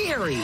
scary.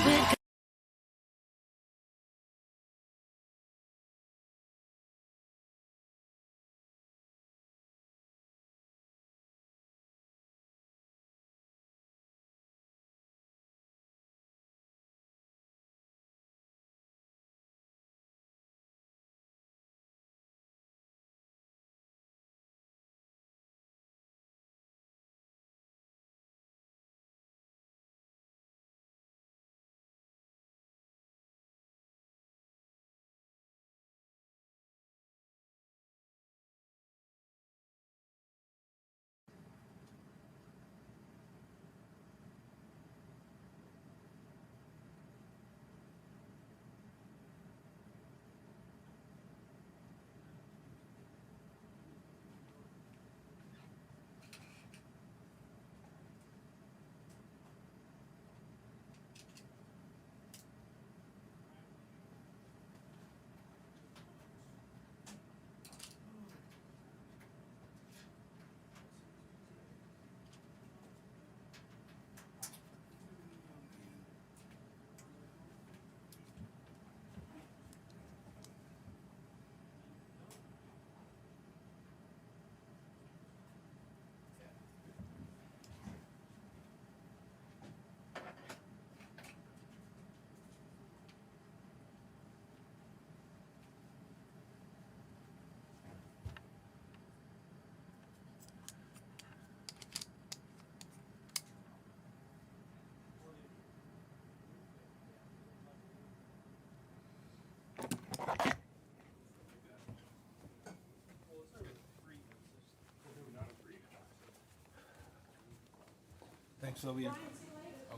Thanks, Sylvia.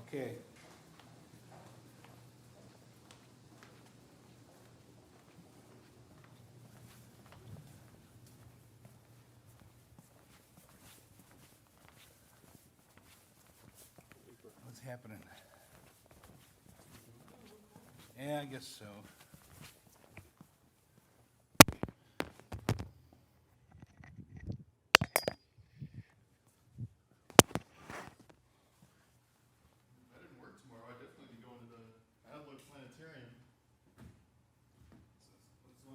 Okay. What's happening? Yeah, I guess so. I didn't work tomorrow. I'd definitely be going to the Adler Planetarium.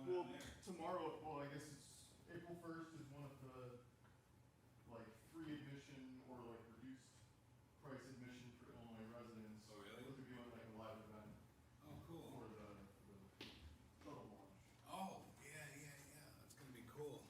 Well, tomorrow, well, I guess it's April 1st is one of the, like, free admission or, like, reduced price admission for Illinois residents. Oh, really? We're doing, like, a live event Oh, cool. for the shuttle launch. Oh, yeah, yeah, yeah. That's gonna be cool.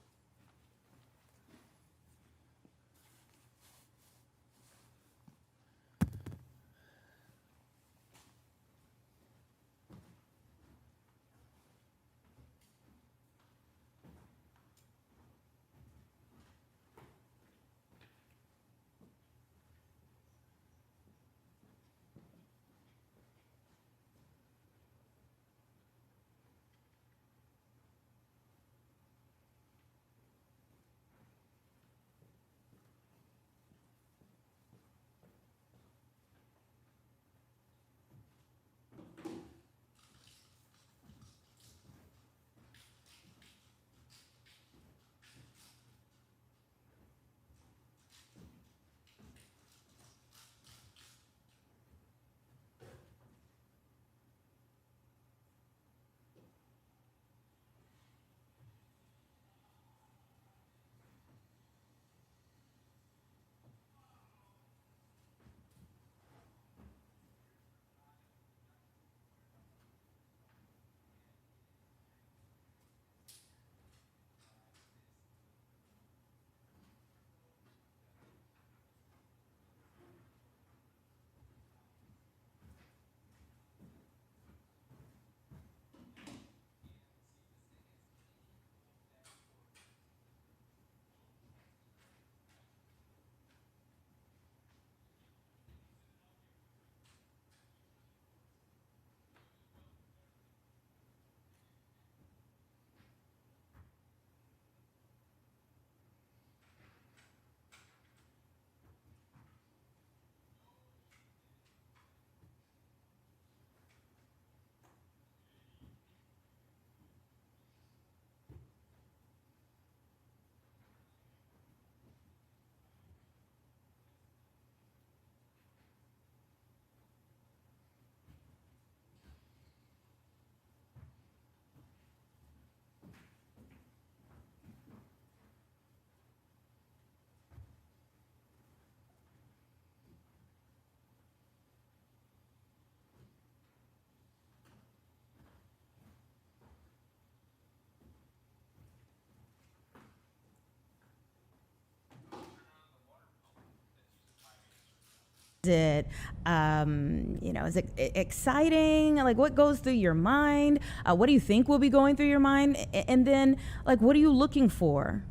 it, is it exciting? Like, what goes through your mind? What do you think will be going through your mind? And then, like, what are you looking for?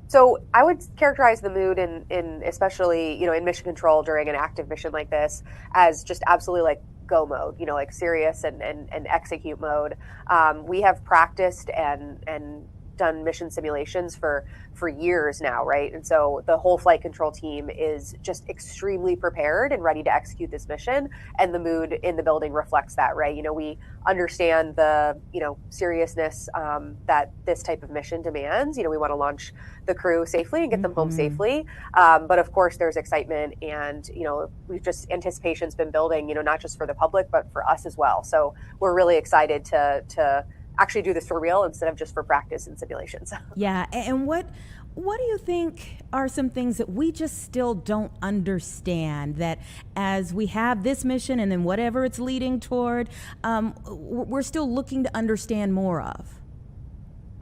So I would characterize the mood in especially, in mission control during an active mission like this as just absolutely like go mode, like serious and execute mode. We have practiced and done mission simulations for years now, right? And so the whole flight control team is just extremely prepared and ready to execute this mission, and the mood in the building reflects that, right? We understand the seriousness that this type of mission demands. We want to launch the crew safely and get them home safely, but of course there's excitement, and we've just anticipation's been building, not just for the public but for us as well. So we're really excited to actually do this for real instead of just for practice and simulations. Yeah, and what do you think are some things that we just still don't understand, that as we have this mission and then whatever it's leading toward, we're still looking to understand more of?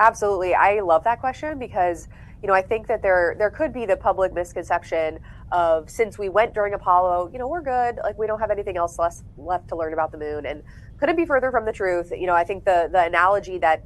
Absolutely. I love that question because, I think that there could be the public misconception of, since we went during Apollo, we're good, like we don't have anything else left to learn about the moon. And couldn't be further from the truth. I think the analogy that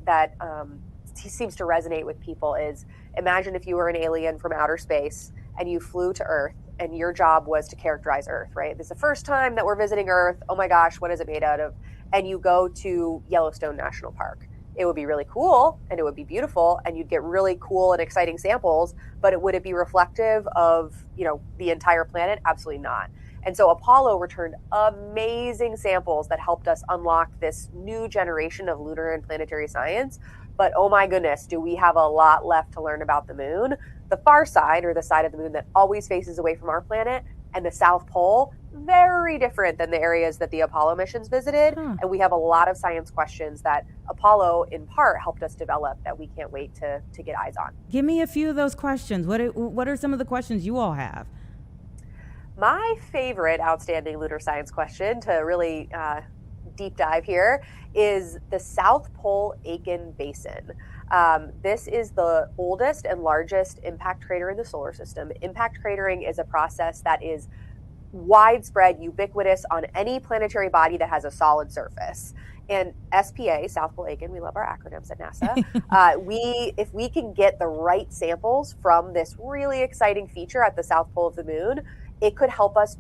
seems to resonate with people is, imagine if you were an alien from outer space and you flew to Earth and your job was to characterize Earth, right? This is the first time that we're visiting Earth. Oh my gosh, what is it made out of? And you go to Yellowstone National Park. It would be really cool and it would be beautiful and you'd get really cool and exciting samples, but would it be reflective of, the entire planet? Absolutely not. And so Apollo returned amazing samples that helped us unlock this new generation of lunar and planetary science. But oh my goodness, do we have a lot left to learn about the moon? The far side, or the side of the moon that always faces away from our planet, and the South Pole, very different than the areas that the Apollo missions visited. And we have a lot of science questions that Apollo, in part, helped us develop that we can't wait to get eyes on. Give me a few of those questions. What are some of the questions you all have? My favorite outstanding lunar science question to really deep dive here is the South Pole Aitken Basin. This is the oldest and largest impact crater in the solar system. Impact cratering is a process that is widespread, ubiquitous on any planetary body that has a solid surface. And SPA, South Pole Aitken, we love our acronyms at NASA. If we can get the right samples from this really exciting feature at the South Pole of the moon, it could help us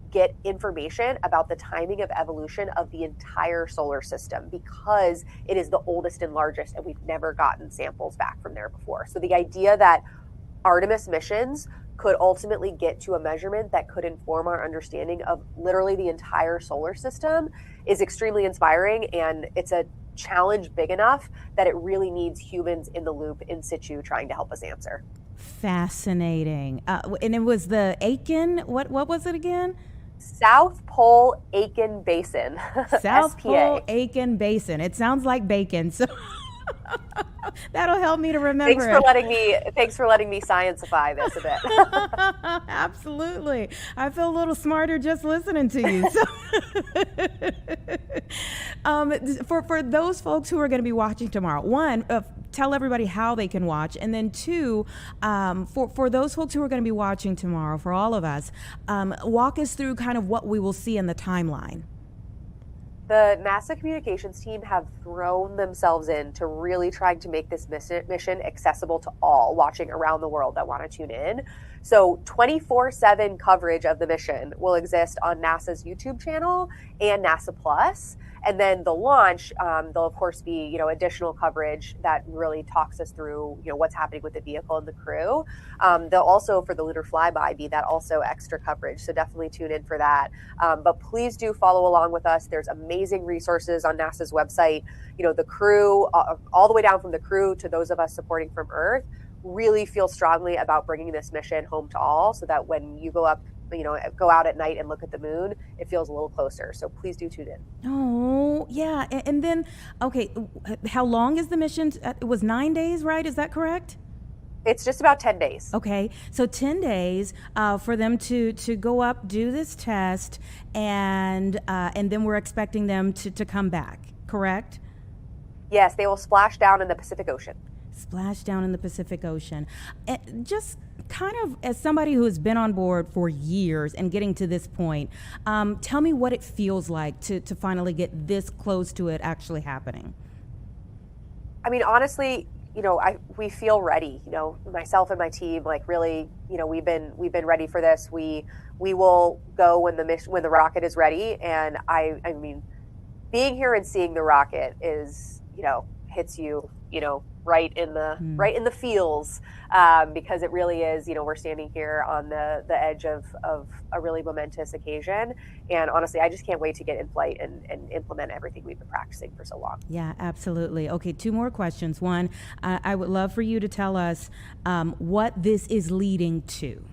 get information about the timing of evolution of the entire solar system, because it is the oldest and largest, and we've never gotten samples back from there before. So the idea that Artemis missions could ultimately get to a measurement that could inform our understanding of literally the entire solar system is extremely inspiring, and it's a challenge big enough that it really needs humans in the loop in situ trying to help us answer. Fascinating. And it was the Aitken, what was it again? South Pole Aitken Basin. South SPA. Pole Aitken Basin. It sounds like bacon, so that'll help me to remember. Thanks for letting me science-ify this a bit. Absolutely. I feel a little smarter just listening to you. So, for those folks who are going to be watching tomorrow, one, tell everybody how they can watch, and then two, for those folks who are going to be watching tomorrow, for all of us, walk us through kind of what we will see in the timeline. The NASA communications team have thrown themselves in to really trying to make this mission accessible to all watching around the world that want to tune in. So 24/7 coverage of the mission will exist on NASA's YouTube channel and NASA Plus. And then the launch, there'll of course be, additional coverage that really talks us through, what's happening with the vehicle and the crew. There'll also, for the lunar flyby, be that also extra coverage. So definitely tune in for that. But please do follow along with us. There's amazing resources on NASA's website. The crew, all the way down from the crew to those of us supporting from Earth, really feel strongly about bringing this mission home to all, so that when you go out at night and look at the moon, it feels a little closer. So please do tune in. Oh, yeah. And then, okay, how long is the mission? It was 9 days, right? Is that correct? It's just about 10 days. Okay, so 10 days for them to go up, do this test, and then we're expecting them to come back, correct? Yes, they will splash down in the Pacific Ocean. Splash down in the Pacific Ocean. Just kind of as somebody who has been on board for years and getting to this point, tell me what it feels like to finally get this close to it actually happening. I mean, honestly, we feel ready. Myself and my team, like really, we've been ready for this. We will go when the rocket is ready. And I mean, being here and seeing the rocket is, hits you, right in the feels, because it really is. We're standing here on the edge of a really momentous occasion, and honestly, I just can't wait to get in flight and implement everything we've been practicing for so long. Yeah, absolutely. Okay, two more questions. One, I would love for you to tell us what this is leading to.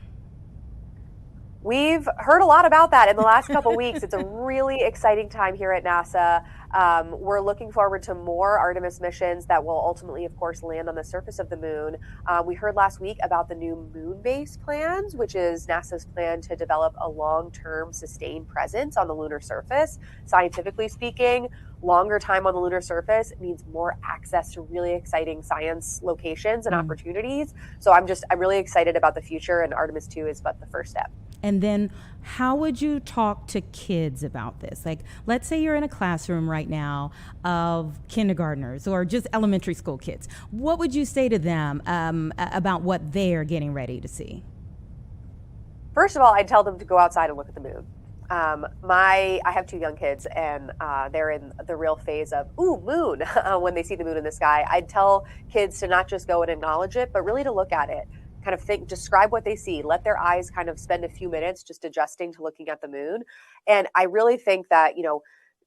We've heard a lot about that in the last couple weeks. It's a really exciting time here at NASA. We're looking forward to more Artemis missions that will ultimately, of course, land on the surface of the moon. We heard last week about the new moon base plans, which is NASA's plan to develop a long-term sustained presence on the lunar surface. Scientifically speaking, longer time on the lunar surface means more access to really exciting science locations and opportunities. So I'm really excited about the future, and Artemis II is but the first step. And then how would you talk to kids about this? Like, let's say you're in a classroom right now of kindergartners or just elementary school kids. What would you say to them about what they're getting ready to see? First of all, I'd tell them to go outside and look at the moon. I have two young kids, and they're in the real phase of, ooh, moon, when they see the moon in the sky. I'd tell kids to not just go and acknowledge it, but really to look at it. Kind of describe what they see, let their eyes kind of spend a few minutes just adjusting to looking at the moon. And I really think that,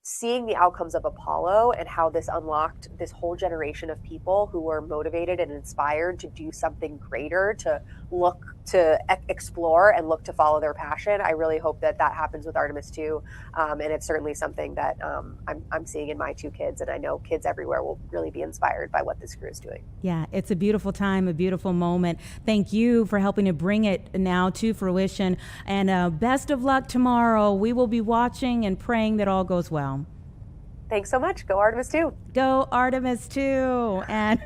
seeing the outcomes of Apollo and how this unlocked this whole generation of people who were motivated and inspired to do something greater, to look to explore and look to follow their passion. I really hope that happens with Artemis II. And it's certainly something that I'm seeing in my two kids. And I know kids everywhere will really be inspired by what this crew is doing. Yeah, it's a beautiful time, a beautiful moment. Thank you for helping to bring it now to fruition. And best of luck tomorrow. We will be watching and praying that all goes well. Thanks so much. Go Artemis II. Go Artemis II, and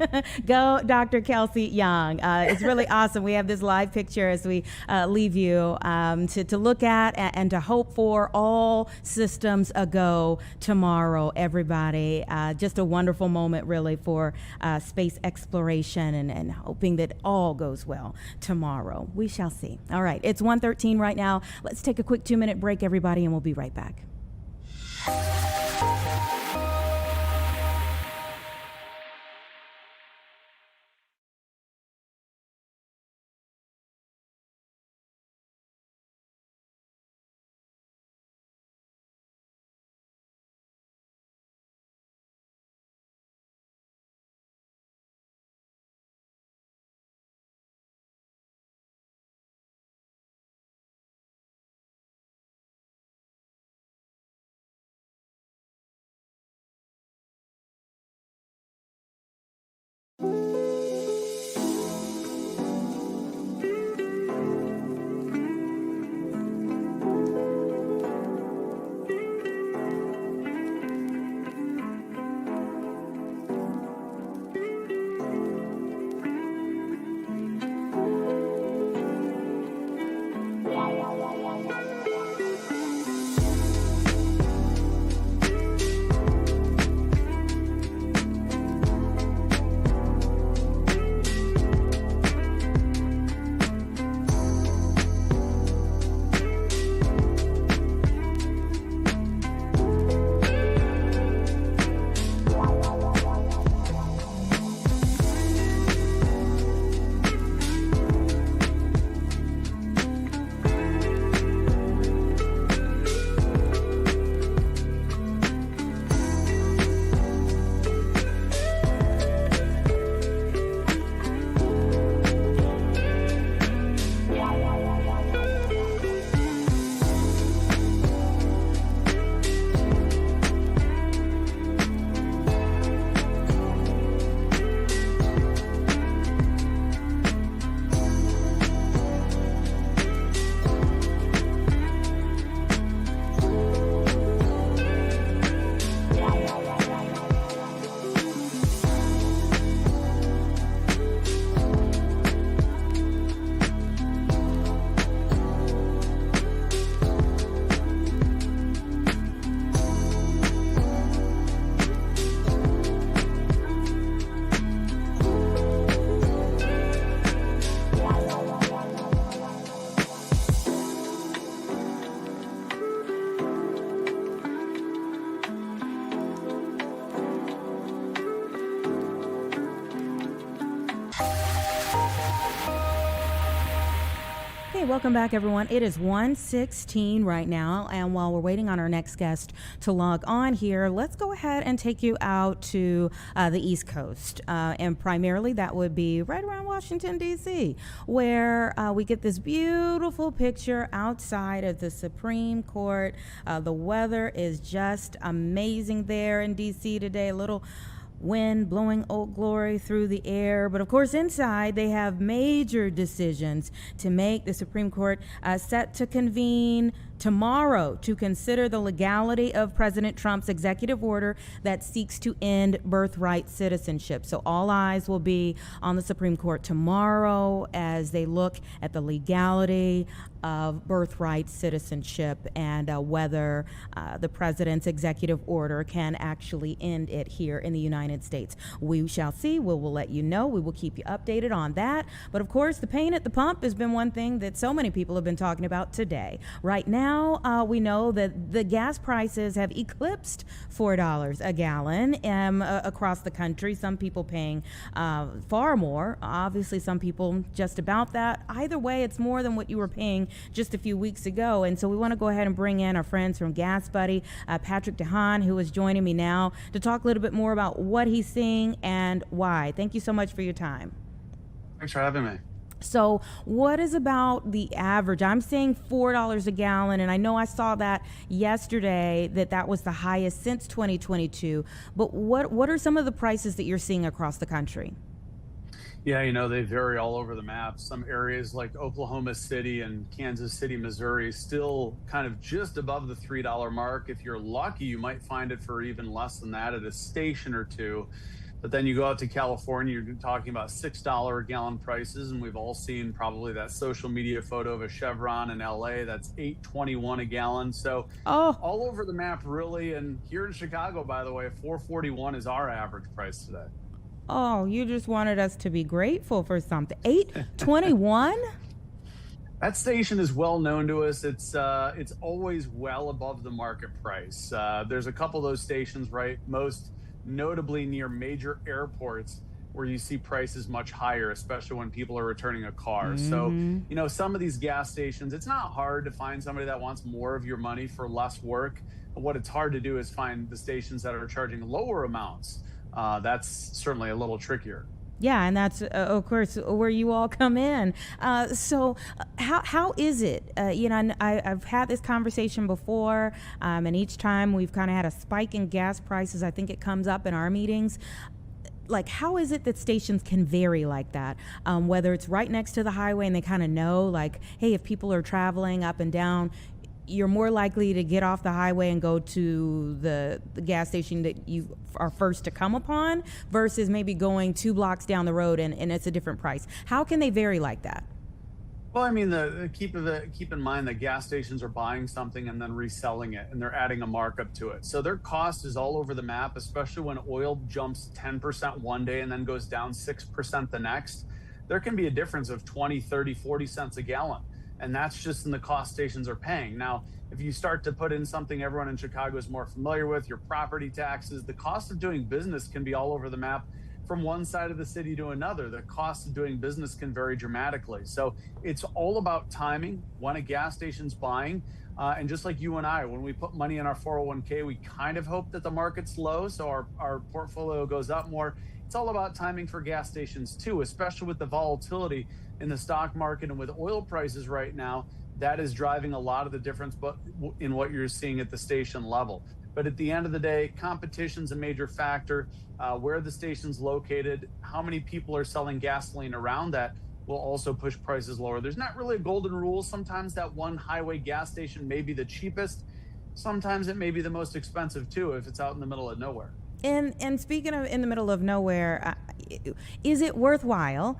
go Dr. Kelsey Young. It's really awesome. We have this live picture as we leave you to look at and to hope for. All systems a go tomorrow, everybody. Just a wonderful moment, really, for space exploration, and hoping that all goes well tomorrow. We shall see. All right, it's 1:13 right now. Let's take a quick 2-minute break, everybody, and we'll be right back. welcome back, everyone. It is 1:16 right now, and while we're waiting on our next guest to log on here, let's go ahead and take you out to the East Coast, and primarily that would be right around Washington, D.C., where we get this beautiful picture outside of the Supreme Court. The weather is just amazing there in D.C. today. A little wind blowing Old Glory through the air. But of course, inside they have major decisions to make. The Supreme Court set to convene tomorrow to consider the legality of President Trump's executive order that seeks to end birthright citizenship. So all eyes will be on the Supreme Court tomorrow as they look at the legality of birthright citizenship and whether the president's executive order can actually end it here in the United States. We shall see. We will let you know. We will keep you updated on that. But of course, the pain at the pump has been one thing that so many people have been talking about today. Right now, we know that the gas prices have eclipsed $4 a gallon across the country. Some people paying far more. Obviously, some people just about that. Either way, it's more than what you were paying just a few weeks ago. And so we want to go ahead and bring in our friends from Gas Buddy, Patrick DeHaan, who is joining me now to talk a little bit more about what he's seeing and why. Thank you so much for your time. Thanks for having me. So what is about the average? I'm seeing $4 a gallon, and I know I saw that yesterday that was the highest since 2022. But what are some of the prices that you're seeing across the country? Yeah, they vary all over the map. Some areas like Oklahoma City and Kansas City, Missouri, still kind of just above the $3 mark. If you're lucky, you might find it for even less than that at a station or two. But then you go out to California, you're talking about $6 a gallon prices, and we've all seen probably that social media photo of a Chevron in LA that's $8.21 a gallon. So all over the map, really. And here in Chicago, by the way, $4.41 is our average price today. Oh, you just wanted us to be grateful for something. $8.21? That station is well known to us. It's always well above the market price. There's a couple of those stations, right? Most notably near major airports where you see prices much higher, especially when people are returning a car. So, some of these gas stations, it's not hard to find somebody that wants more of your money for less work. But what it's hard to do is find the stations that are charging lower amounts. That's certainly a little trickier. Yeah, and that's, of course, where you all come in. So how is it? I've had this conversation before, and each time we've kind of had a spike in gas prices. I think it comes up in our meetings. Like, how is it that stations can vary like that? Whether it's right next to the highway and they kind of know, like, hey, if people are traveling up and down, you're more likely to get off the highway and go to the gas station that you are first to come upon versus maybe going 2 blocks down the road and it's a different price. How can they vary like that? Well, I mean, keep in mind that gas stations are buying something and then reselling it, and they're adding a markup to it. So their cost is all over the map, especially when oil jumps 10% one day and then goes down 6% the next. There can be a difference of 20, 30, 40 cents a gallon. And that's just in the cost stations are paying. Now, if you start to put in something everyone in Chicago is more familiar with, your property taxes, the cost of doing business can be all over the map from one side of the city to another. The cost of doing business can vary dramatically. So it's all about timing when a gas station's buying. And just like you and I, when we put money in our 401k, we kind of hope that the market's low, so our portfolio goes up more. It's all about timing for gas stations too, especially with the volatility in the stock market and with oil prices right now. That is driving a lot of the difference in what you're seeing at the station level. But at the end of the day, competition's a major factor. Where the station's located, how many people are selling gasoline around that will also push prices lower. There's not really a golden rule. Sometimes that one highway gas station may be the cheapest. Sometimes it may be the most expensive too if it's out in the middle of nowhere. And speaking of in the middle of nowhere, is it worthwhile?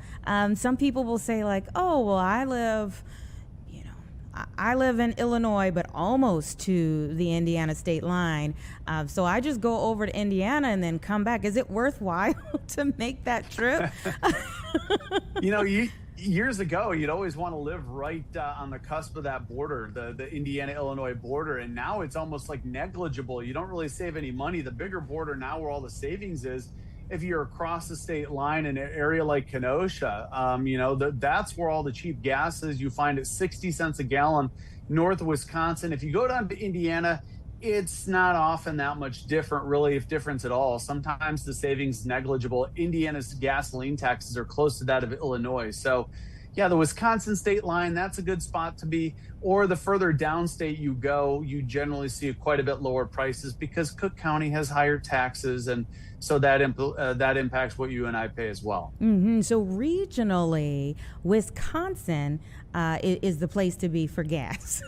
Some people will say like, oh, well, I live in Illinois, but almost to the Indiana state line. So I just go over to Indiana and then come back. Is it worthwhile to make that trip? Years ago, you'd always want to live right on the cusp of that border, the Indiana-Illinois border. And now it's almost like negligible. You don't really save any money. The bigger border now where all the savings is if you're across the state line in an area like Kenosha, that's where all the cheap gas is. You find it 60 cents a gallon north of Wisconsin. If you go down to Indiana, it's not often that much different, really, if difference at all. Sometimes the savings is negligible. Indiana's gasoline taxes are close to that of Illinois. So, yeah, the Wisconsin state line, that's a good spot to be. Or the further downstate you go, you generally see quite a bit lower prices because Cook County has higher taxes. And so that impacts what you and I pay as well. So regionally, Wisconsin is the place to be for gas.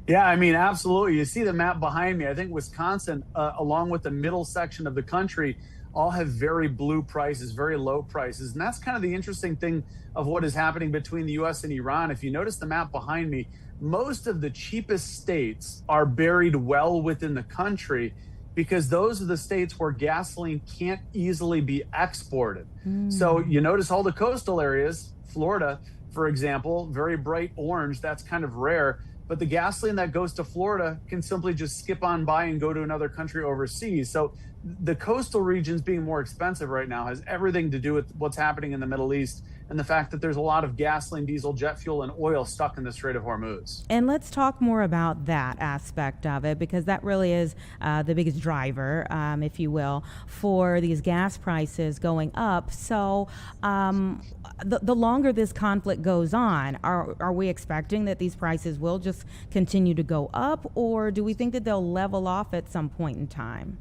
Yeah, I mean, absolutely. You see the map behind me. I think Wisconsin, along with the middle section of the country, all have very blue prices, very low prices. And that's kind of the interesting thing of what is happening between the U.S. and Iran. If you notice the map behind me, most of the cheapest states are buried well within the country because those are the states where gasoline can't easily be exported. So you notice all the coastal areas, Florida, for example, very bright orange, that's kind of rare. But the gasoline that goes to Florida can simply just skip on by and go to another country overseas. So the coastal regions being more expensive right now has everything to do with what's happening in the Middle East and the fact that there's a lot of gasoline, diesel, jet fuel, and oil stuck in the Strait of Hormuz. And let's talk more about that aspect of it, because that really is the biggest driver, if you will, for these gas prices going up. So the longer this conflict goes on, are we expecting that these prices will just continue to go up, or do we think that they'll level off at some point in time?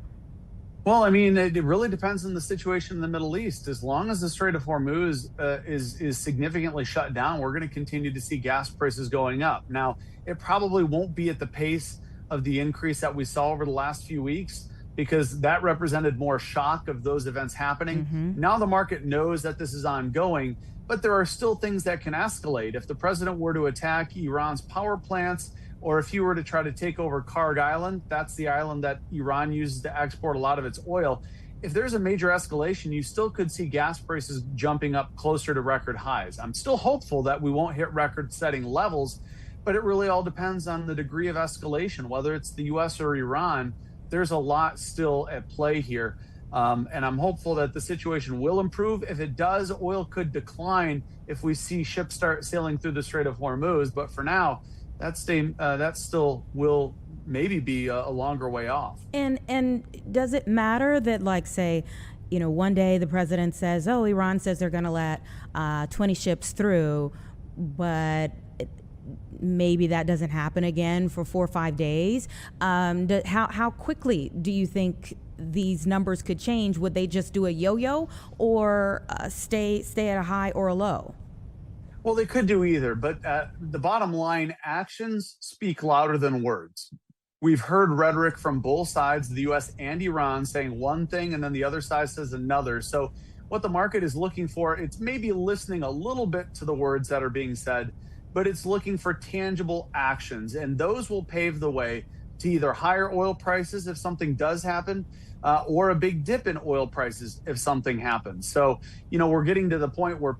Well, I mean, it really depends on the situation in the Middle East. As long as the Strait of Hormuz is significantly shut down, we're going to continue to see gas prices going up. Now, it probably won't be at the pace of the increase that we saw over the last few weeks, because that represented more shock of those events happening. Now the market knows that this is ongoing, but there are still things that can escalate. If the president were to attack Iran's power plants, or if he were to try to take over Karg Island, that's the island that Iran uses to export a lot of its oil. If there's a major escalation, you still could see gas prices jumping up closer to record highs. I'm still hopeful that we won't hit record-setting levels, but it really all depends on the degree of escalation, whether it's the U.S. or Iran. There's a lot still at play here. And I'm hopeful that the situation will improve. If it does, oil could decline if we see ships start sailing through the Strait of Hormuz. But for now, that still will maybe be a longer way off. And does it matter that, like, say, one day the president says, oh, Iran says they're going to let 20 ships through, but maybe that doesn't happen again for 4 or 5 days? How quickly do you think these numbers could change? Would they just do a yo-yo, or stay at a high or a low? Well, they could do either, but the bottom line, actions speak louder than words. We've heard rhetoric from both sides, the U.S. and Iran, saying one thing and then the other side says another. So what the market is looking for, it's maybe listening a little bit to the words that are being said, but it's looking for tangible actions. And those will pave the way to either higher oil prices if something does happen, or a big dip in oil prices if something happens. So, we're getting to the point where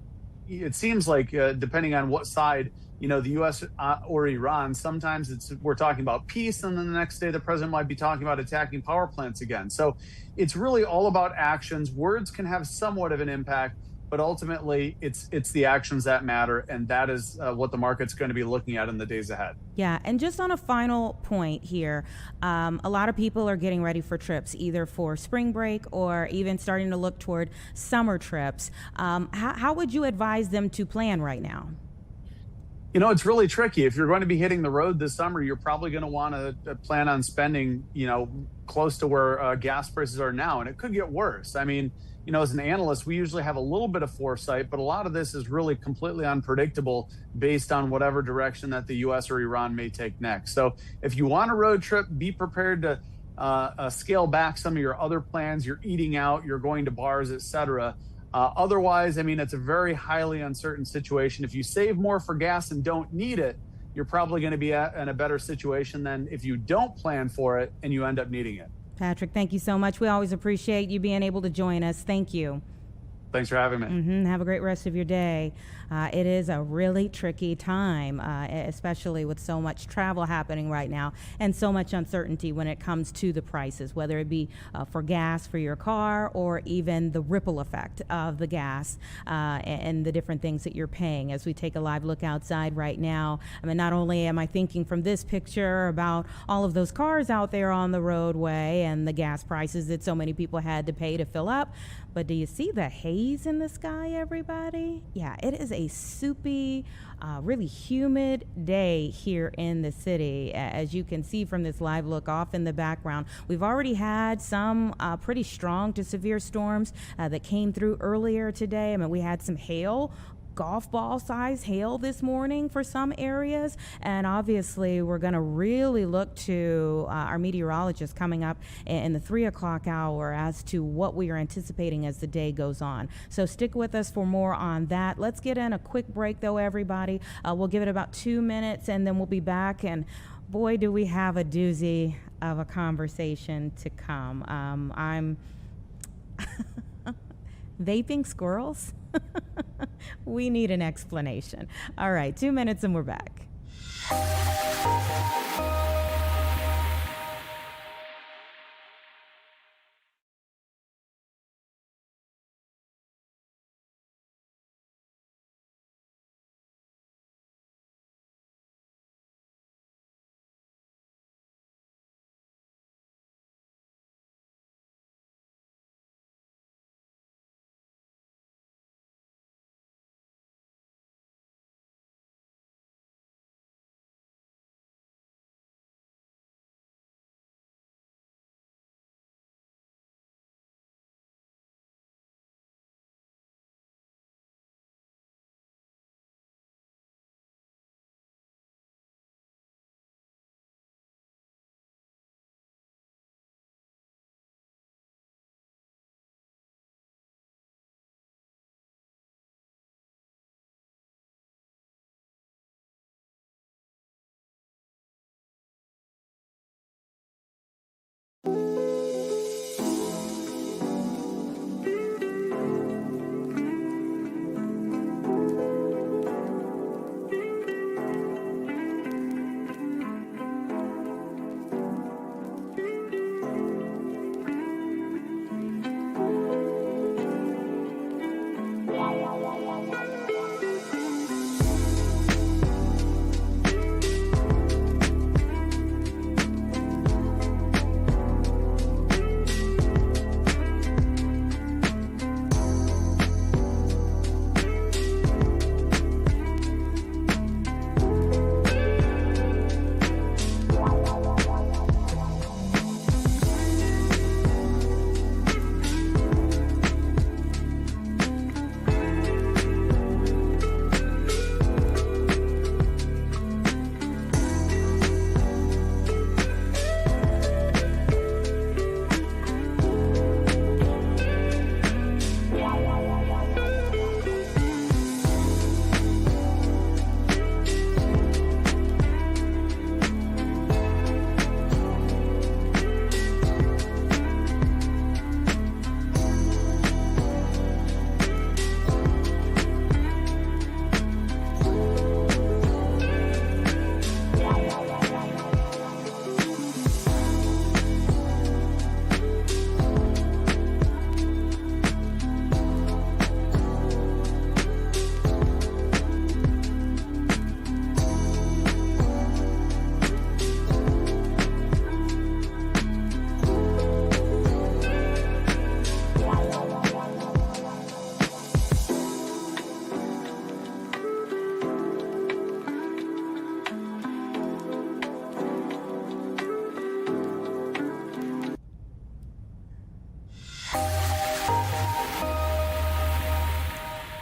it seems like, depending on what side, the U.S. Or Iran, sometimes we're talking about peace, and then the next day the president might be talking about attacking power plants again. So it's really all about actions. Words can have somewhat of an impact, but ultimately it's the actions that matter, and that is what the market's going to be looking at in the days ahead. Yeah, and just on a final point here, a lot of people are getting ready for trips, either for spring break or even starting to look toward summer trips. How would you advise them to plan right now? It's really tricky. If you're going to be hitting the road this summer, you're probably going to want to plan on spending, close to where gas prices are now, and it could get worse. I mean, as an analyst, we usually have a little bit of foresight, but a lot of this is really completely unpredictable based on whatever direction that the U.S. or Iran may take next. So if you want a road trip, be prepared to scale back some of your other plans. You're eating out, you're going to bars, etc. Otherwise, I mean, it's a very highly uncertain situation. If you save more for gas and don't need it, you're probably going to be in a better situation than if you don't plan for it and you end up needing it. Patrick, thank you so much. We always appreciate you being able to join us. Thank you. Thanks for having me. Have a great rest of your day. It is a really tricky time, especially with so much travel happening right now and so much uncertainty when it comes to the prices, whether it be for gas for your car or even the ripple effect of the gas and the different things that you're paying. As we take a live look outside right now, I mean, not only am I thinking from this picture about all of those cars out there on the roadway and the gas prices that so many people had to pay to fill up, but do you see the haze in the sky, everybody? Yeah, it is a soupy, really humid day here in the city. As you can see from this live look off in the background, we've already had some pretty strong to severe storms that came through earlier today. I mean, we had some hail, golf ball size hail this morning for some areas, and obviously we're going to really look to our meteorologist coming up in the 3 o'clock hour as to what we are anticipating as the day goes on. So stick with us for more on that. Let's get in a quick break though, everybody. We'll give it about 2 minutes and then we'll be back, and boy do we have a doozy of a conversation to come. I'm vaping squirrels? We need an explanation. All right, 2 minutes and we're back.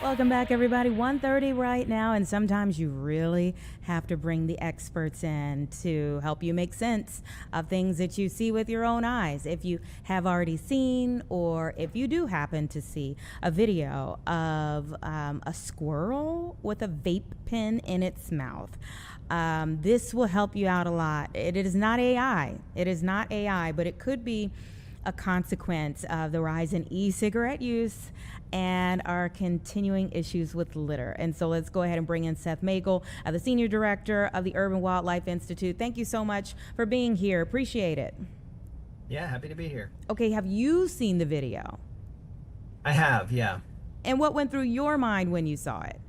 Welcome back, everybody. 1:30 right now, and sometimes you really have to bring the experts in to help you make sense of things that you see with your own eyes. If you have already seen, or if you do happen to see a video of a squirrel with a vape pen in its mouth, this will help you out a lot. It is not AI. It is not AI, but it could be a consequence of the rise in e-cigarette use and our continuing issues with litter. And so let's go ahead and bring in Seth Magel, the Senior Director of the Urban Wildlife Institute. Thank you so much for being here. Appreciate it. Yeah, happy to be here. Okay, have you seen the video? I have, yeah. And what went through your mind when you saw it?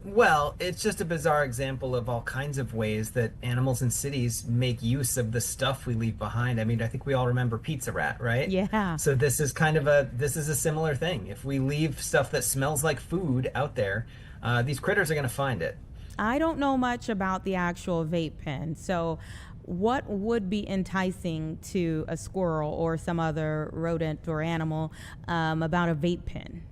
Well, it's just a bizarre example of all kinds of ways that animals in cities make use of the stuff we leave behind. I mean, I think we all remember Pizza Rat, right? Yeah. So this is a similar thing. If we leave stuff that smells like food out there, these critters are going to find it. I don't know much about the actual vape pen, so what would be enticing to a squirrel or some other rodent or animal about a vape pen?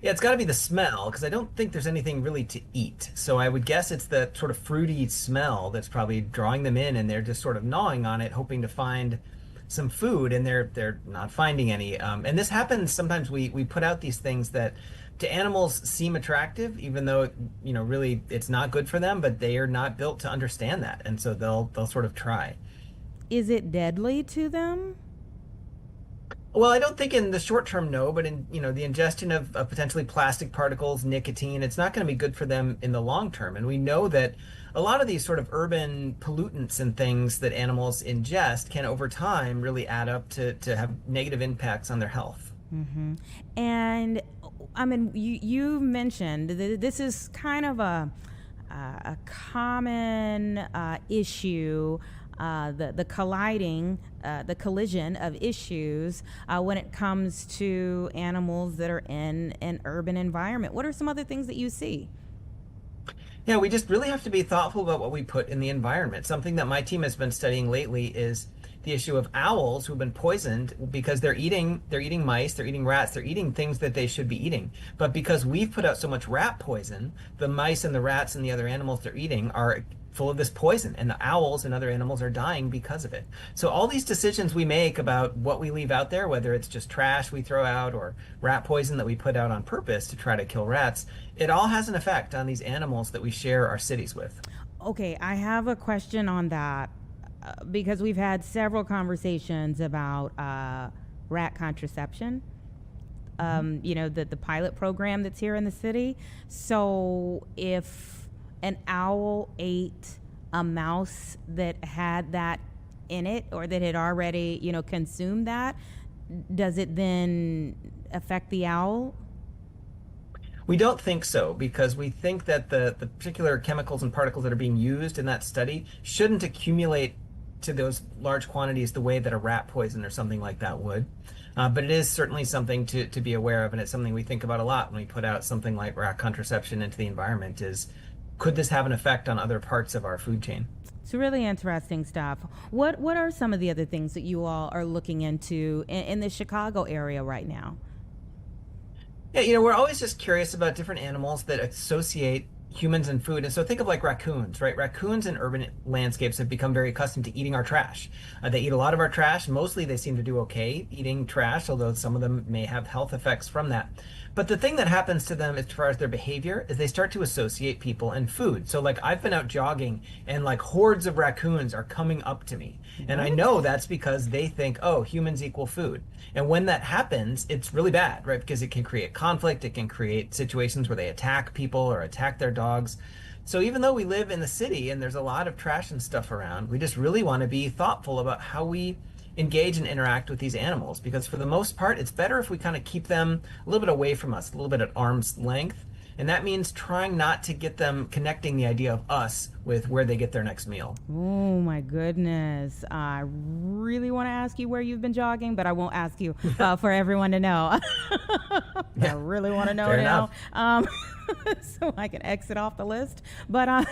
Yeah, it's got to be the smell, because I don't think there's anything really to eat. So I would guess it's the sort of fruity smell that's probably drawing them in, and they're just sort of gnawing on it, hoping to find some food, and they're not finding any. And this happens sometimes. We put out these things that to animals seem attractive, even though really it's not good for them, but they are not built to understand that, and so they'll sort of try. Is it deadly to them? Well, I don't think in the short term, no, but in the ingestion of potentially plastic particles, nicotine, it's not going to be good for them in the long term. And we know that a lot of these sort of urban pollutants and things that animals ingest can over time really add up to have negative impacts on their health. Mm-hmm. And I mean, you mentioned this is kind of a common issue. The collision of issues when it comes to animals that are in an urban environment. What are some other things that you see? Yeah, we just really have to be thoughtful about what we put in the environment. Something that my team has been studying lately is the issue of owls who've been poisoned because they're eating mice, they're eating rats, they're eating things that they should be eating. But because we've put out so much rat poison, the mice and the rats and the other animals they're eating are full of this poison, and the owls and other animals are dying because of it. So all these decisions we make about what we leave out there, whether it's just trash we throw out or rat poison that we put out on purpose to try to kill rats, it all has an effect on these animals that we share our cities with. Okay, I have a question on that because we've had several conversations about rat contraception. The pilot program that's here in the city. So if an owl ate a mouse that had that in it or that had already, consumed that, does it then affect the owl? We don't think so, because we think that the particular chemicals and particles that are being used in that study shouldn't accumulate to those large quantities the way that a rat poison or something like that would. But it is certainly something to be aware of, and it's something we think about a lot when we put out something like rat contraception into the environment is, could this have an effect on other parts of our food chain? It's really interesting stuff. What are some of the other things that you all are looking into in the Chicago area right now? Yeah, we're always just curious about different animals that associate humans and food. And so think of like raccoons, right? Raccoons in urban landscapes have become very accustomed to eating our trash. They eat a lot of our trash. Mostly they seem to do okay eating trash, although some of them may have health effects from that. But the thing that happens to them as far as their behavior is they start to associate people and food. So like I've been out jogging and like hordes of raccoons are coming up to me. And I know that's because they think, oh, humans equal food. And when that happens, it's really bad, right? Because it can create conflict. It can create situations where they attack people or attack their dogs. So even though we live in the city and there's a lot of trash and stuff around, we just really want to be thoughtful about how we engage and interact with these animals, because for the most part, it's better if we kind of keep them a little bit away from us, a little bit at arm's length. And that means trying not to get them connecting the idea of us with where they get their next meal. Oh my goodness. I really want to ask you where you've been jogging, but I won't ask you for everyone to know. I really want to know Fair now. enough. So I can exit off the list. But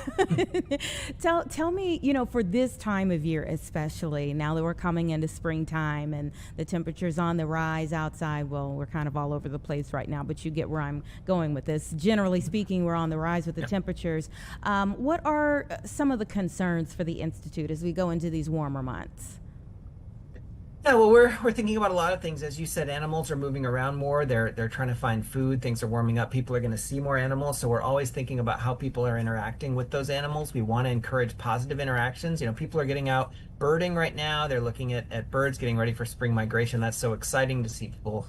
tell me, for this time of year, especially now that we're coming into springtime and the temperature's on the rise outside. Well, we're kind of all over the place right now, but you get where I'm going with this. Generally speaking, we're on the rise with the temperatures. What are some of the concerns for the Institute as we go into these warmer months? Yeah, well, we're thinking about a lot of things. As you said, animals are moving around more. They're trying to find food. Things are warming up. People are going to see more animals. So we're always thinking about how people are interacting with those animals. We want to encourage positive interactions. People are getting out birding right now. They're looking at birds, getting ready for spring migration. That's so exciting to see people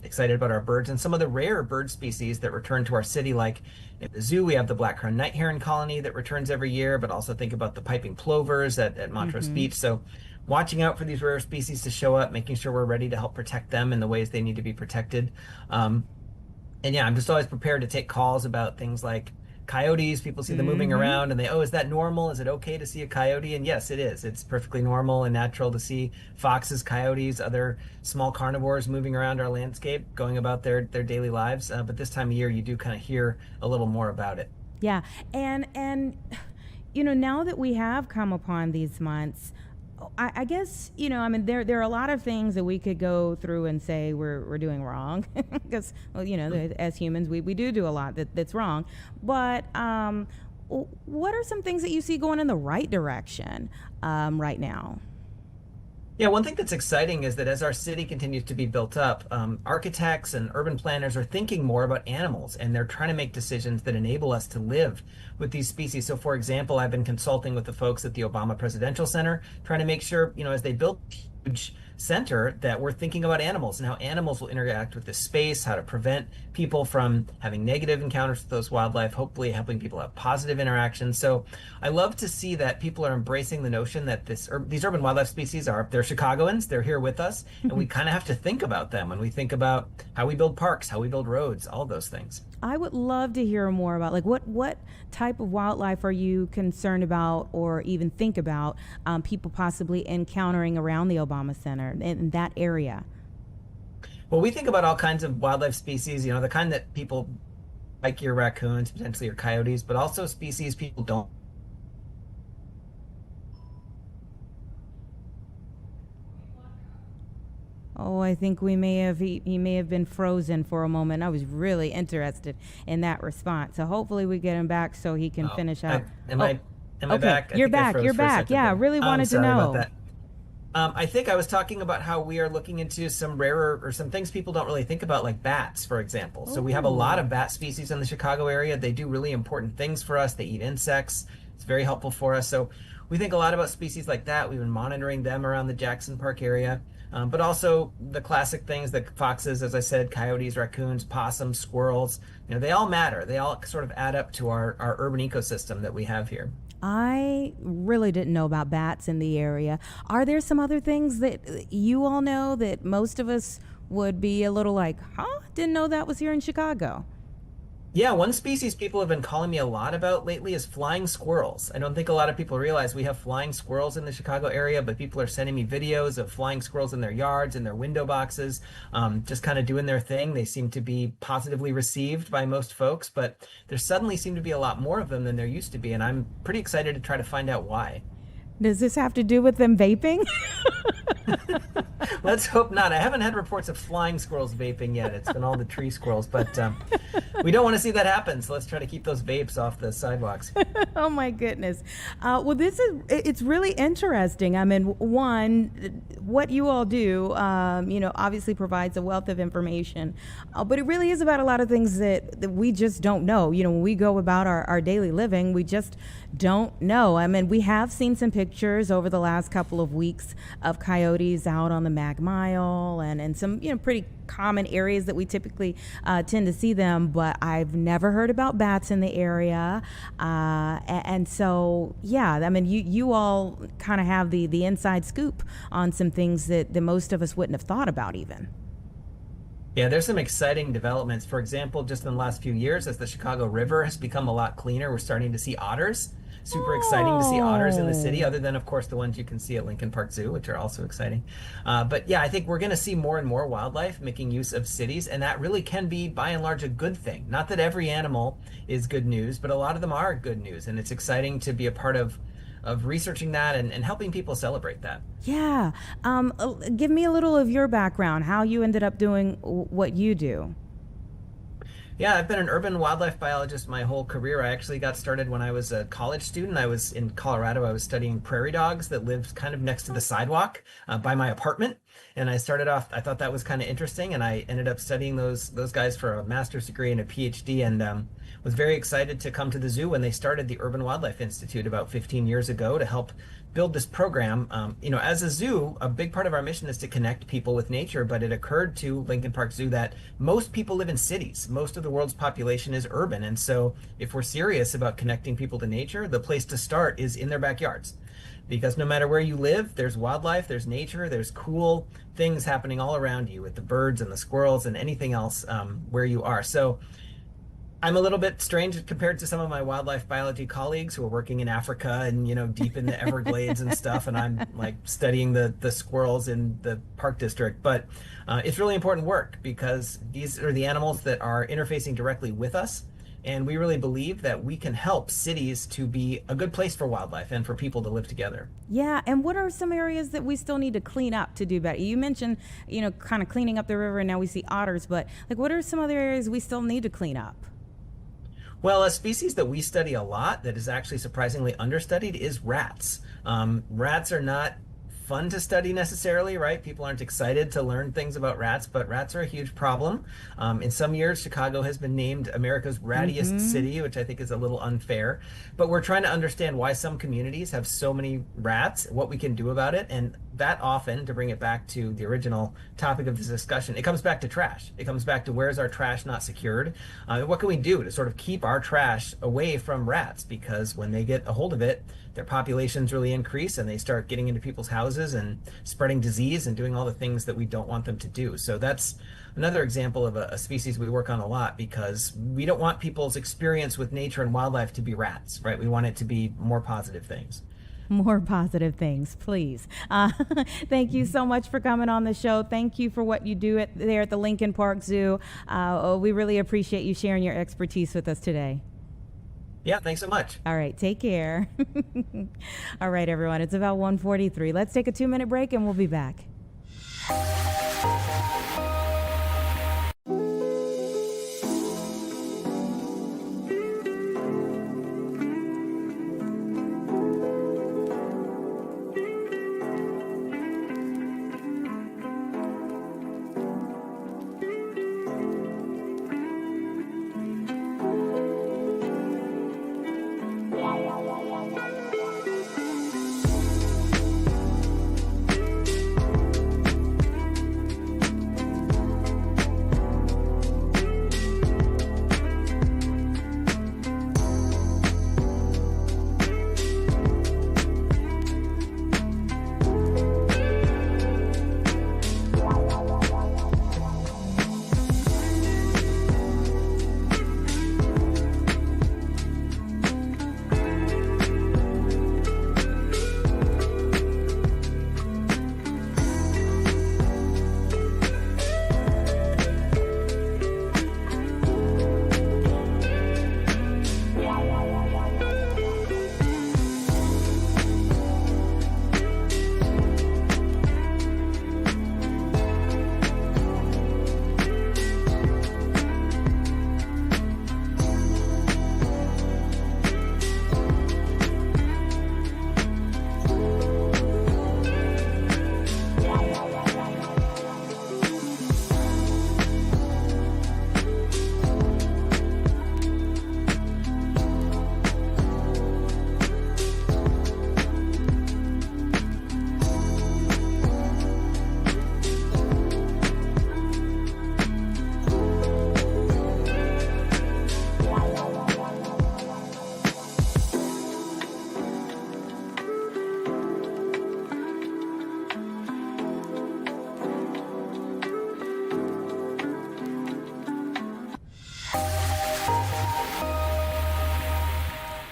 excited about our birds and some of the rare bird species that return to our city. Like in the zoo, we have the black-crowned night heron colony that returns every year, but also think about the piping plovers at Montrose Beach. So watching out for these rare species to show up, making sure we're ready to help protect them in the ways they need to be protected. Um, and yeah, I'm just always prepared to take calls about things like coyotes. People see them moving around and is that normal? Is it okay to see a coyote? And yes, it is. It's perfectly normal and natural to see foxes, coyotes, other small carnivores moving around our landscape, going about their daily lives. But this time of year, you do kind of hear a little more about it. Yeah, and now that we have come upon these months, I guess I mean there are a lot of things that we could go through and say we're doing wrong because as humans we do a lot that's wrong, but what are some things that you see going in the right direction right now? Yeah, one thing that's exciting is that as our city continues to be built up, architects and urban planners are thinking more about animals and they're trying to make decisions that enable us to live with these species. So, for example, I've been consulting with the folks at the Obama Presidential Center, trying to make sure, as they build huge center, that we're thinking about animals and how animals will interact with this space, how to prevent people from having negative encounters with those wildlife, hopefully helping people have positive interactions. So I love to see that people are embracing the notion that these urban wildlife species they're Chicagoans, they're here with us, and we kind of have to think about them when we think about how we build parks, how we build roads, all those things. I would love to hear more about what type of wildlife are you concerned about or even think about people possibly encountering around the Obama Center in that area? Well, we think about all kinds of wildlife species, the kind that people like your raccoons, potentially your coyotes, but also species people don't. Oh, I think he may have been frozen for a moment. I was really interested in that response. So hopefully we get him back so he can finish up. Am I okay. back? You're back. You're back. Yeah, I really wanted to know. About that. I think I was talking about how we are looking into some rarer or some things people don't really think about, like bats, for example. So we have a lot of bat species in the Chicago area. They do really important things for us. They eat insects. It's very helpful for us. So we think a lot about species like that. We've been monitoring them around the Jackson Park area. But also the classic things, the foxes, as I said, coyotes, raccoons, possums, squirrels, they all matter. They all sort of add up to our urban ecosystem that we have here. I really didn't know about bats in the area. Are there some other things that you all know that most of us would be a little like, didn't know that was here in Chicago? Yeah, one species people have been calling me a lot about lately is flying squirrels. I don't think a lot of people realize we have flying squirrels in the Chicago area, but people are sending me videos of flying squirrels in their yards, in their window boxes, just kind of doing their thing. They seem to be positively received by most folks, but there suddenly seem to be a lot more of them than there used to be, and I'm pretty excited to try to find out why. Does this have to do with them vaping? Let's hope not. I haven't had reports of flying squirrels vaping yet. It's been all the tree squirrels, but we don't want to see that happen. So let's try to keep those vapes off the sidewalks. Oh my goodness. Well, it's really interesting. I mean, one, what you all do, obviously provides a wealth of information, but it really is about a lot of things that we just don't know. When we go about our daily living, we just don't know. I mean, we have seen some pictures over the last couple of weeks of coyotes out on the Mag Mile and some, pretty common areas that we typically tend to see them, but I've never heard about bats in the area. And so, yeah, I mean, you all kind of have the inside scoop on some things that most of us wouldn't have thought about even. Yeah, there's some exciting developments. For example, just in the last few years, as the Chicago River has become a lot cleaner, we're starting to see otters. Super exciting to see otters in the city, other than, of course, the ones you can see at Lincoln Park Zoo, which are also exciting. But yeah, I think we're going to see more and more wildlife making use of cities, and that really can be, by and large, a good thing. Not that every animal is good news, but a lot of them are good news, and it's exciting to be a part of researching that and helping people celebrate that. Yeah. Give me a little of your background, how you ended up doing what you do. Yeah, I've been an urban wildlife biologist my whole career. I actually got started when I was a college student. I was in Colorado. I was studying prairie dogs that lived kind of next to the sidewalk by my apartment. And I started off, I thought that was kind of interesting, and I ended up studying those guys for a master's degree and a PhD, and was very excited to come to the zoo when they started the Urban Wildlife Institute about 15 years ago to help build this program. As a zoo, a big part of our mission is to connect people with nature, but it occurred to Lincoln Park Zoo that most people live in cities. Most of the world's population is urban. And so if we're serious about connecting people to nature, the place to start is in their backyards. Because no matter where you live, there's wildlife, there's nature, there's cool things happening all around you with the birds and the squirrels and anything else where you are. So I'm a little bit strange compared to some of my wildlife biology colleagues who are working in Africa and, deep in the Everglades and stuff. And I'm like studying the squirrels in the park district. But it's really important work because these are the animals that are interfacing directly with us. And we really believe that we can help cities to be a good place for wildlife and for people to live together. Yeah, and what are some areas that we still need to clean up to do better? You mentioned, kind of cleaning up the river, and now we see otters, but like, what are some other areas we still need to clean up? Well, a species that we study a lot that is actually surprisingly understudied is rats. Rats are not fun to study necessarily, right? People aren't excited to learn things about rats, but rats are a huge problem. In some years, Chicago has been named America's rattiest city, which I think is a little unfair. But we're trying to understand why some communities have so many rats, what we can do about it. And that often, to bring it back to the original topic of this discussion, it comes back to trash. It comes back to where's our trash not secured? What can we do to sort of keep our trash away from rats? Because when they get a hold of it, their populations really increase and they start getting into people's houses and spreading disease and doing all the things that we don't want them to do. So that's another example of a species we work on a lot because we don't want people's experience with nature and wildlife to be rats, right? We want it to be more positive things. More positive things, please. Thank you so much for coming on the show. Thank you for what you do there at the Lincoln Park Zoo. We really appreciate you sharing your expertise with us today. Yeah, thanks so much. All right, take care. All right, everyone, it's about 1:43. Let's take a 2-minute break and we'll be back.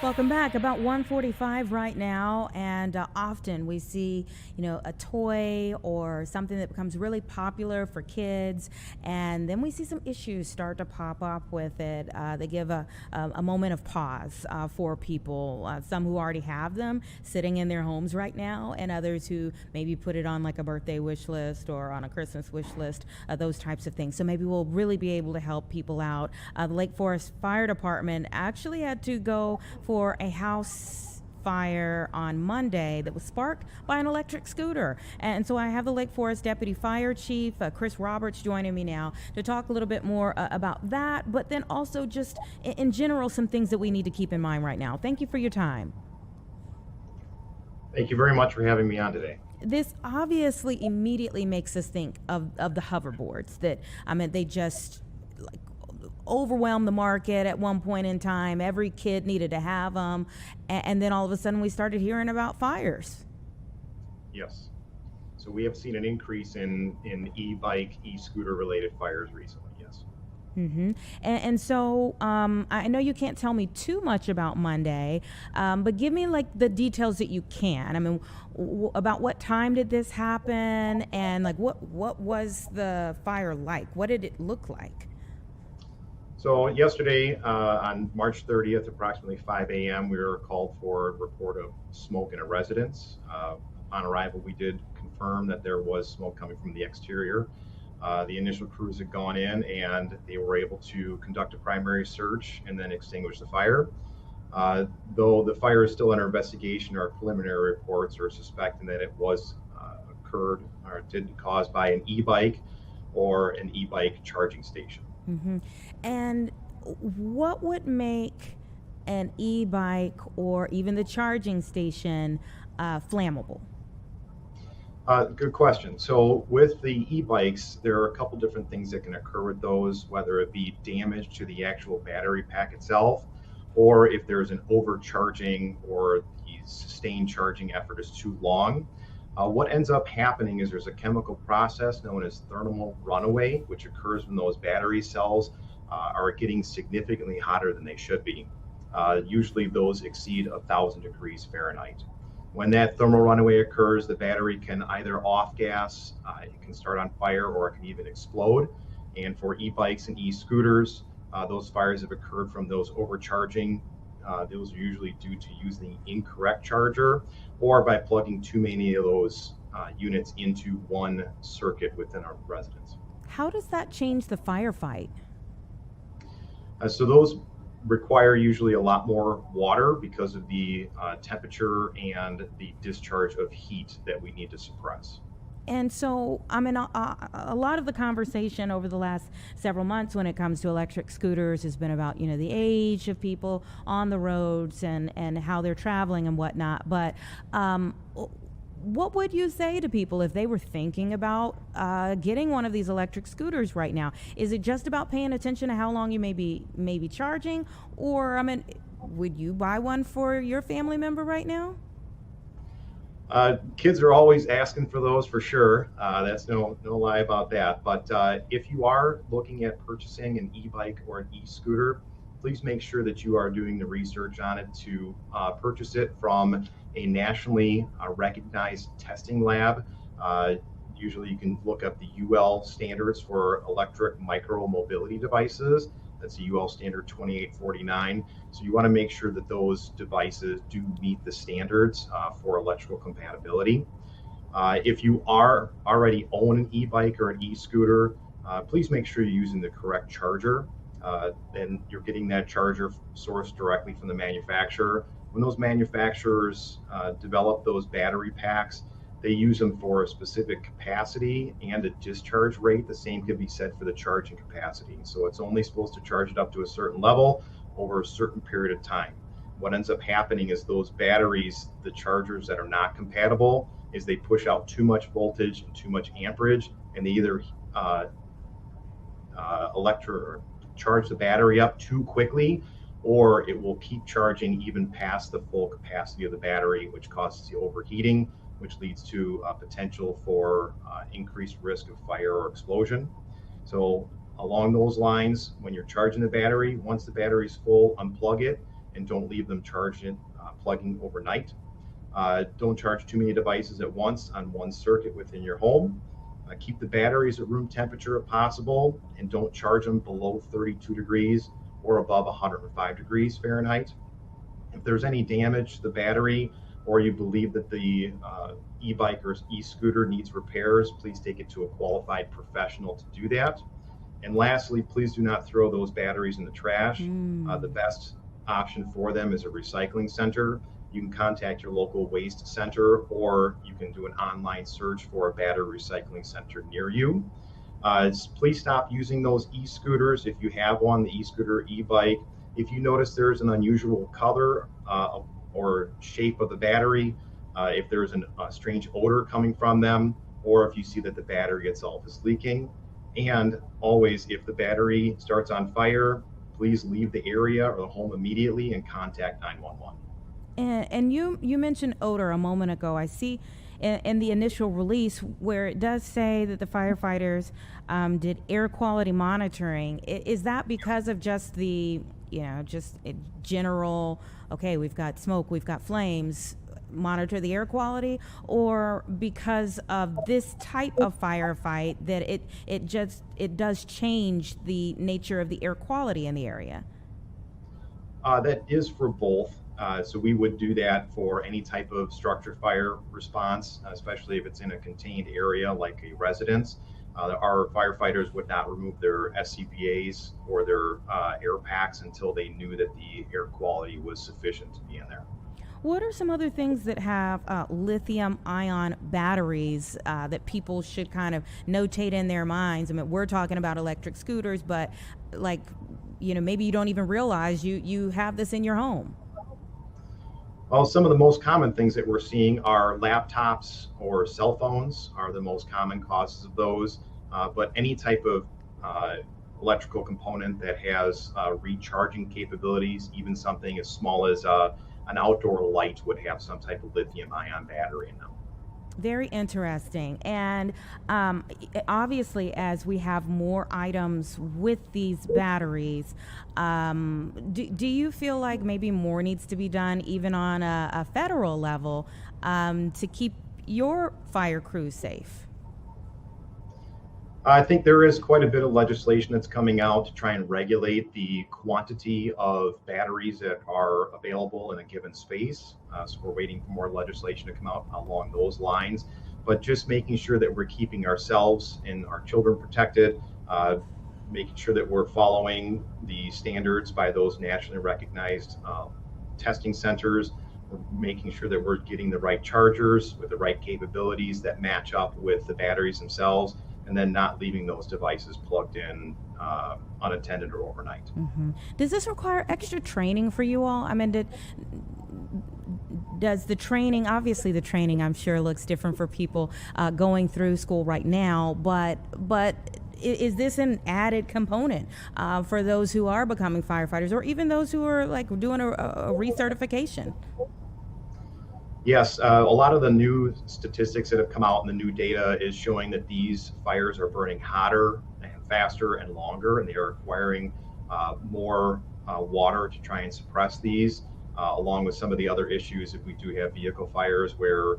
Welcome back. About 1:45 right now, and often we see, a toy or something that becomes really popular for kids, and then we see some issues start to pop up with it. They give a moment of pause for people, some who already have them sitting in their homes right now, and others who maybe put it on like a birthday wish list or on a Christmas wish list, those types of things. So maybe we'll really be able to help people out. The Lake Forest Fire Department actually had to go for a house fire on Monday that was sparked by an electric scooter. And so I have the Lake Forest Deputy Fire Chief, Chris Roberts, joining me now to talk a little bit more about that, but then also just in general, some things that we need to keep in mind right now. Thank you for your time. Thank you very much for having me on today. This obviously immediately makes us think of the hoverboards that, they just overwhelmed the market at one point in time. Every kid needed to have them. And then all of a sudden we started hearing about fires. Yes. So we have seen an increase in e-bike, e-scooter related fires recently, yes. Mm-hmm. And so I know you can't tell me too much about Monday, but give me like the details that you can. About what time did this happen, and like what was the fire like? What did it look like? So yesterday, on March 30th, approximately 5 a.m., we were called for a report of smoke in a residence. Upon arrival, we did confirm that there was smoke coming from the exterior. The initial crews had gone in and they were able to conduct a primary search and then extinguish the fire. Though the fire is still under investigation, our preliminary reports are suspecting that it was occurred or did caused by an e-bike or an e-bike charging station. Mm-hmm. And what would make an e-bike or even the charging station flammable? Good question. So with the e-bikes, there are a couple different things that can occur with those, whether it be damage to the actual battery pack itself, or if there's an overcharging or the sustained charging effort is too long. What ends up happening is there's a chemical process known as thermal runaway, which occurs when those battery cells are getting significantly hotter than they should be. Usually those exceed 1,000 degrees Fahrenheit. When that thermal runaway occurs, the battery can either off gas, it can start on fire, or it can even explode. And for e-bikes and e-scooters, those fires have occurred from those overcharging. Those are usually due to using the incorrect charger or by plugging too many of those units into one circuit within our residence. How does that change the firefight? So those require usually a lot more water because of the temperature and the discharge of heat that we need to suppress. And so, a lot of the conversation over the last several months when it comes to electric scooters has been about, the age of people on the roads and how they're traveling and whatnot. But what would you say to people if they were thinking about getting one of these electric scooters right now? Is it just about paying attention to how long you may be charging? Or, would you buy one for your family member right now? Kids are always asking for those for sure. That's no lie about that. But if you are looking at purchasing an e-bike or an e-scooter, please make sure that you are doing the research on it to purchase it from a nationally recognized testing lab. Usually you can look up the UL standards for electric micro mobility devices. That's the UL standard 2849. So you want to make sure that those devices do meet the standards for electrical compatibility. If you are already own an e-bike or an e-scooter, please make sure you're using the correct charger. And you're getting that charger sourced directly from the manufacturer. When those manufacturers develop those battery packs, they use them for a specific capacity and a discharge rate. The same could be said for the charging capacity. So it's only supposed to charge it up to a certain level over a certain period of time. What ends up happening is those batteries, the chargers that are not compatible, is they push out too much voltage and too much amperage, and they either charge the battery up too quickly, or it will keep charging even past the full capacity of the battery, which causes the overheating, which leads to potential for increased risk of fire or explosion. So along those lines, when you're charging the battery, once the battery is full, unplug it and don't leave them charging, plugging overnight. Don't charge too many devices at once on one circuit within your home. Keep the batteries at room temperature if possible, and don't charge them below 32 degrees or above 105 degrees Fahrenheit. If there's any damage to the battery, or you believe that the e-bike or e-scooter needs repairs, please take it to a qualified professional to do that. And lastly, please do not throw those batteries in the trash. The best option for them is a recycling center. You can contact your local waste center, or you can do an online search for a battery recycling center near you. Please stop using those e-scooters if you have one, the e-scooter, e-bike. If you notice there's an unusual color or shape of the battery, if there's a strange odor coming from them, or if you see that the battery itself is leaking. And always, if the battery starts on fire, please leave the area or the home immediately and contact 911. And you mentioned odor a moment ago. I see in the initial release where it does say that the firefighters did air quality monitoring. Is that because of just the, just general, okay, we've got smoke, we've got flames, monitor the air quality, or because of this type of firefight that it does change the nature of the air quality in the area? That is for both. So we would do that for any type of structure fire response, especially if it's in a contained area like a residence. Our firefighters would not remove their SCBAs or their air packs until they knew that the air quality was sufficient to be in there. What are some other things that have lithium-ion batteries that people should kind of notate in their minds? I mean, we're talking about electric scooters, but maybe you don't even realize you have this in your home. Well, some of the most common things that we're seeing are laptops or cell phones are the most common causes of those, but any type of electrical component that has recharging capabilities, even something as small as an outdoor light would have some type of lithium-ion battery in them. Very interesting. And obviously, as we have more items with these batteries, do you feel like maybe more needs to be done even on a federal level to keep your fire crews safe? I think there is quite a bit of legislation that's coming out to try and regulate the quantity of batteries that are available in a given space. So we're waiting for more legislation to come out along those lines. But just making sure that we're keeping ourselves and our children protected, making sure that we're following the standards by those nationally recognized testing centers, making sure that we're getting the right chargers with the right capabilities that match up with the batteries themselves, and then not leaving those devices plugged in unattended or overnight. Mm-hmm. Does this require extra training for you all? I mean, does the training, obviously the training I'm sure looks different for people going through school right now, but is this an added component for those who are becoming firefighters, or even those who are like doing a recertification? Yes, a lot of the new statistics that have come out and the new data is showing that these fires are burning hotter and faster and longer, and they are requiring more water to try and suppress these, along with some of the other issues if we do have vehicle fires where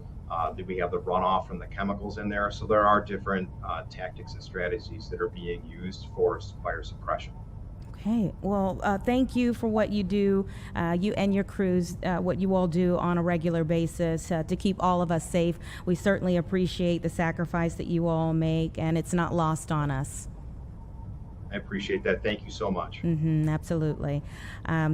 we have the runoff from the chemicals in there. So there are different tactics and strategies that are being used for fire suppression. Okay, well, thank you for what you do, you and your crews, what you all do on a regular basis to keep all of us safe. We certainly appreciate the sacrifice that you all make, and it's not lost on us. I appreciate that. Thank you so much. Mm-hmm, absolutely.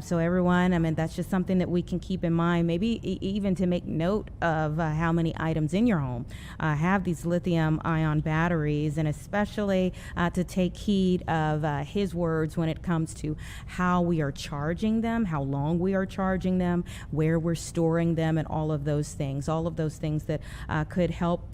So everyone, I mean, that's just something that we can keep in mind, maybe even to make note of how many items in your home have these lithium-ion batteries, and especially to take heed of his words when it comes to how we are charging them, how long we are charging them, where we're storing them, and all of those things that could help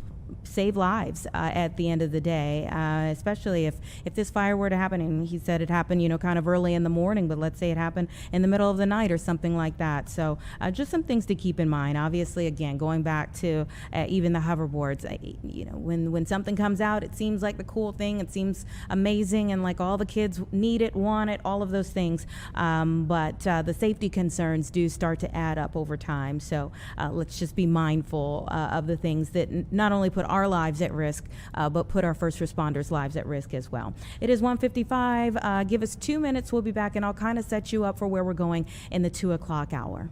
save lives at the end of the day, especially if this fire were to happen. And he said it happened, kind of early in the morning, but let's say it happened in the middle of the night or something like that. So just some things to keep in mind. Obviously, again, going back to even the hoverboards, when something comes out, it seems like the cool thing. It seems amazing and like all the kids need it, want it, all of those things. But the safety concerns do start to add up over time. So let's just be mindful of the things that not only put our lives at risk, but put our first responders' lives at risk as well. It is 1:55. Give us 2 minutes. We'll be back, and I'll kind of set you up for where we're going in the 2 o'clock hour.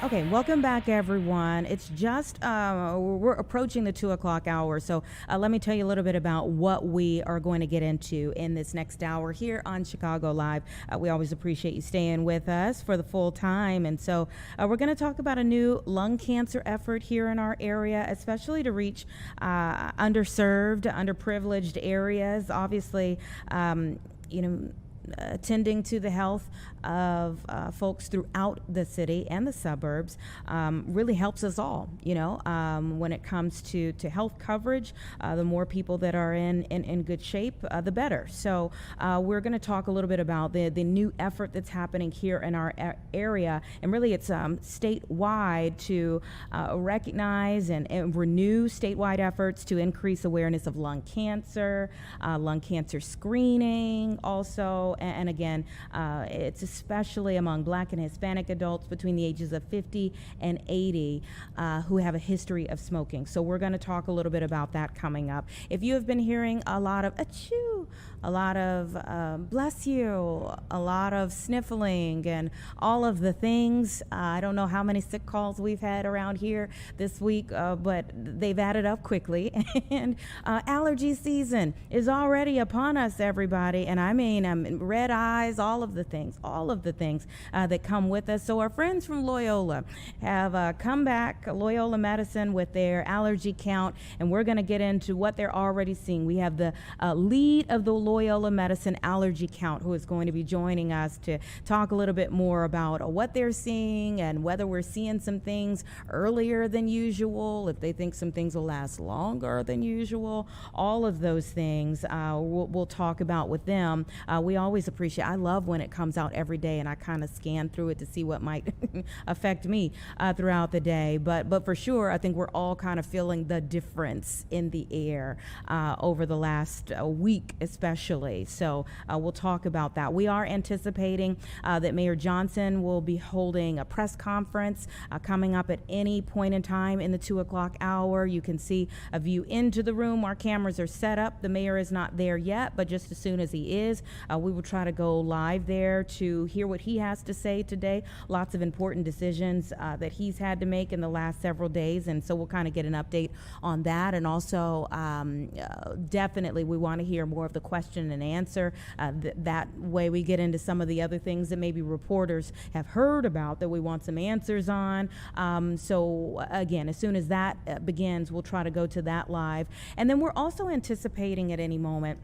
Okay, welcome back, everyone. It's just, we're approaching the 2 o'clock hour, so let me tell you a little bit about what we are going to get into in this next hour here on Chicago Live. We always appreciate you staying with us for the full time, and so we're going to talk about a new lung cancer effort here in our area, especially to reach underserved, underprivileged areas. Obviously, attending to the health of folks throughout the city and the suburbs really helps us all, when it comes to health coverage. The more people that are in good shape, the better. So we're going to talk a little bit about the new effort that's happening here in our area, and really it's statewide to recognize and renew statewide efforts to increase awareness of lung cancer screening also, and again, it's especially among Black and Hispanic adults between the ages of 50 and 80 who have a history of smoking. So we're going to talk a little bit about that coming up. If you have been hearing a lot of achoo, a lot of bless you, a lot of sniffling, and all of the things, I don't know how many sick calls we've had around here this week, but they've added up quickly. And allergy season is already upon us, everybody. And I mean, red eyes, all of the things that come with us. So our friends from Loyola have come back, Loyola Medicine, with their allergy count, and we're going to get into what they're already seeing. We have the lead of the Loyola Medicine allergy count, who is going to be joining us to talk a little bit more about what they're seeing and whether we're seeing some things earlier than usual, if they think some things will last longer than usual. All of those things we'll talk about with them. We always appreciate, I love when it comes out every day and I kind of scan through it to see what might affect me throughout the day. But for sure, I think we're all kind of feeling the difference in the air over the last week, especially. especially. So we'll talk about that. We are anticipating that Mayor Johnson will be holding a press conference coming up at any point in time in the 2 o'clock hour. You can see a view into the room. Our cameras are set up. The mayor is not there yet, but just as soon as he is, we will try to go live there to hear what he has to say today. Lots of important decisions that he's had to make in the last several days, and so we'll kind of get an update on that. And also, definitely, we want to hear more of the question and answer. That way, we get into some of the other things that maybe reporters have heard about that we want some answers on. So again, as soon as that begins, we'll try to go to that live. And then we're also anticipating at any moment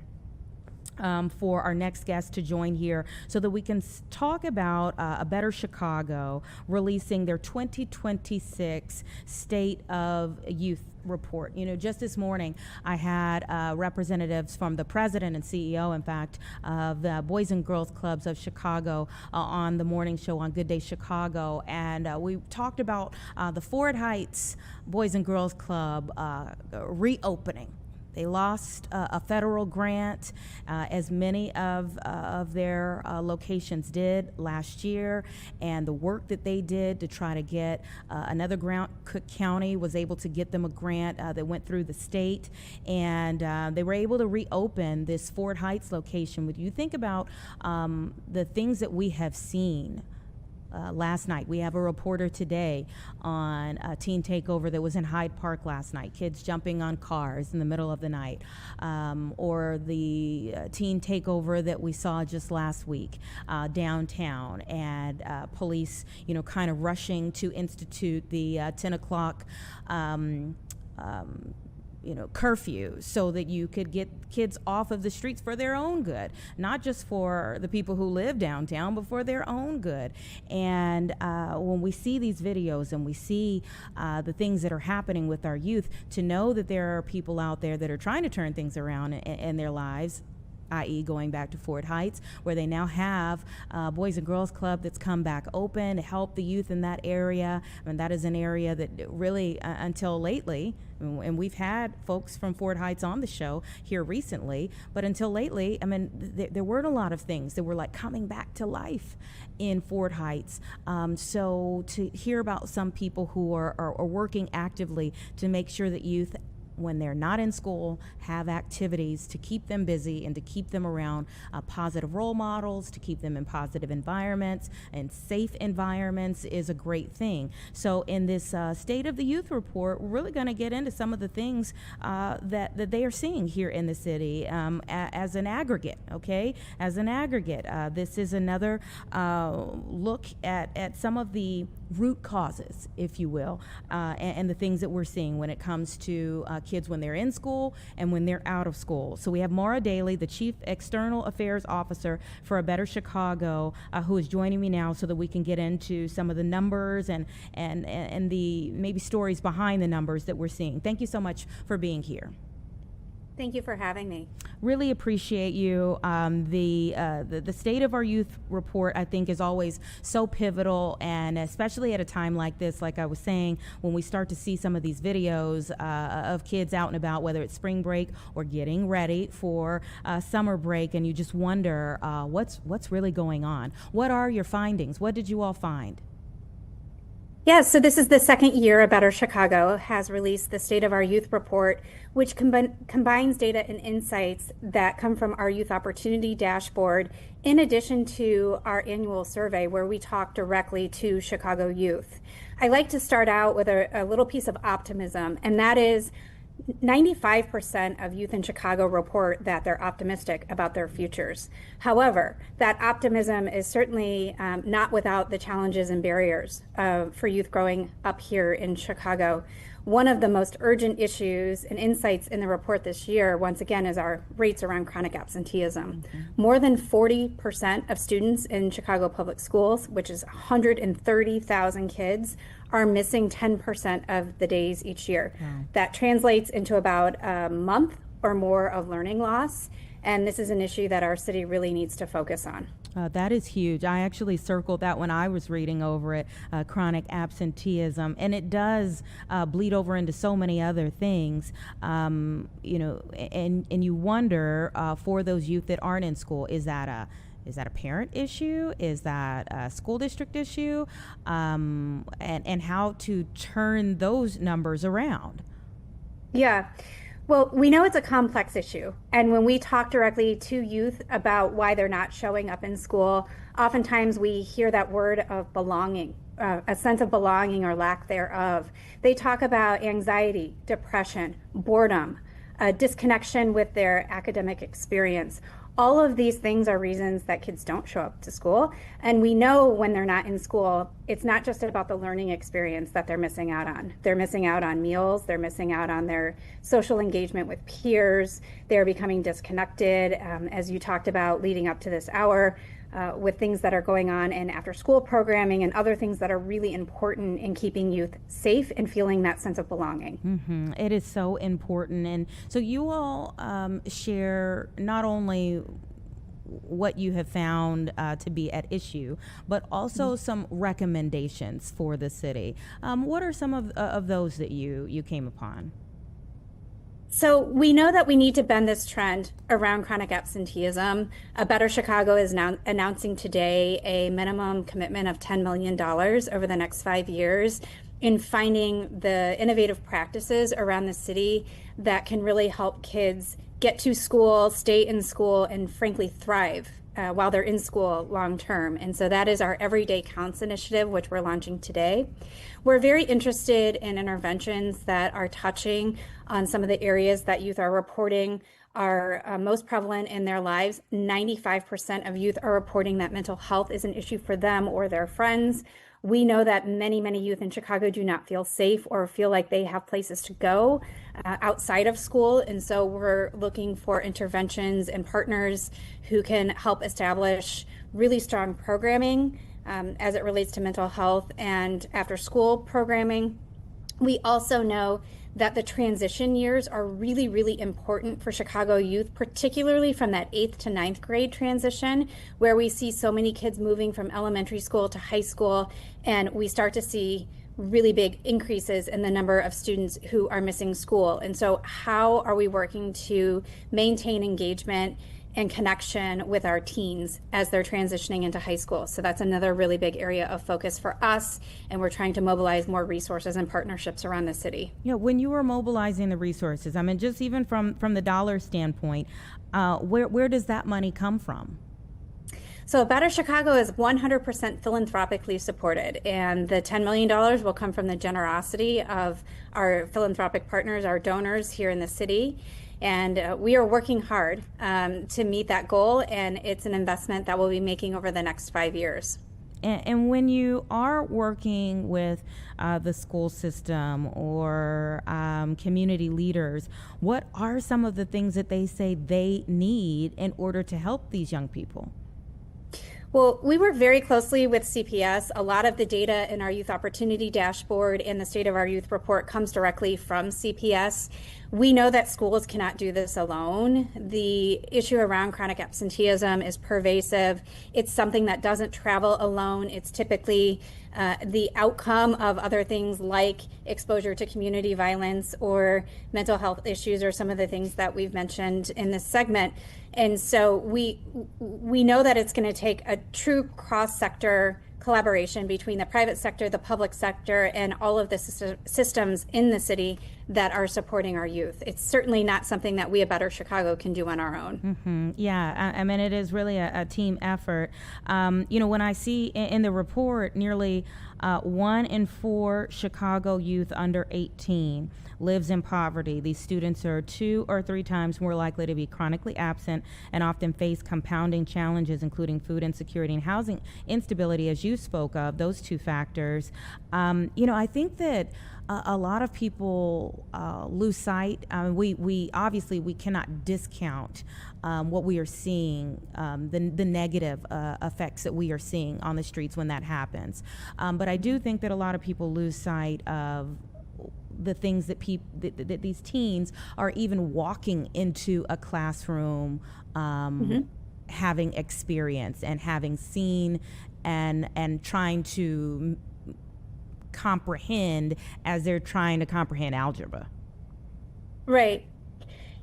for our next guest to join here so that we can talk about A Better Chicago releasing their 2026 State of Youth report. You know, just this morning I had representatives from the president and CEO, in fact, of the Boys and Girls Clubs of Chicago on the morning show on Good Day Chicago, and we talked about the Ford Heights Boys and Girls Club reopening. They lost a federal grant, as many of their locations did last year, and the work that they did to try to get another grant, Cook County was able to get them a grant that went through the state, and they were able to reopen this Ford Heights location. When you think about the things that we have seen last night. We have a reporter today on a teen takeover that was in Hyde Park last night, kids jumping on cars in the middle of the night, or the teen takeover that we saw just last week downtown, and police, you know, kind of rushing to institute the 10 o'clock curfew so that you could get kids off of the streets for their own good, not just for the people who live downtown, but for their own good. And when we see these videos and we see the things that are happening with our youth, to know that there are people out there that are trying to turn things around in their lives, i.e. going back to Ford Heights, where they now have a Boys and Girls Club that's come back open to help the youth in that area. I mean, that is an area that really, until lately, and we've had folks from Ford Heights on the show here recently, but until lately, I mean, there weren't a lot of things that were like coming back to life in Ford Heights. So to hear about some people who are working actively to make sure that youth, when they're not in school, have activities to keep them busy and to keep them around positive role models, to keep them in positive environments and safe environments is a great thing. So in this State of the Youth report, we're really going to get into some of the things that they are seeing here in the city as an aggregate, okay? As an aggregate. This is another look at some of the root causes, if you will, and the things that we're seeing when it comes to kids when they're in school and when they're out of school. So we have Maura Daly, the Chief External Affairs Officer for A Better Chicago, who is joining me now so that we can get into some of the numbers and the maybe stories behind the numbers that we're seeing. Thank you so much for being here. Thank you for having me. Really appreciate you. The State of Our Youth report, I think, is always so pivotal, and especially at a time like this, like I was saying, when we start to see some of these videos of kids out and about, whether it's spring break or getting ready for summer break, and you just wonder what's really going on. What are your findings? What did you all find? Yeah, so this is the second year A Better Chicago has released the State of Our Youth report, which combines data and insights that come from our Youth Opportunity Dashboard, in addition to our annual survey where we talk directly to Chicago youth. I like to start out with a little piece of optimism, and that is 95% of youth in Chicago report that they're optimistic about their futures. However, that optimism is certainly not without the challenges and barriers for youth growing up here in Chicago. One of the most urgent issues and insights in the report this year, once again, is our rates around chronic absenteeism. More than 40% of students in Chicago public schools, which is 130,000 kids, are missing 10% of the days each year. That translates into about a month or more of learning loss. And this is an issue that our city really needs to focus on. That is huge. I actually circled that when I was reading over it, chronic absenteeism, and it does bleed over into so many other things, and you wonder for those youth that aren't in school, is that a parent issue? Is that a school district issue? And how to turn those numbers around? Yeah. Well, we know it's a complex issue. And when we talk directly to youth about why they're not showing up in school, oftentimes we hear that word of belonging, a sense of belonging or lack thereof. They talk about anxiety, depression, boredom, disconnection with their academic experience. All of these things are reasons that kids don't show up to school. And we know when they're not in school, it's not just about the learning experience that they're missing out on. They're missing out on meals. They're missing out on their social engagement with peers. They're becoming disconnected, as you talked about leading up to this hour, with things that are going on in after school programming and other things that are really important in keeping youth safe and feeling that sense of belonging. Mm-hmm. It is so important. And so you all share not only what you have found to be at issue, but also some recommendations for the city. What are some of those that you came upon? So we know that we need to bend this trend around chronic absenteeism. Better Chicago is now announcing today a minimum commitment of $10 million over the next 5 years in finding the innovative practices around the city that can really help kids get to school, stay in school, and frankly thrive while they're in school long term. And so that is our Everyday Counts initiative, which we're launching today. We're very interested in interventions that are touching on some of the areas that youth are reporting are most prevalent in their lives. 95% of youth are reporting that mental health is an issue for them or their friends. We know that many, many youth in Chicago do not feel safe or feel like they have places to go outside of school. And so we're looking for interventions and partners who can help establish really strong programming as it relates to mental health and after school programming. We also know that the transition years are really, really important for Chicago youth, particularly from that 8th to 9th grade transition, where we see so many kids moving from elementary school to high school, and we start to see really big increases in the number of students who are missing school. And so how are we working to maintain engagement and connection with our teens as they're transitioning into high school? So that's another really big area of focus for us, and we're trying to mobilize more resources and partnerships around the city. Yeah, when you were mobilizing the resources, I mean, just even from the dollar standpoint, where does that money come from? So Better Chicago is 100% philanthropically supported, and the $10 million will come from the generosity of our philanthropic partners, our donors here in the city. And we are working hard to meet that goal, and it's an investment that we'll be making over the next 5 years. And when you are working with the school system or community leaders, what are some of the things that they say they need in order to help these young people? Well, we work very closely with CPS. A lot of the data in our Youth Opportunity Dashboard and the State of Our Youth Report comes directly from CPS. We know that schools cannot do this alone. The issue around chronic absenteeism is pervasive. It's something that doesn't travel alone. It's typically the outcome of other things like exposure to community violence or mental health issues, or some of the things that we've mentioned in this segment. And so we know that it's going to take a true cross-sector collaboration between the private sector, the public sector, and all of the systems in the city that are supporting our youth. It's certainly not something that we at Better Chicago can do on our own. Mm-hmm. Yeah, I mean, it is really a team effort. When I see in the report, nearly 1 in 4 Chicago youth under 18 lives in poverty. These students are 2 or 3 times more likely to be chronically absent and often face compounding challenges, including food insecurity and housing instability, as you spoke of, those 2 factors. I think that a lot of people lose sight. We obviously cannot discount what we are seeing, the negative effects that we are seeing on the streets when that happens. But I do think that a lot of people lose sight of the things that that these teens are even walking into a classroom, having experienced and having seen and trying to comprehend as they're trying to comprehend algebra. Right.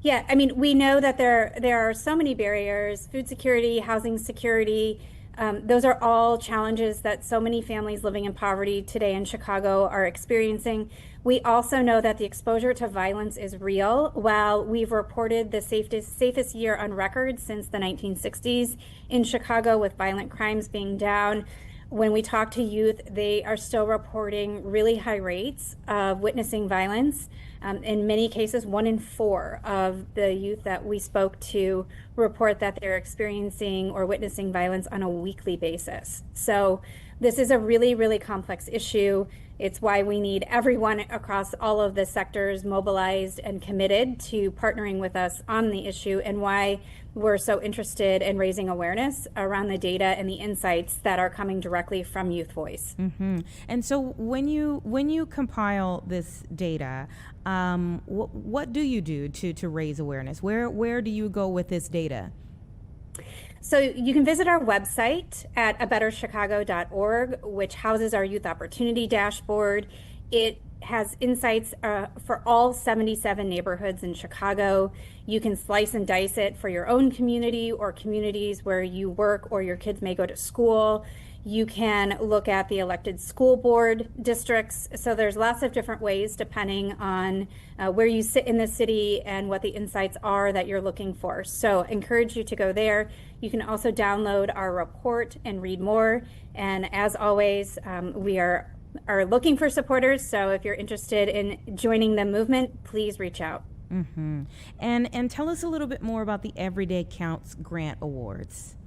Yeah, I mean, we know that there are so many barriers: food security, housing security. Those are all challenges that so many families living in poverty today in Chicago are experiencing. We also know that the exposure to violence is real. While we've reported the safest year on record since the 1960s in Chicago, with violent crimes being down, when we talk to youth, they are still reporting really high rates of witnessing violence. In many cases, 1 in 4 of the youth that we spoke to report that they're experiencing or witnessing violence on a weekly basis. So this is a really, really complex issue. It's why we need everyone across all of the sectors mobilized and committed to partnering with us on the issue, and why we're so interested in raising awareness around the data and the insights that are coming directly from Youth Voice. And so when you compile this data, what do you do to raise awareness? Where do you go with this data? So you can visit our website at abetterchicago.org, which houses our youth opportunity dashboard. It has insights for all 77 neighborhoods in Chicago. You can slice and dice it for your own community or communities where you work or your kids may go to school. You can look at the elected school board districts. So there's lots of different ways depending on where you sit in the city and what the insights are that you're looking for. So I encourage you to go there. You can also download our report and read more. And as always, we are looking for supporters. So if you're interested in joining the movement, please reach out. And tell us a little bit more about the Everyday Counts Grant Awards.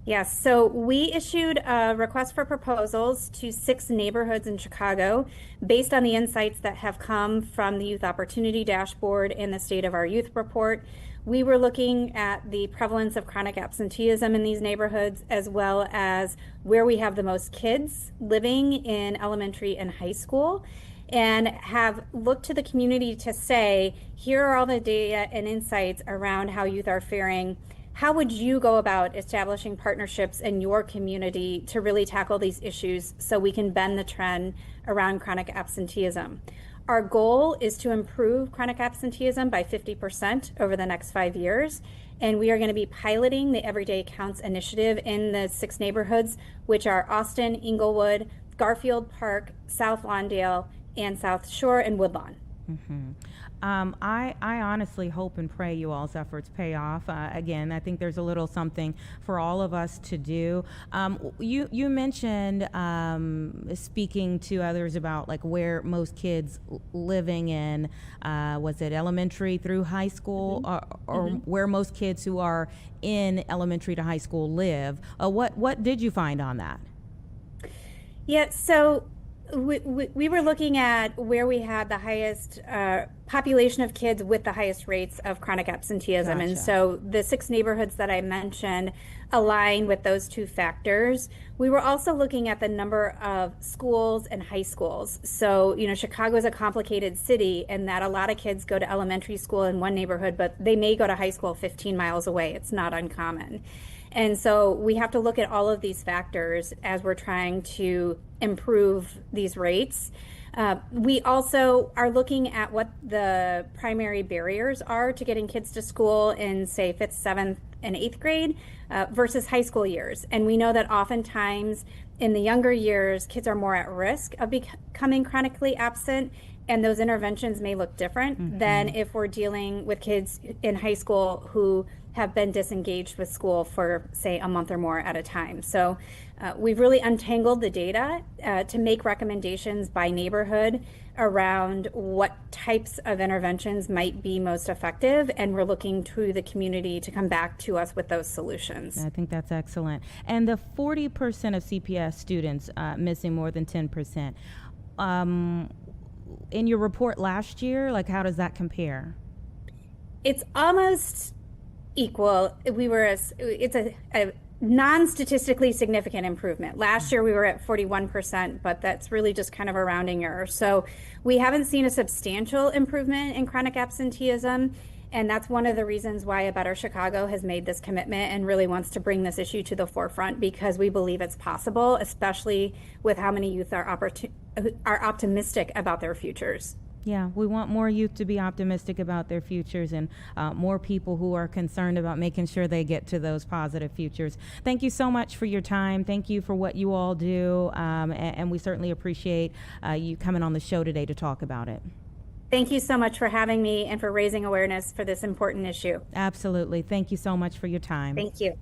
Yes, so we issued a request for proposals to 6 neighborhoods in Chicago based on the insights that have come from the Youth Opportunity Dashboard and the State of Our Youth Report. We were looking at the prevalence of chronic absenteeism in these neighborhoods, as well as where we have the most kids living in elementary and high school, and have looked to the community to say, here are all the data and insights around how youth are faring. How would you go about establishing partnerships in your community to really tackle these issues so we can bend the trend around chronic absenteeism? Our goal is to improve chronic absenteeism by 50% over the next 5 years. And we are going to be piloting the Everyday Counts initiative in the 6 neighborhoods, which are Austin, Inglewood, Garfield Park, South Lawndale, and South Shore and Woodlawn. I honestly hope and pray you all's efforts pay off. Again, I think there's a little something for all of us to do. You mentioned speaking to others about like where most kids living in, was it elementary through high school, or where most kids who are in elementary to high school live. What did you find on that? Yeah, so we were looking at where we had the highest population of kids with the highest rates of chronic absenteeism. Gotcha. And so the 6 neighborhoods that I mentioned align with those 2 factors. We were also looking at the number of schools and high schools. So, Chicago is a complicated city, and that a lot of kids go to elementary school in one neighborhood, but they may go to high school 15 miles away. It's not uncommon. And so we have to look at all of these factors as we're trying to improve these rates. We also are looking at what the primary barriers are to getting kids to school in, say, 5th, 7th, and 8th grade versus high school years. And we know that oftentimes in the younger years, kids are more at risk of becoming chronically absent, and those interventions may look different than if we're dealing with kids in high school who have been disengaged with school for, say, a month or more at a time. So we've really untangled the data to make recommendations by neighborhood around what types of interventions might be most effective, and we're looking to the community to come back to us with those solutions. I think that's excellent. And the 40% of CPS students missing more than 10%, in your report last year, like how does that compare? It's almost equal. It's a non-statistically significant improvement. Last year we were at 41%, but that's really just kind of a rounding error. So we haven't seen a substantial improvement in chronic absenteeism. And that's one of the reasons why A Better Chicago has made this commitment and really wants to bring this issue to the forefront, because we believe it's possible, especially with how many youth are optimistic about their futures. Yeah, we want more youth to be optimistic about their futures, and more people who are concerned about making sure they get to those positive futures. Thank you so much for your time. Thank you for what you all do, and we certainly appreciate you coming on the show today to talk about it. Thank you so much for having me and for raising awareness for this important issue. Absolutely. Thank you so much for your time. Thank you.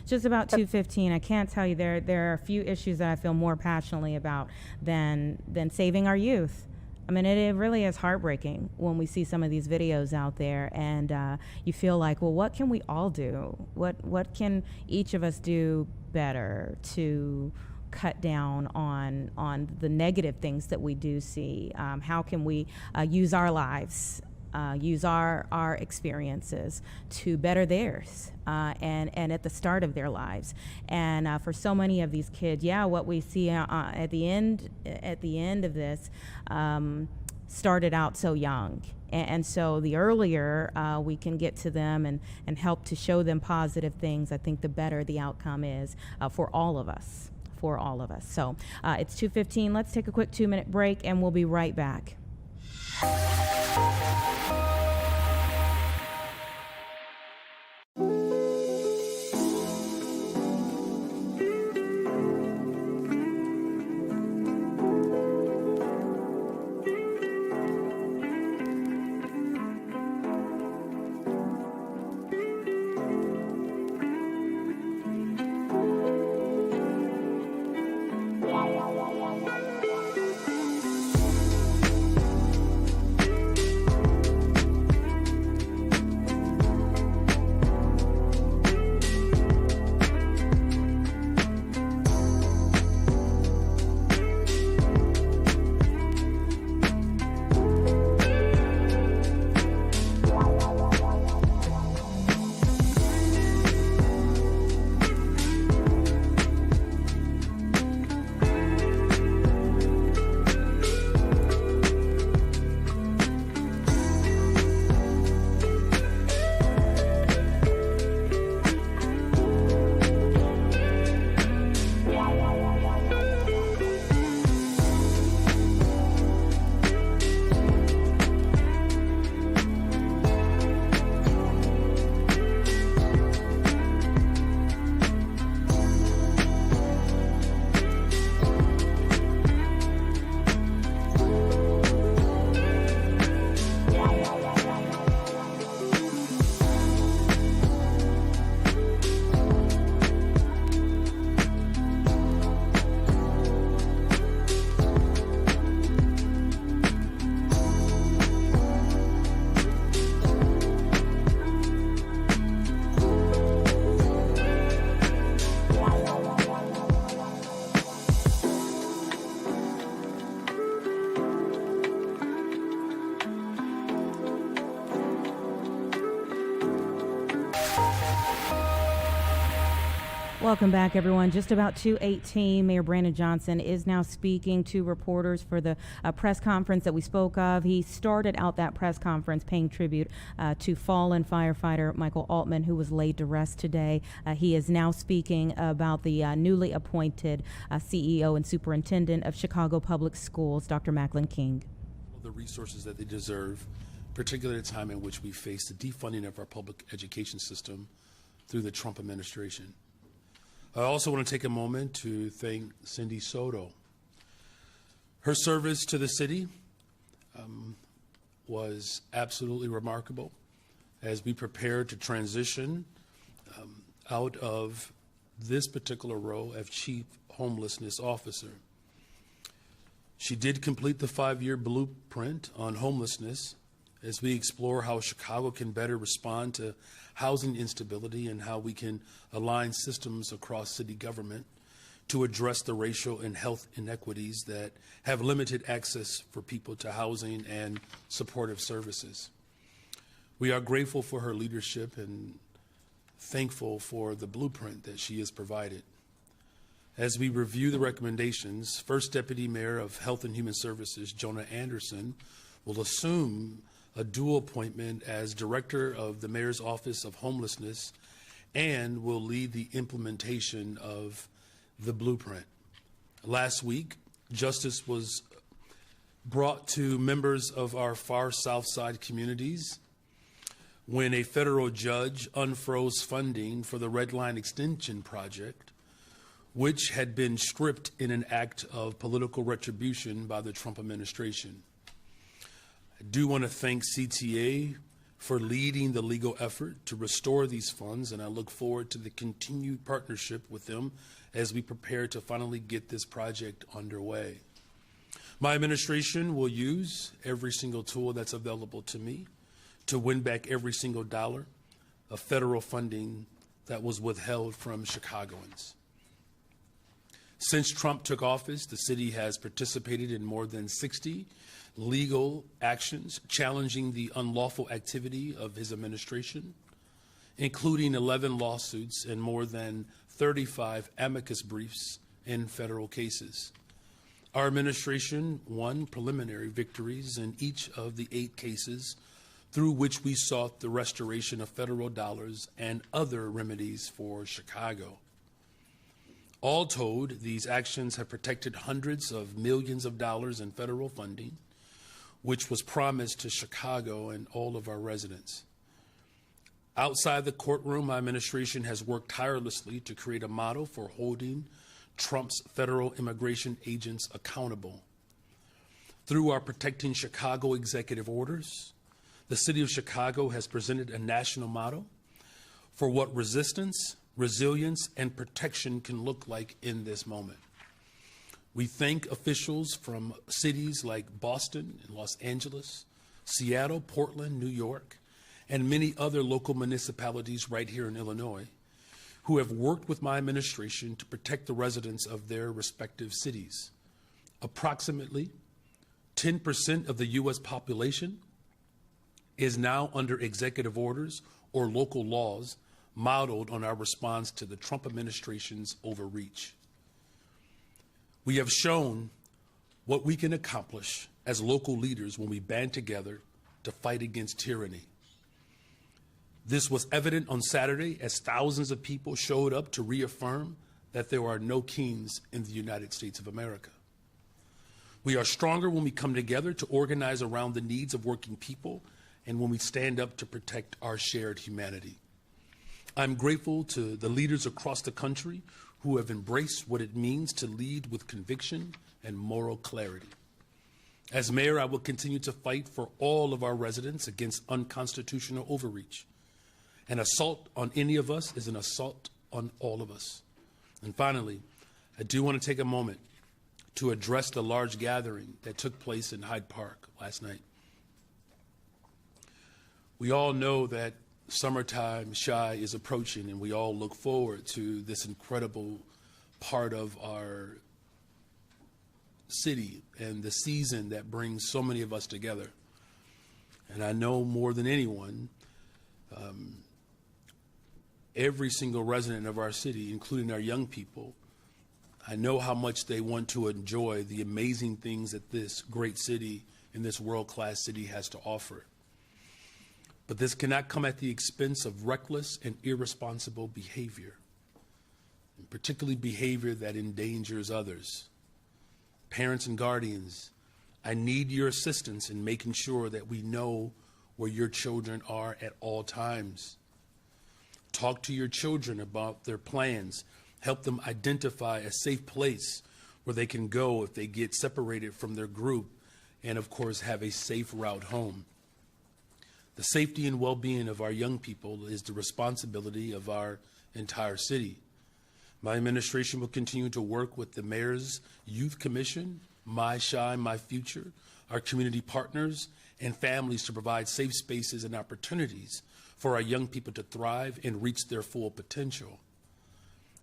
Just about 2:15. I can't tell you, there are a few issues that I feel more passionately about than saving our youth. I mean, it really is heartbreaking when we see some of these videos out there, and you feel like, well, what can we all do? What can each of us do better to cut down on the negative things that we do see? How can we use our lives, use our experiences to better theirs, and at the start of their lives? And for so many of these kids, what we see at the end of this started out so young. And so the earlier we can get to them and help to show them positive things, I think the better the outcome is for all of us. So it's 2:15. Let's take a quick 2-minute break, and we'll be right back. Welcome back, everyone. Just about 2:18, Mayor Brandon Johnson is now speaking to reporters for the press conference that we spoke of. He started out that press conference paying tribute to fallen firefighter Michael Altman, who was laid to rest today. He is now speaking about the newly appointed CEO and superintendent of Chicago Public Schools, Dr. Macklin King. The resources that they deserve, particularly at a time in which we face the defunding of our public education system through the Trump administration. I also want to take a moment to thank Cindy Soto. Her service to the city was absolutely remarkable as we prepared to transition out of this particular role of Chief Homelessness Officer. She did complete the 5-year blueprint on homelessness as we explore how Chicago can better respond to housing instability and how we can align systems across city government to address the racial and health inequities that have limited access for people to housing and supportive services. We are grateful for her leadership and thankful for the blueprint that she has provided. As we review the recommendations, First Deputy Mayor of Health and Human Services, Jonah Anderson, will assume a dual appointment as Director of the Mayor's Office of Homelessness and will lead the implementation of the blueprint. Last week, justice was brought to members of our far south side communities when a federal judge unfroze funding for the Red Line Extension project, which had been stripped in an act of political retribution by the Trump administration. I do want to thank CTA for leading the legal effort to restore these funds, and I look forward to the continued partnership with them as we prepare to finally get this project underway. My administration will use every single tool that's available to me to win back every single dollar of federal funding that was withheld from Chicagoans. Since Trump took office, the city has participated in more than 60 legal actions challenging the unlawful activity of his administration, including 11 lawsuits and more than 35 amicus briefs in federal cases. Our administration won preliminary victories in each of the 8 cases through which we sought the restoration of federal dollars and other remedies for Chicago. All told, these actions have protected hundreds of millions of dollars in federal funding, which was promised to Chicago and all of our residents. Outside the courtroom, my administration has worked tirelessly to create a model for holding Trump's federal immigration agents accountable. Through our Protecting Chicago executive orders, the city of Chicago has presented a national model for what resistance, resilience, and protection can look like in this moment. We thank officials from cities like Boston and Los Angeles, Seattle, Portland, New York, and many other local municipalities right here in Illinois who have worked with my administration to protect the residents of their respective cities. Approximately 10% of the U.S. population is now under executive orders or local laws modeled on our response to the Trump administration's overreach. We have shown what we can accomplish as local leaders when we band together to fight against tyranny. This was evident on Saturday as thousands of people showed up to reaffirm that there are no kings in the United States of America. We are stronger when we come together to organize around the needs of working people and when we stand up to protect our shared humanity. I'm grateful to the leaders across the country who have embraced what it means to lead with conviction and moral clarity. As mayor, I will continue to fight for all of our residents against unconstitutional overreach. An assault on any of us is an assault on all of us. And finally, I do want to take a moment to address the large gathering that took place in Hyde Park last night. We all know that summertime Chi is approaching, and we all look forward to this incredible part of our city and the season that brings so many of us together. And I know more than anyone, every single resident of our city, including our young people, I know how much they want to enjoy the amazing things that this great city and this world-class city has to offer. But this cannot come at the expense of reckless and irresponsible behavior, and particularly behavior that endangers others. Parents and guardians, I need your assistance in making sure that we know where your children are at all times. Talk to your children about their plans. Help them identify a safe place where they can go if they get separated from their group, and of course have a safe route home. The safety and well-being of our young people is the responsibility of our entire city. My administration will continue to work with the Mayor's Youth Commission, My Chi, My Future, our community partners, and families to provide safe spaces and opportunities for our young people to thrive and reach their full potential.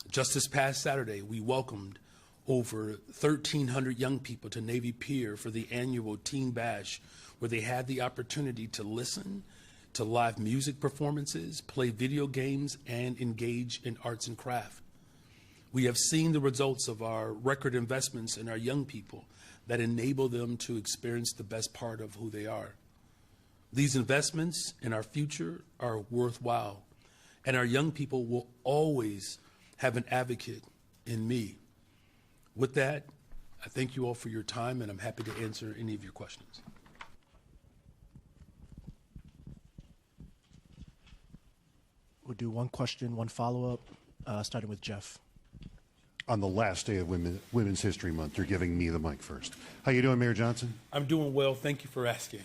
Just this past Saturday, we welcomed over 1,300 young people to Navy Pier for the annual Teen Bash, where they had the opportunity to listen to live music performances, play video games, and engage in arts and craft. We have seen the results of our record investments in our young people that enable them to experience the best part of who they are. These investments in our future are worthwhile, and our young people will always have an advocate in me. With that, I thank you all for your time, and I'm happy to answer any of your questions. We'll do one question, one follow-up, starting with Jeff. On the last day of Women's History Month, you're giving me the mic first. How you doing, Mayor Johnson? I'm doing well. Thank you for asking.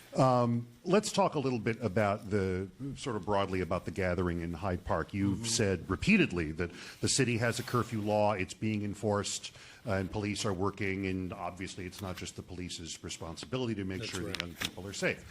Let's talk a little bit about sort of broadly about the gathering in Hyde Park. You've said repeatedly that the city has a curfew law, it's being enforced, and police are working, and obviously it's not just the police's responsibility to make sure that young people are safe.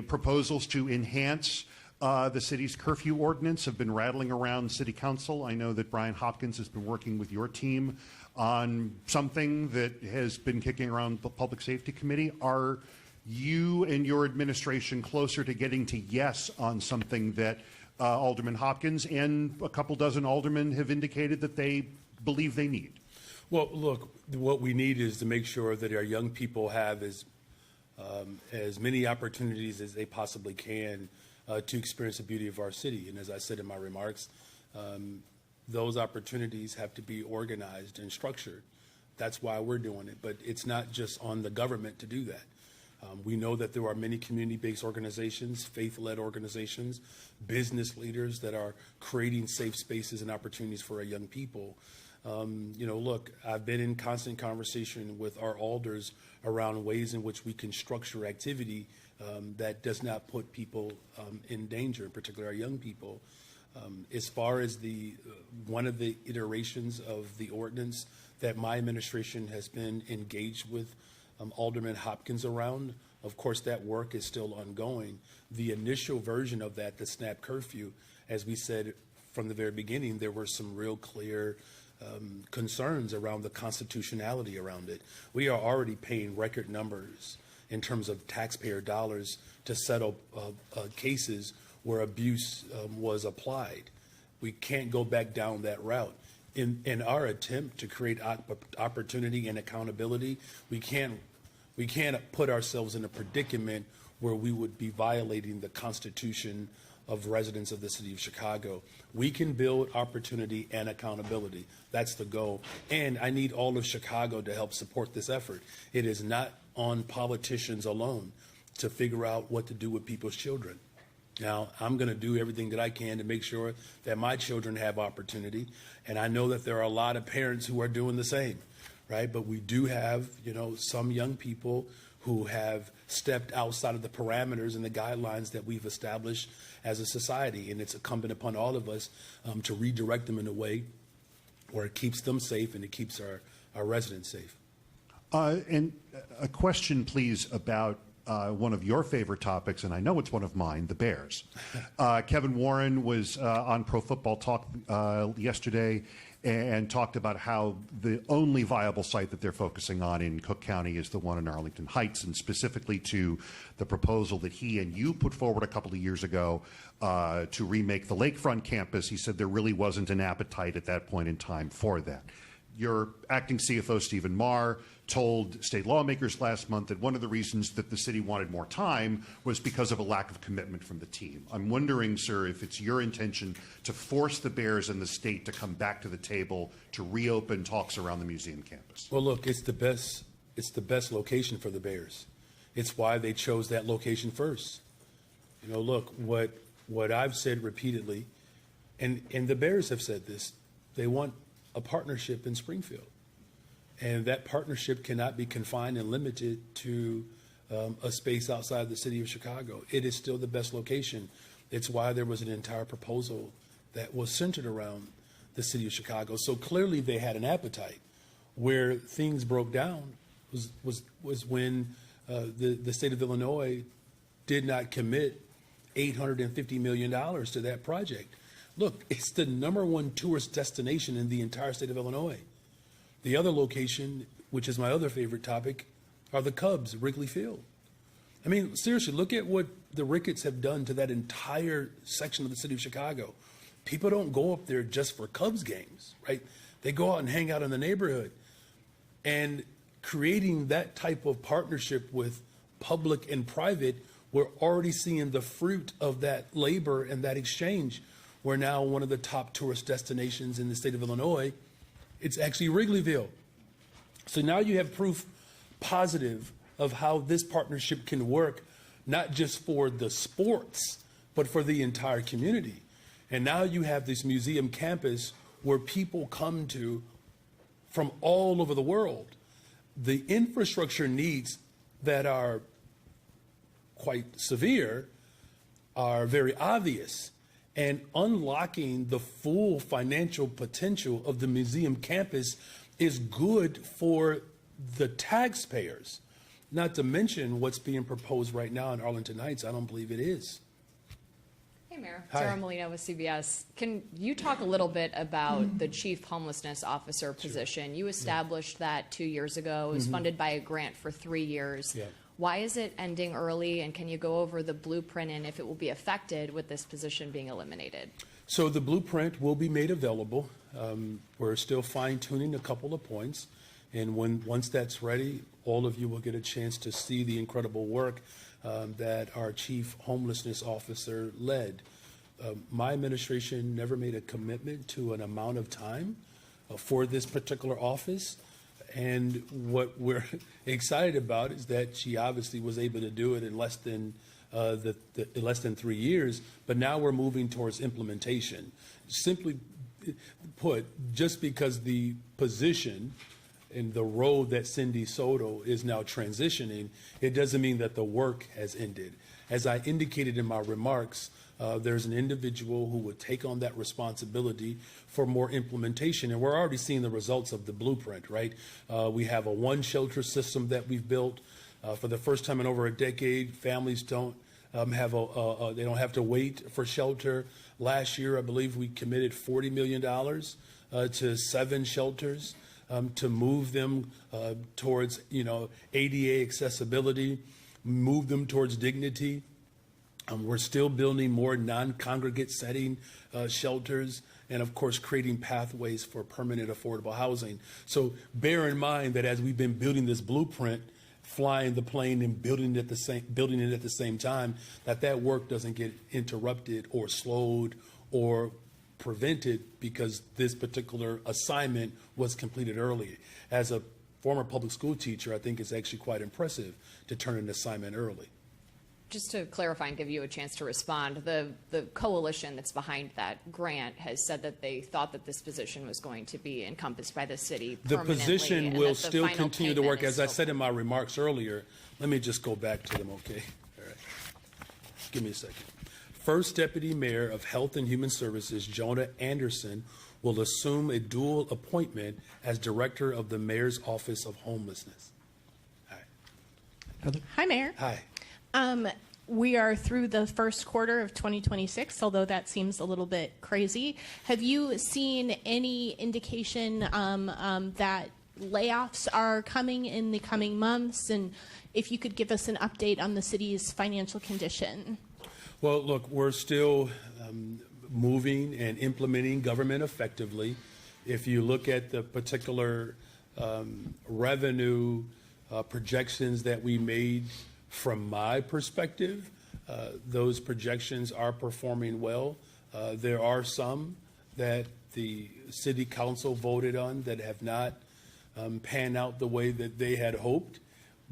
Proposals to enhance the city's curfew ordinance have been rattling around City Council. I know that Brian Hopkins has been working with your team on something that has been kicking around the Public Safety Committee. Are you and your administration closer to getting to yes on something that Alderman Hopkins and a couple dozen aldermen have indicated that they believe they need? Well, look, what we need is to make sure that our young people have as many opportunities as they possibly can to experience the beauty of our city. And as I said in my remarks, those opportunities have to be organized and structured. That's why we're doing it. But it's not just on the government to do that. We know that there are many community-based organizations, faith-led organizations, business leaders that are creating safe spaces and opportunities for our young people. Look, I've been in constant conversation with our alders around ways in which we can structure activity that does not put people in danger, in particular our young people. As far as one of the iterations of the ordinance that my administration has been engaged with Alderman Hopkins around, of course that work is still ongoing. The initial version of that, the SNAP curfew, as we said from the very beginning, there were some real clear concerns around the constitutionality around it. We are already paying record numbers in terms of taxpayer dollars to settle cases where abuse was applied. We can't go back down that route. In our attempt to create opportunity and accountability, we can't put ourselves in a predicament where we would be violating the Constitution of residents of the city of Chicago. We can build opportunity and accountability. That's the goal. And I need all of Chicago to help support this effort. It is not on politicians alone to figure out what to do with people's children. Now, I'm going to do everything that I can to make sure that my children have opportunity. And I know that there are a lot of parents who are doing the same, right? But we do have, some young people who have stepped outside of the parameters and the guidelines that we've established as a society. And it's incumbent upon all of us to redirect them in a way where it keeps them safe and it keeps our residents safe. And a question, please, about one of your favorite topics, and I know it's one of mine, the Bears. Kevin Warren was on Pro Football Talk yesterday and talked about how the only viable site that they're focusing on in Cook County is the one in Arlington Heights, and specifically to the proposal that he and you put forward a couple of years ago to remake the Lakefront campus. He said there really wasn't an appetite at that point in time for that. Your acting CFO, Stephen Marr, told state lawmakers last month that one of the reasons that the city wanted more time was because of a lack of commitment from the team. I'm wondering, sir, if it's your intention to force the Bears and the state to come back to the table to reopen talks around the museum campus. Well, look, it's the best location for the Bears. It's why they chose that location first. Look, what I've said repeatedly, and the Bears have said this, they want a partnership in Springfield. And that partnership cannot be confined and limited to a space outside the city of Chicago. It is still the best location. It's why there was an entire proposal that was centered around the city of Chicago. So clearly they had an appetite. Where things broke down was when the state of Illinois did not commit $850 million to that project. Look, it's the #1 tourist destination in the entire state of Illinois. The other location, which is my other favorite topic, are the Cubs, Wrigley Field. I mean, seriously, look at what the Ricketts have done to that entire section of the city of Chicago. People don't go up there just for Cubs games, right? They go out and hang out in the neighborhood. And creating that type of partnership with public and private, we're already seeing the fruit of that labor and that exchange. We're now one of the top tourist destinations in the state of Illinois. It's actually Wrigleyville. So now you have proof positive of how this partnership can work, not just for the sports, but for the entire community. And now you have this museum campus where people come to from all over the world. The infrastructure needs that are quite severe are very obvious. And unlocking the full financial potential of the museum campus is good for the taxpayers. Not to mention what's being proposed right now in Arlington Heights. I don't believe it is. Hey, Mayor. Hi. Sarah Molina with CBS. Can you talk a little bit about the Chief Homelessness Officer position? You established that 2 years ago. It was funded by a grant for 3 years. Yeah. Why is it ending early, and can you go over the blueprint and if it will be affected with this position being eliminated? So the blueprint will be made available. We're still fine-tuning a couple of points. And once that's ready, all of you will get a chance to see the incredible work that our Chief Homelessness Officer led. My administration never made a commitment to an amount of time for this particular office. And what we're excited about is that she obviously was able to do it in less than less than 3 years. But now we're moving towards implementation. Simply put, just because the position and the role that Cindy Soto is now transitioning, it doesn't mean that the work has ended. As I indicated in my remarks, there's an individual who would take on that responsibility for more implementation. And we're already seeing the results of the blueprint, right? We have a one shelter system that we've built. For the first time in over a decade, families don't they don't have to wait for shelter. Last year, I believe we committed $40 million to 7 shelters to move them towards, ADA accessibility, move them towards dignity. We're still building more non-congregate setting shelters, and of course creating pathways for permanent affordable housing. So bear in mind that as we've been building this blueprint, flying the plane and building it at the same time, that work doesn't get interrupted or slowed or prevented because this particular assignment was completed early. As a former public school teacher, I think it's actually quite impressive to turn an assignment early. Just to clarify and give you a chance to respond, the coalition that's behind that grant has said that they thought that this position was going to be encompassed by the city permanently. The position will still final continue to payment work. is As I still- said in my remarks earlier, let me just go back to them, okay? All right. Give me a second. First Deputy Mayor of Health and Human Services, Jonah Anderson, will assume a dual appointment as Director of the Mayor's Office of Homelessness. Hi. Hi, Mayor. Hi. We are through the first quarter of 2026, although that seems a little bit crazy. Have you seen any indication that layoffs are coming in the coming months? And if you could give us an update on the city's financial condition. Well, look, we're still moving and implementing government effectively. If you look at the particular revenue projections that we made, from my perspective, those projections are performing well. There are some that the city council voted on that have not panned out the way that they had hoped,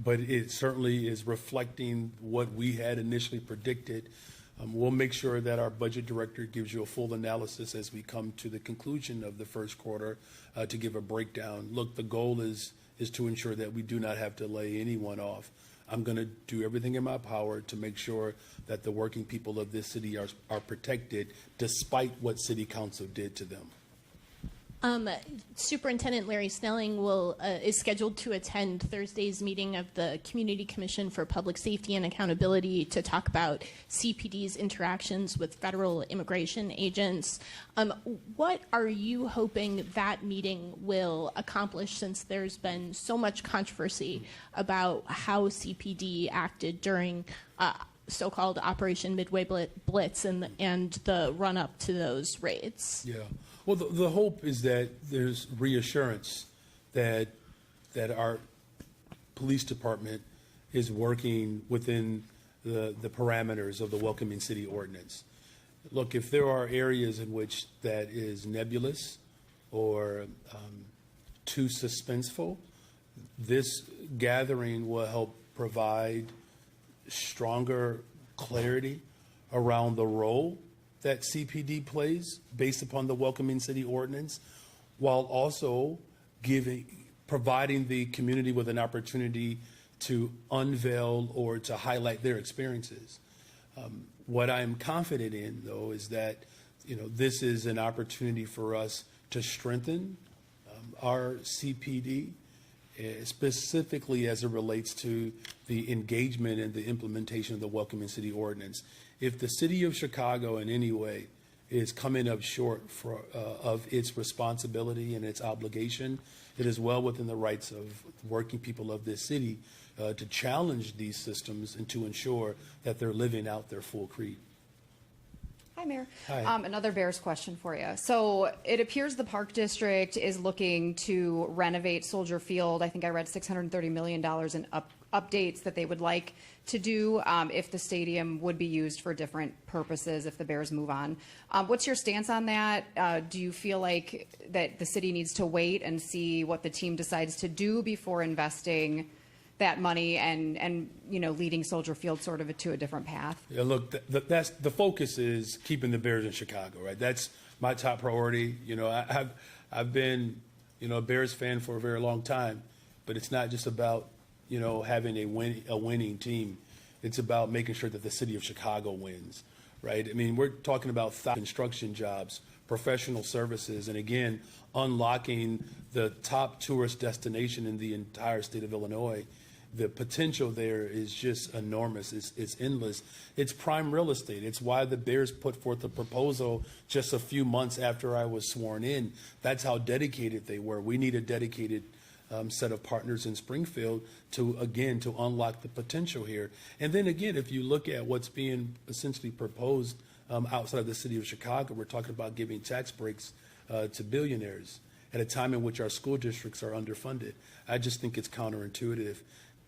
but it certainly is reflecting what we had initially predicted. We'll make sure that our budget director gives you a full analysis as we come to the conclusion of the first quarter to give a breakdown. Look, the goal is to ensure that we do not have to lay anyone off. I'm going to do everything in my power to make sure that the working people of this city are protected despite what city council did to them. Superintendent Larry Snelling is scheduled to attend Thursday's meeting of the Community Commission for Public Safety and Accountability to talk about CPD's interactions with federal immigration agents. What are you hoping that meeting will accomplish, since there's been so much controversy about how CPD acted during so-called Operation Midway Blitz and the run-up to those raids? Yeah. Well, the hope is that there's reassurance that our police department is working within the parameters of the Welcoming City Ordinance. Look, if there are areas in which that is nebulous or too suspenseful, this gathering will help provide stronger clarity around the role that CPD plays based upon the Welcoming City Ordinance, while also providing the community with an opportunity to unveil or to highlight their experiences. What I'm confident in, though, is that this is an opportunity for us to strengthen our CPD, specifically as it relates to the engagement and the implementation of the Welcoming City Ordinance. If the city of Chicago in any way is coming up short of its responsibility and its obligation, it is well within the rights of working people of this city to challenge these systems and to ensure that they're living out their full creed. Hi, Mayor. Hi. Another Bears question for you. So it appears the Park District is looking to renovate Soldier Field. I think I read $630 million in updates that they would like to do if the stadium would be used for different purposes if the Bears move on. What's your stance on that? Do you feel like that the city needs to wait and see what the team decides to do before investing that money and leading Soldier Field sort of to a different path? Yeah, look, that's the focus is keeping the Bears in Chicago, right? That's my top priority. I've been a Bears fan for a very long time, but it's not just about having a winning team. It's about making sure that the city of Chicago wins, right? I mean, we're talking about construction jobs, professional services, and again, unlocking the top tourist destination in the entire state of Illinois. The potential there is just enormous. It's endless. It's prime real estate. It's why the Bears put forth a proposal just a few months after I was sworn in. That's how dedicated they were. We need a dedicated set of partners in Springfield to unlock the potential here. And then again, if you look at what's being essentially proposed outside of the city of Chicago, we're talking about giving tax breaks to billionaires at a time in which our school districts are underfunded. I just think it's counterintuitive.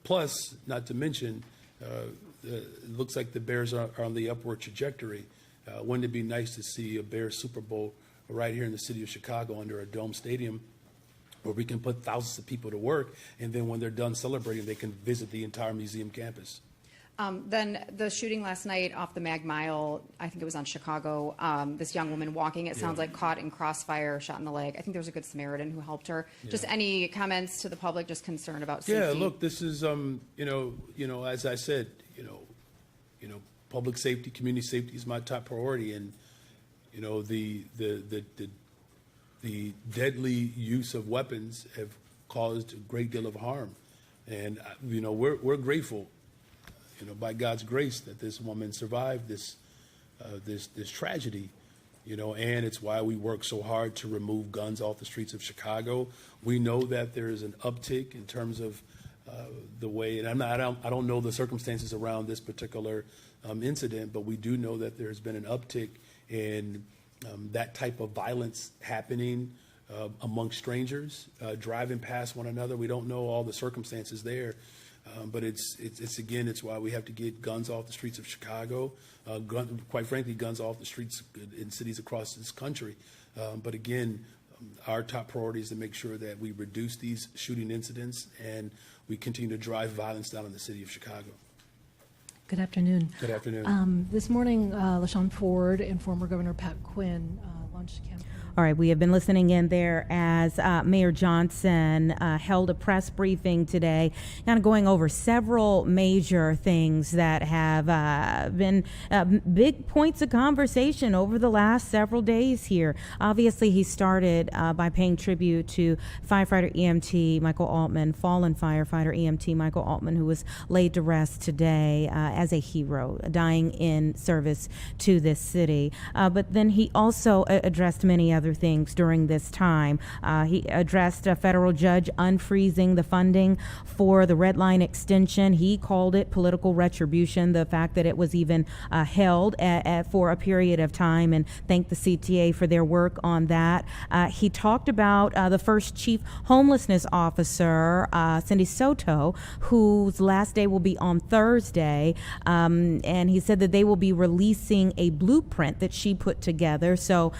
Plus, not to mention, it looks like the Bears are on the upward trajectory. Wouldn't it be nice to see a Bears Super Bowl right here in the city of Chicago under a dome stadium, where we can put thousands of people to work, and then when they're done celebrating, they can visit the entire museum campus? Then the shooting last night off the Mag Mile, I think it was on Chicago, this young woman walking, it sounds like caught in crossfire, shot in the leg. I think there was a good Samaritan who helped her. Yeah. Just any comments to the public, just concern about safety? Yeah, look, this is, as I said, public safety, community safety is my top priority. And, the deadly use of weapons have caused a great deal of harm. And, we're grateful, by God's grace, that this woman survived this tragedy, and it's why we work so hard to remove guns off the streets of Chicago. We know that there is an uptick in terms of the way, and I don't know the circumstances around this particular incident, but we do know that there's been an uptick in that type of violence happening among strangers, driving past one another. We don't know all the circumstances there. But it's why we have to get guns off the streets of Chicago, quite frankly, guns off the streets in cities across this country. But again, our top priority is to make sure that we reduce these shooting incidents and we continue to drive violence down in the city of Chicago. Good afternoon. Good afternoon. This morning, LaShawn Ford and former Governor Pat Quinn launched a campaign. All right, we have been listening in there as Mayor Johnson held a press briefing today, kind of going over several major things that have been big points of conversation over the last several days here. Obviously, he started by paying tribute to firefighter EMT Michael Altman, fallen firefighter EMT Michael Altman, who was laid to rest today as a hero, dying in service to this city. But then he also addressed many other things during this time. He addressed a federal judge unfreezing the funding for the Red Line extension. He called it political retribution, the fact that it was even held for a period of time, and thanked the CTA for their work on that. He talked about the first chief homelessness officer, Cindy Soto, whose last day will be on Thursday, and he said that they will be releasing a blueprint that she put together. So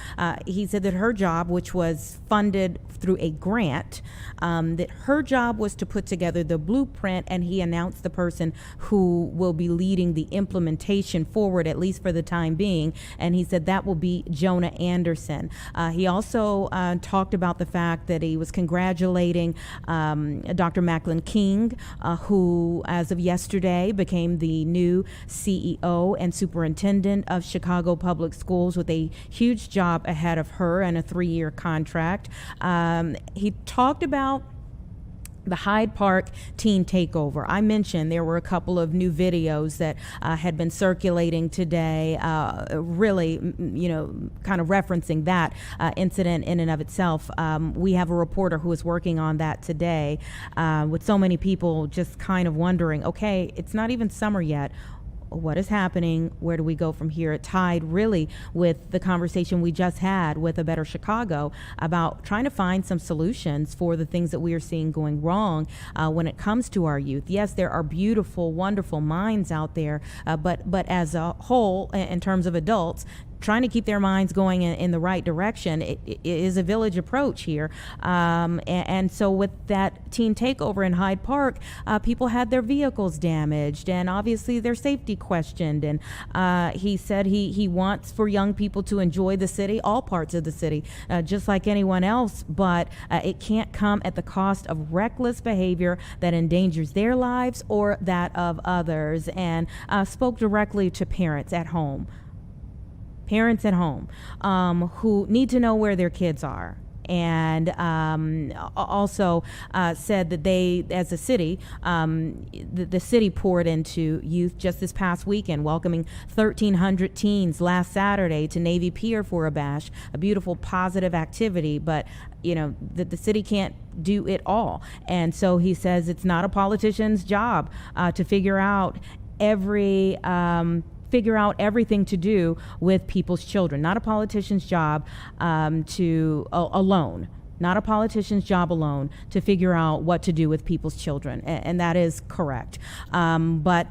he said that her job, which was funded through a grant, that her job was to put together the blueprint, and he announced the person who will be leading the implementation forward, at least for the time being, and he said that will be Jonah Anderson. He also talked about the fact that he was congratulating Dr. Macklin King, who as of yesterday became the new CEO and superintendent of Chicago Public Schools, with a huge job ahead of her and a 3-year contract. He talked about the Hyde Park teen takeover. I mentioned there were a couple of new videos that had been circulating today, really, kind of referencing that incident in and of itself. We have a reporter who is working on that today, with so many people just kind of wondering, okay, it's not even summer yet. What is happening? Where do we go from here? It tied really with the conversation we just had with A Better Chicago about trying to find some solutions for the things that we are seeing going wrong when it comes to our youth. Yes, there are beautiful, wonderful minds out there, but as a whole, in terms of adults, trying to keep their minds going in the right direction, it is a village approach here. And so with that teen takeover in Hyde Park, people had their vehicles damaged and obviously their safety questioned. And he said he wants for young people to enjoy the city, all parts of the city, just like anyone else, but it can't come at the cost of reckless behavior that endangers their lives or that of others. And spoke directly to parents at home. Parents at home who need to know where their kids are. And also said that they, as a city, the city poured into youth just this past weekend, welcoming 1,300 teens last Saturday to Navy Pier for a bash, a beautiful, positive activity. But that the city can't do it all. And so he says it's not a politician's job to figure out everything to do with people's children. Not a politician's job alone. Not a politician's job alone to figure out what to do with people's children. And that is correct. But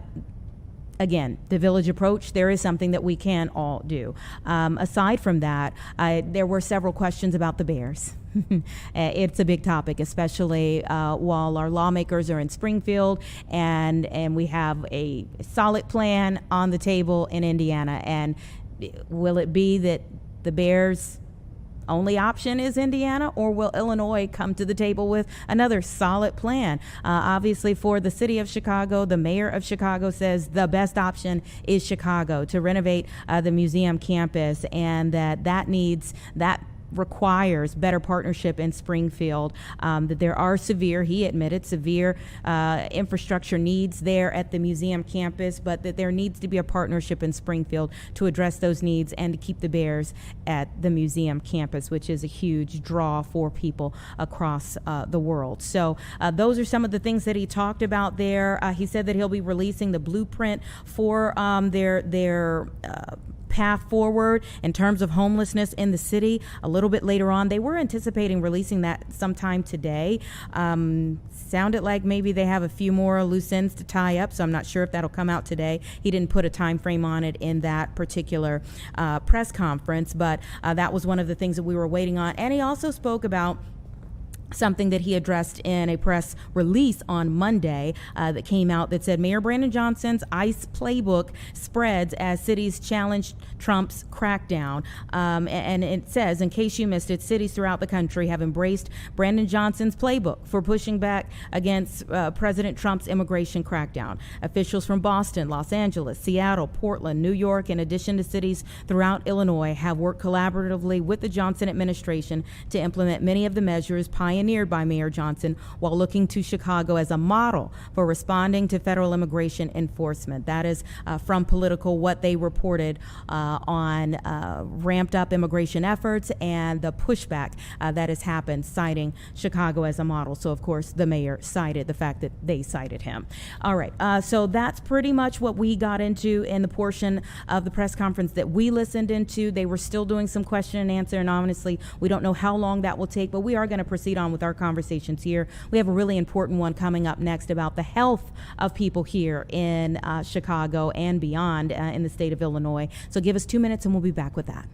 again, the village approach, there is something that we can all do. Aside from that, there were several questions about the bears. It's a big topic, especially while our lawmakers are in Springfield and we have a solid plan on the table in Indiana. And will it be that the Bears' only option is Indiana, or will Illinois come to the table with another solid plan? Obviously, for the city of Chicago, the mayor of Chicago says the best option is Chicago to renovate the museum campus, and that requires better partnership in Springfield, that there are he admitted severe infrastructure needs there at the museum campus, but that there needs to be a partnership in Springfield to address those needs and to keep the Bears at the museum campus, which is a huge draw for people across the world. So those are some of the things that he talked about there. He said that he'll be releasing the blueprint for their path forward in terms of homelessness in the city a little bit later on. They were anticipating releasing that sometime today. Sounded like maybe they have a few more loose ends to tie up, so I'm not sure if that'll come out today. He didn't put a time frame on it in that particular press conference, but that was one of the things that we were waiting on. And he also spoke about something that he addressed in a press release on Monday that came out that said Mayor Brandon Johnson's ICE playbook spreads as cities challenge Trump's crackdown. And it says, in case you missed it, cities throughout the country have embraced Brandon Johnson's playbook for pushing back against President Trump's immigration crackdown. Officials from Boston, Los Angeles, Seattle, Portland, New York, in addition to cities throughout Illinois, have worked collaboratively with the Johnson administration to implement many of the measures pioneered by Mayor Johnson, while looking to Chicago as a model for responding to federal immigration enforcement. That is from Political, what they reported on ramped up immigration efforts and the pushback that has happened, citing Chicago as a model. So, of course, the mayor cited the fact that they cited him. All right, so that's pretty much what we got into in the portion of the press conference that we listened into. They were still doing some question and answer, and honestly, we don't know how long that will take, but we are going to proceed on with our conversations here. We have a really important one coming up next about the health of people here in Chicago and beyond in the state of Illinois. So give us 2 minutes and we'll be back with that.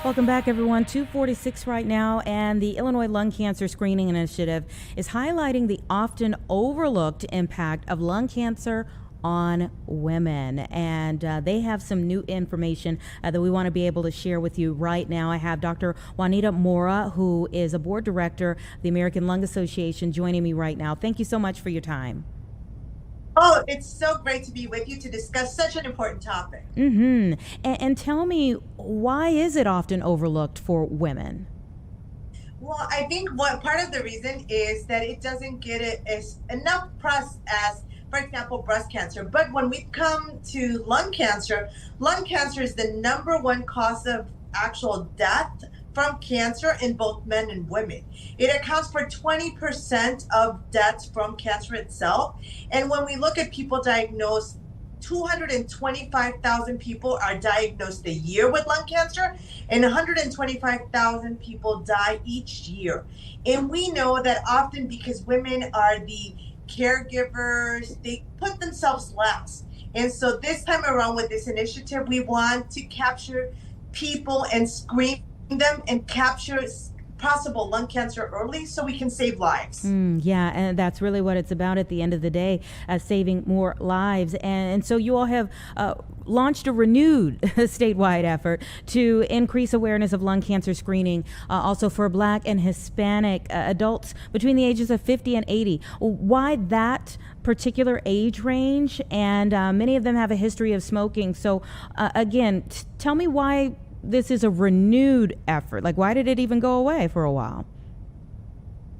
Welcome back, everyone. 2:46 right now, and the Illinois Lung Cancer Screening Initiative is highlighting the often overlooked impact of lung cancer on women, and they have some new information that we want to be able to share with you right now. I have Dr. Juanita Mora, who is a board director of the American Lung Association, joining me right now. Thank you so much for your time. Oh, it's so great to be with you to discuss such an important topic. And tell me, why is it often overlooked for women? Well, I think what part of the reason is that it doesn't get it as enough press as, for example, breast cancer. But when we come to lung cancer is the #1 cause of actual death from cancer in both men and women. It accounts for 20% of deaths from cancer itself. And when we look at people diagnosed, 225,000 people are diagnosed a year with lung cancer, and 125,000 people die each year. And we know that often because women are the caregivers, they put themselves last. And so this time around with this initiative, we want to capture people and screen them and capture possible lung cancer early so we can save lives. Yeah, and that's really what it's about at the end of the day, saving more lives. And so you all have launched a renewed statewide effort to increase awareness of lung cancer screening, also for Black and Hispanic adults between the ages of 50 and 80. Why that particular age range? And many of them have a history of smoking. So again, tell me why this is a renewed effort. Like, why did it even go away for a while?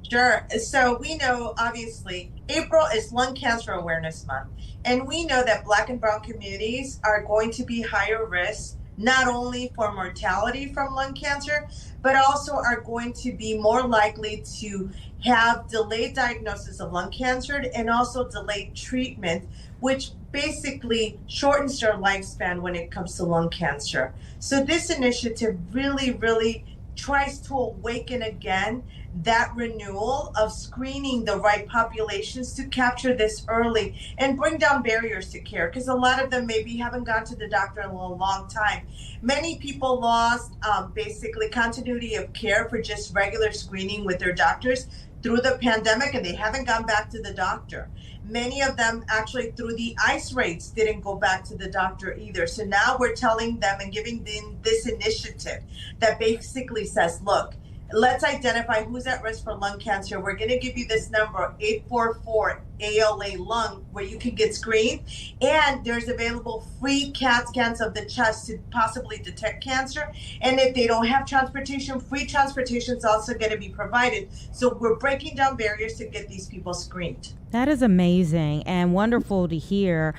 Sure. So we know, obviously, April is Lung Cancer Awareness Month. And we know that Black and Brown communities are going to be higher risk, not only for mortality from lung cancer, but also are going to be more likely to have delayed diagnosis of lung cancer and also delayed treatment, which basically shortens their lifespan when it comes to lung cancer. So this initiative really tries to awaken again that renewal of screening the right populations to capture this early and bring down barriers to care, because a lot of them maybe haven't gone to the doctor in a long time. Many people lost basically continuity of care for just regular screening with their doctors through the pandemic, and they haven't gone back to the doctor. Many of them actually through the ICE raids didn't go back to the doctor either. So now we're telling them and giving them this initiative that basically says, look, let's identify who's at risk for lung cancer. We're going to give you this number, 844 ALA lung, where you can get screened. And there's available free CAT scans of the chest to possibly detect cancer. And if they don't have transportation, free transportation is also going to be provided. So we're breaking down barriers to get these people screened. That is amazing and wonderful to hear.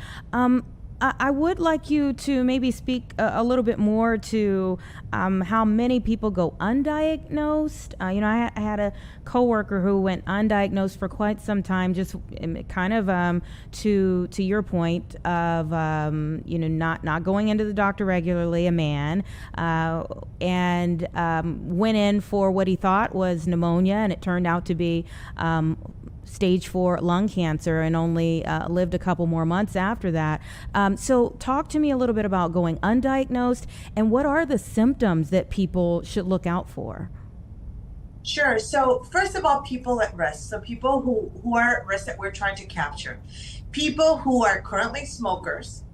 I would like you to maybe speak a little bit more to how many people go undiagnosed. I had a coworker who went undiagnosed for quite some time, just kind of to your point of not going into the doctor regularly, a man, and went in for what he thought was pneumonia, and it turned out to be stage 4 lung cancer, and only lived a couple more months after that. So talk to me a little bit about going undiagnosed, and what are the symptoms that people should look out for? Sure. So first of all, people at risk. So people who are at risk that we're trying to capture. People who are currently smokers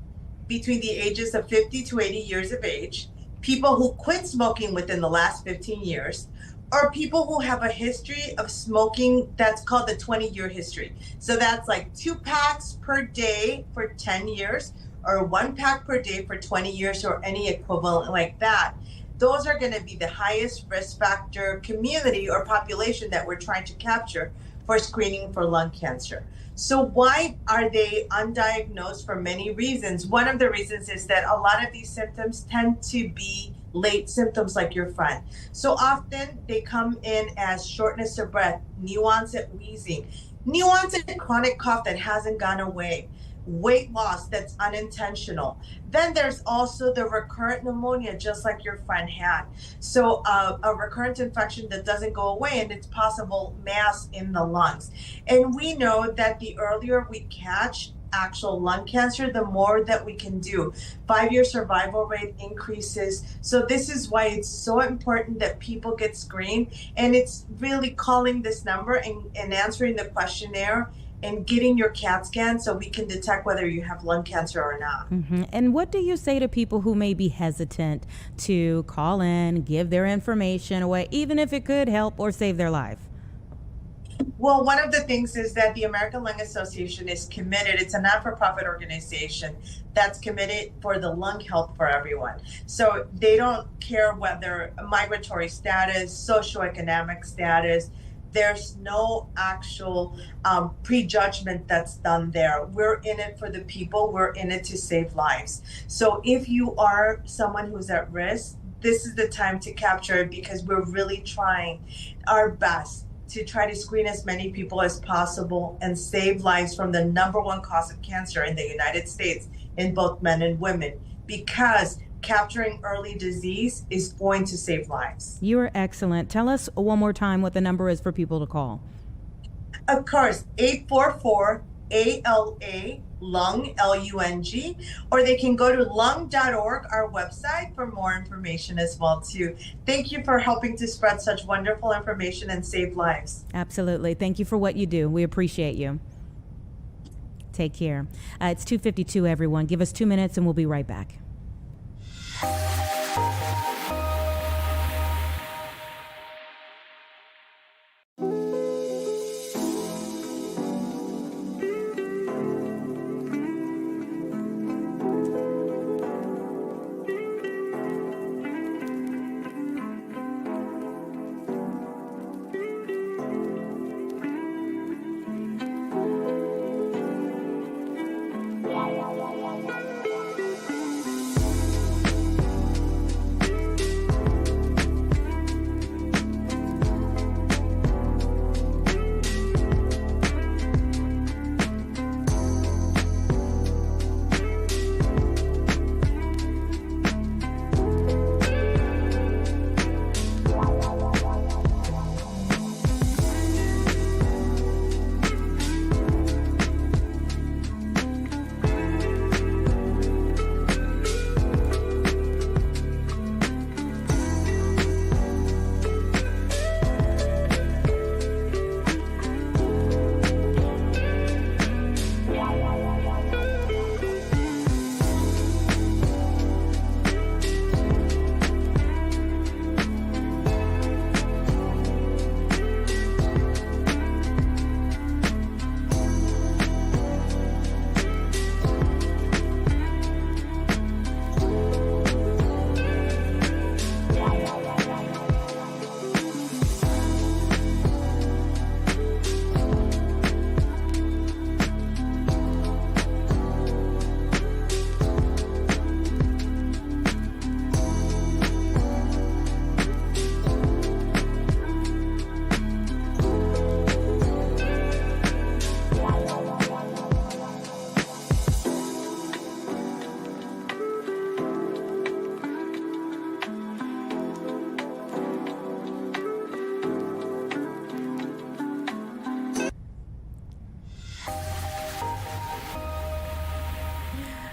between the ages of 50 to 80 years of age. People who quit smoking within the last 15 years. Or people who have a history of smoking that's called the 20-year history. So that's like 2 packs per day for 10 years, or 1 pack per day for 20 years, or any equivalent like that. Those are going to be the highest risk factor community or population that we're trying to capture for screening for lung cancer. So why are they undiagnosed? For many reasons. One of the reasons is that a lot of these symptoms tend to be late symptoms, like your friend. So often they come in as shortness of breath, new-onset wheezing, new-onset chronic cough that hasn't gone away, weight loss that's unintentional. Then there's also the recurrent pneumonia, just like your friend had. So a recurrent infection that doesn't go away, and it's possible mass in the lungs. And we know that the earlier we catch actual lung cancer, the more that we can do. 5-year survival rate increases. So this is why it's so important that people get screened. And it's really calling this number and answering the questionnaire and getting your CAT scan so we can detect whether you have lung cancer or not. Mm-hmm. And what do you say to people who may be hesitant to call in, give their information away, even if it could help or save their life? Well, one of the things is that the American Lung Association is committed. It's a not-for-profit organization that's committed for the lung health for everyone. So they don't care whether migratory status, socioeconomic status. There's no actual prejudgment that's done there. We're in it for the people. We're in it to save lives. So if you are someone who's at risk, this is the time to capture it, because we're really trying our best to try to screen as many people as possible and save lives from the #1 cause of cancer in the United States in both men and women, because capturing early disease is going to save lives. You are excellent. Tell us one more time what the number is for people to call. Of course, 844 ALA lung, LUNG, or they can go to lung.org, our website, for more information as well too. Thank you for helping to spread such wonderful information and save lives. Absolutely. Thank you for what you do. We appreciate you. Take care. It's 2:52, everyone. Give us 2 minutes and we'll be right back.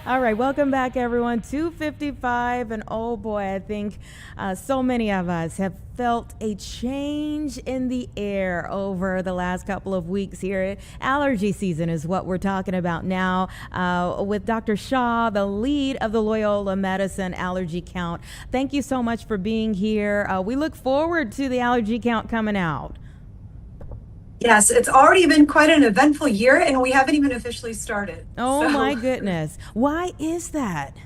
All right, welcome back, everyone. 2:55, and oh boy, I think so many of us have felt a change in the air over the last couple of weeks here. Allergy season is what we're talking about now with Dr. Shaw, the lead of the Loyola Medicine Allergy Count. Thank you so much for being here. We look forward to the allergy count coming out. Yes, it's already been quite an eventful year, and we haven't even officially started. Oh, my goodness. Why is that?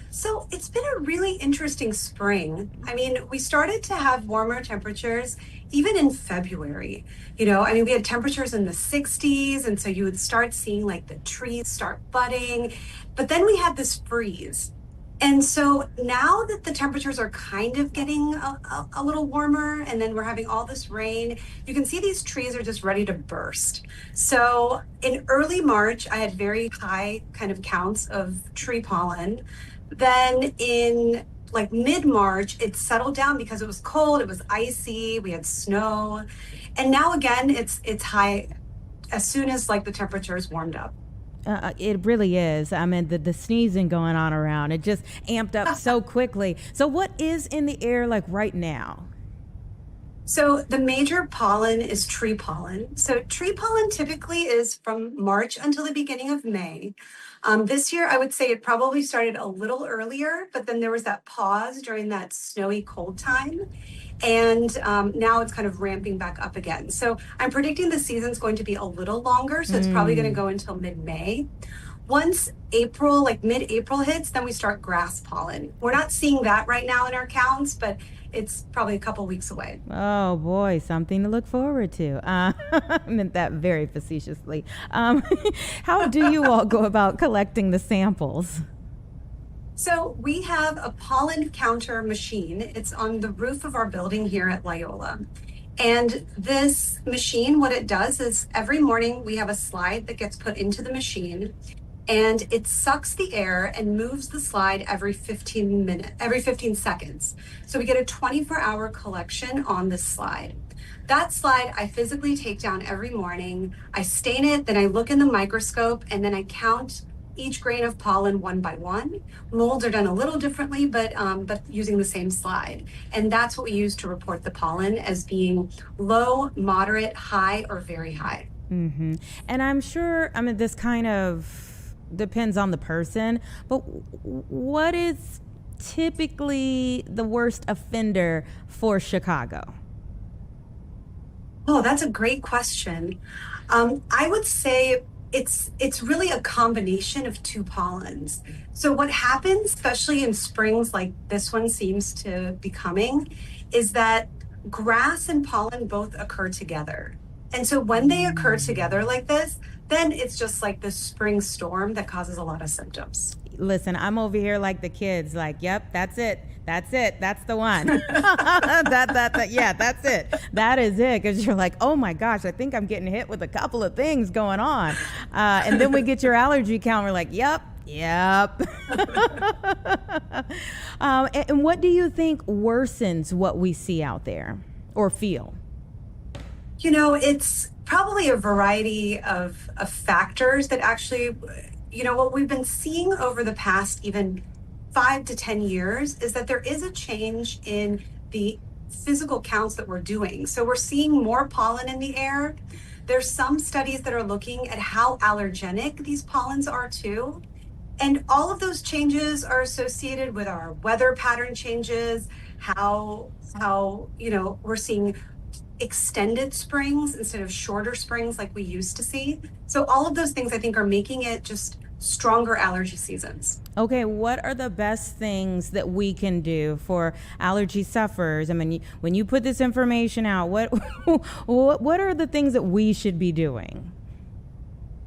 So it's been a really interesting spring. I mean, we started to have warmer temperatures even in February. We had temperatures in the 60s, and so you would start seeing like the trees start budding. But then we had this freeze. And so now that the temperatures are kind of getting a little warmer, and then we're having all this rain, you can see these trees are just ready to burst. So in early March, I had very high kind of counts of tree pollen. Then in like mid-March, it settled down because it was cold, it was icy, we had snow. And now again, it's high as soon as like the temperatures warmed up. It really is. I mean, the sneezing going on around, it just amped up so quickly. So what is in the air like right now? So the major pollen is tree pollen. So tree pollen typically is from March until the beginning of May. This year, I would say it probably started a little earlier, but then there was that pause during that snowy cold time. And now it's kind of ramping back up again. So I'm predicting the season's going to be a little longer. So it's probably going to go until mid-May. Once April, like mid-April hits, then we start grass pollen. We're not seeing that right now in our counts, but it's probably a couple weeks away. Oh boy, something to look forward to. I meant that very facetiously. How do you all go about collecting the samples? So we have a pollen counter machine. It's on the roof of our building here at Loyola. And this machine, what it does is every morning we have a slide that gets put into the machine, and it sucks the air and moves the slide every 15 seconds. So we get a 24-hour collection on this slide. That slide I physically take down every morning. I stain it, then I look in the microscope, and then I count each grain of pollen one by one. Molds are done a little differently, but using the same slide. And that's what we use to report the pollen as being low, moderate, high, or very high. And I'm sure, I mean, this kind of depends on the person, but what is typically the worst offender for Chicago? Oh, that's a great question. I would say it's really a combination of two pollens. So what happens, especially in springs like this one seems to be coming, is that grass and pollen both occur together. And so when they occur together like this, then it's just like this spring storm that causes a lot of symptoms. Listen, I'm over here like the kids, like, yep, that's it. That's it. That's the one. Yeah, that's it. That is it. Because you're like, oh my gosh, I think I'm getting hit with a couple of things going on. And then we get your allergy count. We're like, yep. And what do you think worsens what we see out there or feel? You know, it's probably a variety of factors that actually, you know, what we've been seeing over the past even 5 to 10 years is that there is a change in the physical counts that we're doing. So we're seeing more pollen in the air. There's some studies that are looking at how allergenic these pollens are too. And all of those changes are associated with our weather pattern changes, how you know, we're seeing extended springs instead of shorter springs like we used to see. So all of those things I think are making it just stronger allergy seasons. Okay, what are the best things that we can do for allergy sufferers? I mean, when you put this information out, what are the things that we should be doing?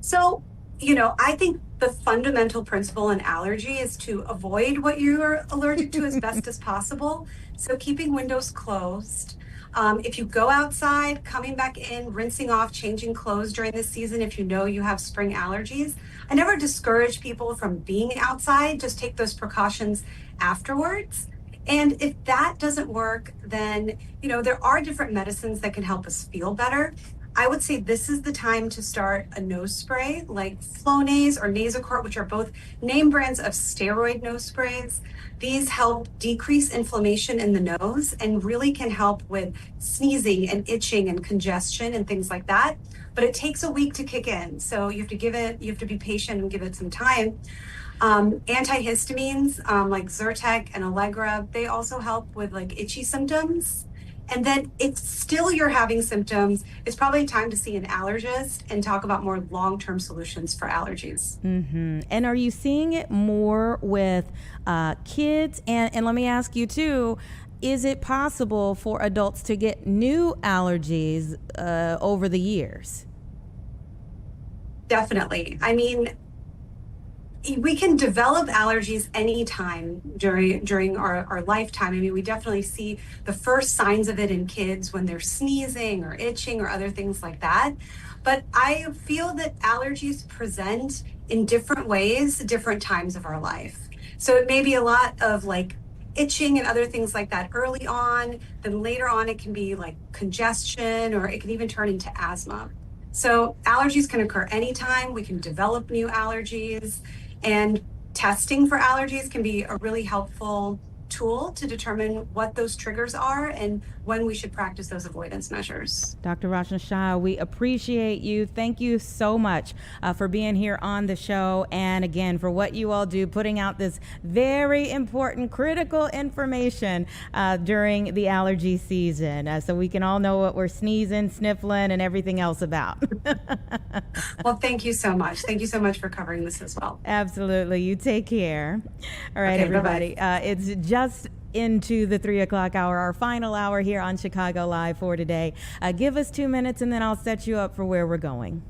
So, you know, I think the fundamental principle in allergy is to avoid what you're allergic to as best as possible. So keeping windows closed. If you go outside, coming back in, rinsing off, changing clothes during this season if you know you have spring allergies. I never discourage people from being outside, just take those precautions afterwards. And if that doesn't work, then, you know, there are different medicines that can help us feel better. I would say this is the time to start a nose spray like Flonase or Nasacort, which are both name brands of steroid nose sprays. These help decrease inflammation in the nose and really can help with sneezing and itching and congestion and things like that. But it takes a week to kick in. So you have to be patient and give it some time. Antihistamines like Zyrtec and Allegra, they also help with like itchy symptoms. And then if still you're having symptoms, it's probably time to see an allergist and talk about more long-term solutions for allergies. And are you seeing it more with kids? And let me ask you too, is it possible for adults to get new allergies over the years? Definitely. I mean, we can develop allergies anytime during our lifetime. I mean, we definitely see the first signs of it in kids when they're sneezing or itching or other things like that. But I feel that allergies present in different ways, different times of our life. So it may be a lot of like itching and other things like that early on. Then later on, it can be like congestion, or it can even turn into asthma. So allergies can occur anytime. We can develop new allergies. And testing for allergies can be a really helpful tool to determine what those triggers are and when we should practice those avoidance measures. Dr. Rachna Shah, we appreciate you. Thank you so much for being here on the show, and again for what you all do, putting out this very important, critical information during the allergy season, so we can all know what we're sneezing, sniffling, and everything else about. Well, thank you so much. Thank you so much for covering this as well. Absolutely. You take care. All right, Okay, everybody. bye-bye. It's just into the 3 o'clock hour, our final hour here on Chicago Live for today. Give us 2 minutes and then I'll set you up for where we're going.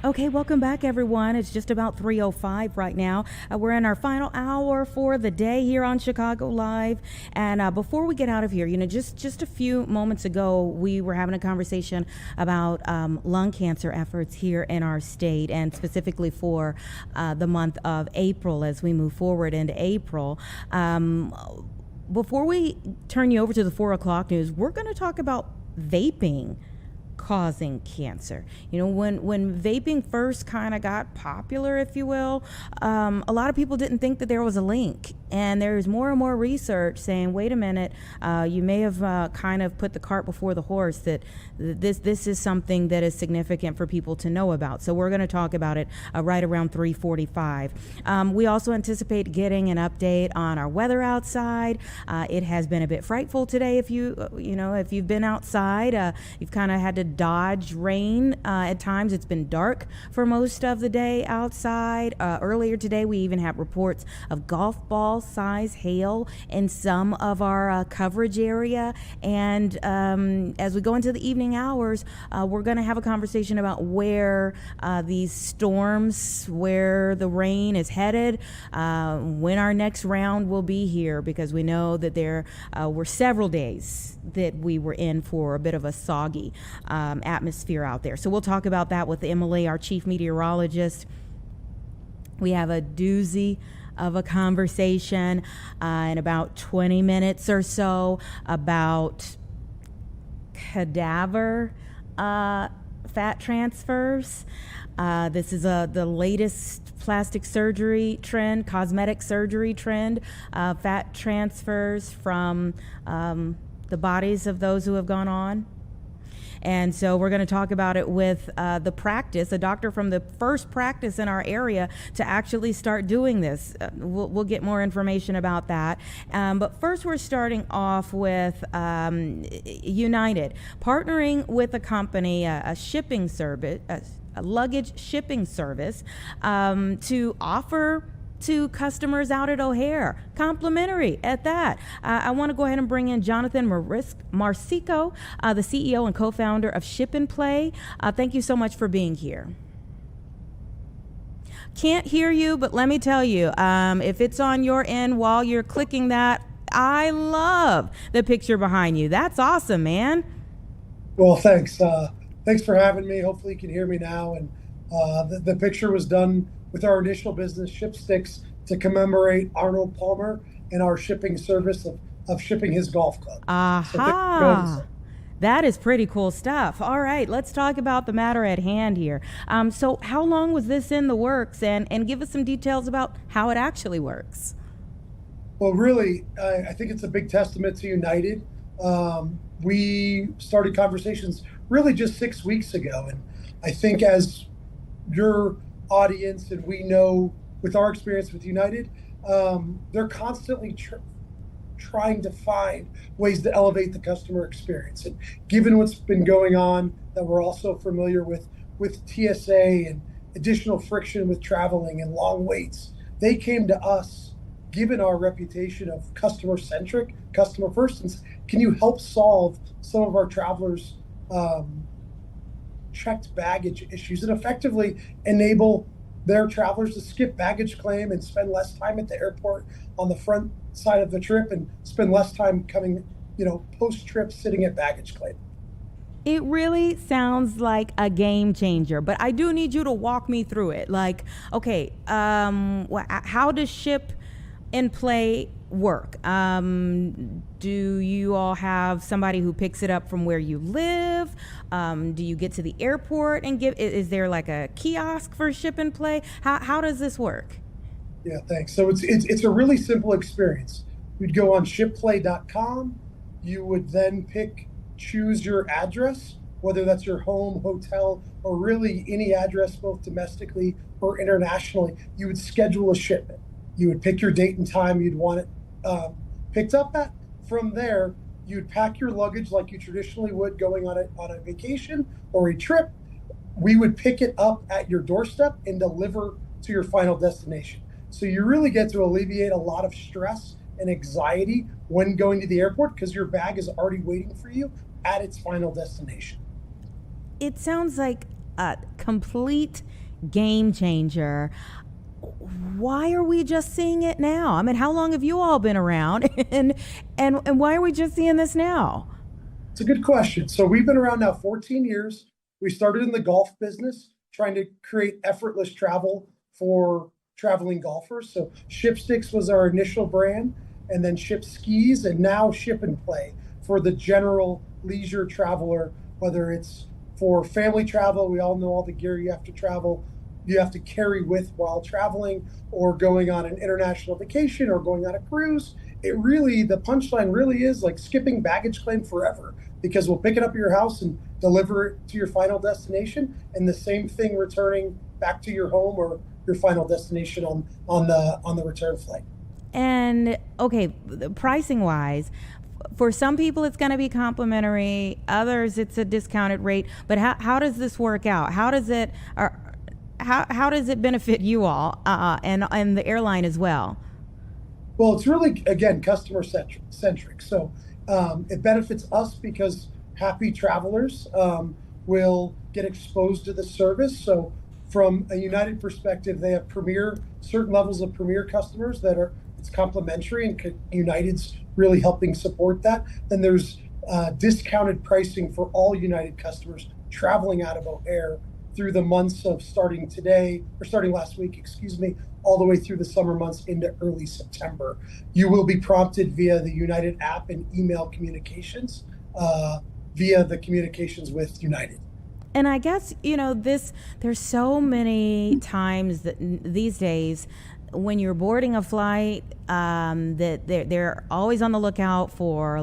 Okay, welcome back, everyone. It's just about 3:05 right now. We're in our final hour for the day here on Chicago Live. And before we get out of here, just a few moments ago, we were having a conversation about lung cancer efforts here in our state, and specifically for the month of April as we move forward into April. Before we turn you over to the 4 o'clock news, we're going to talk about vaping causing cancer. When vaping first kind of got popular, if you will, a lot of people didn't think that there was a link. And there's more and more research saying, wait a minute, you may have kind of put the cart before the horse, that this is something that is significant for people to know about. So we're going to talk about it right around 3:45. We also anticipate getting an update on our weather outside. It has been a bit frightful today. If you've been outside, you've kind of had to dodge rain. At times it's been dark for most of the day outside. Earlier today we even had reports of golf ball size hail in some of our coverage area. And as we go into the evening hours, we're going to have a conversation about where these storms, where the rain is headed, when our next round will be here, because we know that there were several days that we were in for a bit of a soggy atmosphere out there. So we'll talk about that with Emily, our chief meteorologist. We have a doozy of a conversation in about 20 minutes or so about cadaver fat transfers. This is the latest plastic surgery trend, cosmetic surgery trend, fat transfers from the bodies of those who have gone on. And so we're going to talk about it with the practice, a doctor from the first practice in our area to actually start doing this. We'll get more information about that. But first, we're starting off with United, partnering with a company, a shipping service, a luggage shipping service, to offer to customers out at O'Hare, complimentary at that. I want to go ahead and bring in Jonathan Marsico, the CEO and co-founder of Ship and Play. Thank you so much for being here. Can't hear you, but let me tell you, if it's on your end while you're clicking that, I love the picture behind you. That's awesome, man. Well, thanks. Thanks for having me. Hopefully you can hear me now. And the picture was done with our initial business, Shipsticks, to commemorate Arnold Palmer and our shipping service of shipping his golf club. Aha! That is pretty cool stuff. All right, let's talk about the matter at hand here. So how long was this in the works? And give us some details about how it actually works. Well, really, I think it's a big testament to United. We started conversations really just 6 weeks ago. And I think as your audience, and we know with our experience with United, they're constantly trying to find ways to elevate the customer experience. And given what's been going on, that we're also familiar with TSA and additional friction with traveling and long waits, they came to us, given our reputation of customer centric, customer first, and can you help solve some of our travelers' checked baggage issues and effectively enable their travelers to skip baggage claim and spend less time at the airport on the front side of the trip and spend less time coming, post-trip sitting at baggage claim. It really sounds like a game changer, but I do need you to walk me through it. Like, okay, how does Ship and Play work? Do you all have somebody who picks it up from where you live? Do you get to the airport and is there like a kiosk for Ship and Play? How does this work? Yeah, thanks. So it's a really simple experience. You'd go on shipplay.com. You would then choose your address, whether that's your home, hotel, or really any address, both domestically or internationally. You would schedule a shipment. You would pick your date and time you'd want it picked up at. From there, you'd pack your luggage like you traditionally would going on a vacation or a trip. We would pick it up at your doorstep and deliver to your final destination. So you really get to alleviate a lot of stress and anxiety when going to the airport because your bag is already waiting for you at its final destination. It sounds like complete game changer. Why are we just seeing it now? I mean, how long have you all been around, and why are we just seeing this now? It's a good question. So we've been around now 14 years. We started in the golf business, trying to create effortless travel for traveling golfers. So Shipsticks was our initial brand, and then Ship Skis, and now Ship and Play for the general leisure traveler, whether it's for family travel. We all know all the gear you have to carry with while traveling, or going on an international vacation, or going on a cruise. The punchline really is like skipping baggage claim forever, because we'll pick it up at your house and deliver it to your final destination, and the same thing returning back to your home or your final destination on the return flight. And okay, pricing wise, for some people it's going to be complimentary, others it's a discounted rate. But how does this work out? How does it benefit you all and the airline as well? Well, it's really, again, customer centric. So it benefits us because happy travelers will get exposed to the service. So from a United perspective, they have certain levels of premier customers it's complimentary, and United's really helping support that. Then there's discounted pricing for all United customers traveling out of O'Hare through the months of starting last week, all the way through the summer months into early September. You will be prompted via the United app and email communications via the communications with United. And I guess, there's so many times that these days when you're boarding a flight, that they're always on the lookout for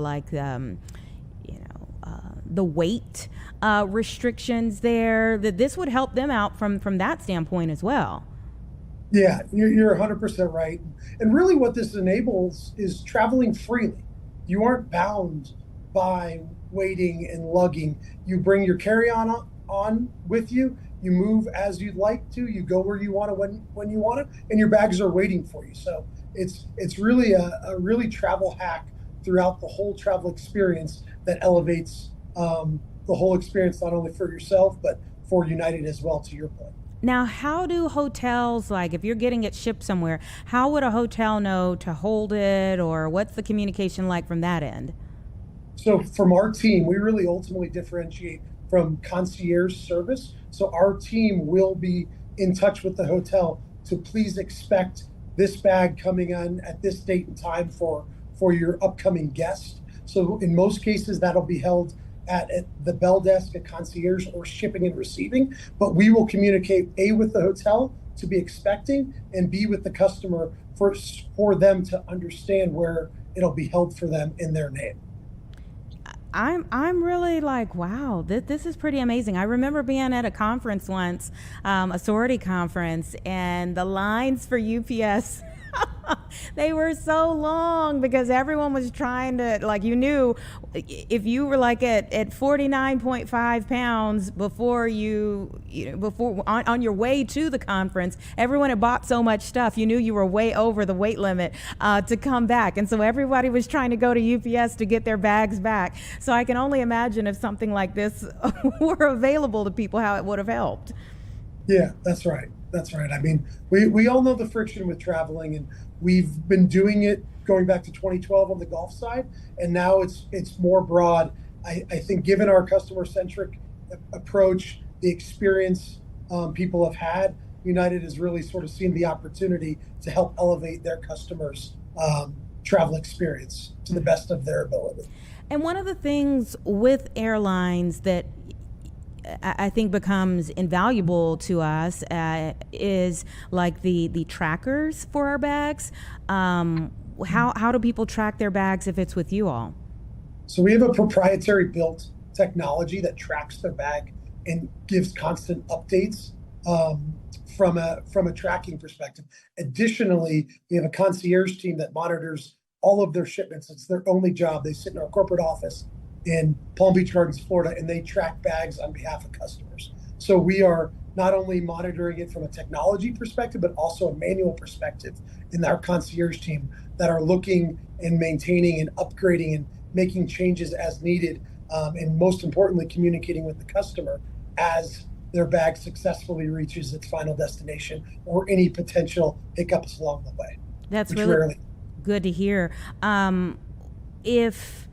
the weight restrictions there, that this would help them out from that standpoint as well. Yeah, you're 100% right. And really what this enables is traveling freely. You aren't bound by waiting and lugging. You bring your carry-on on with you. You move as you'd like to. You go where you want to when you want to, and your bags are waiting for you. So it's really a really travel hack throughout the whole travel experience that elevates the whole experience, not only for yourself, but for United as well, to your point. Now, how do hotels, if you're getting it shipped somewhere, how would a hotel know to hold it, or what's the communication like from that end? So from our team, we really ultimately differentiate from concierge service. So our team will be in touch with the hotel to please expect this bag coming in at this date and time for your upcoming guest. So in most cases, that'll be held at the bell desk, a concierge, or shipping and receiving. But we will communicate A, with the hotel to be expecting, and B, with the customer for them to understand where it'll be held for them in their name. I'm really wow, this is pretty amazing. I remember being at a conference once, a sorority conference, and the lines for UPS, they were so long because everyone was trying to, if you were at 49.5 pounds before on your way to the conference, everyone had bought so much stuff, you knew you were way over the weight limit to come back. And so everybody was trying to go to UPS to get their bags back. So I can only imagine if something like this were available to people, how it would have helped. Yeah, that's right. That's right. I mean, we all know the friction with traveling, and we've been doing it going back to 2012 on the golf side, and now it's more broad. I think given our customer-centric approach, the experience people have had, United has really sort of seen the opportunity to help elevate their customers' travel experience to the best of their ability. And one of the things with airlines that I think becomes invaluable to us is the trackers for our bags. How do people track their bags if it's with you all? So we have a proprietary built technology that tracks their bag and gives constant updates from a tracking perspective. Additionally, we have a concierge team that monitors all of their shipments. It's their only job. They sit in our corporate office in Palm Beach Gardens, Florida, and they track bags on behalf of customers. So we are not only monitoring it from a technology perspective, but also a manual perspective in our concierge team that are looking and maintaining and upgrading and making changes as needed, and most importantly, communicating with the customer as their bag successfully reaches its final destination or any potential hiccups along the way. That's which really rarely. good to hear. If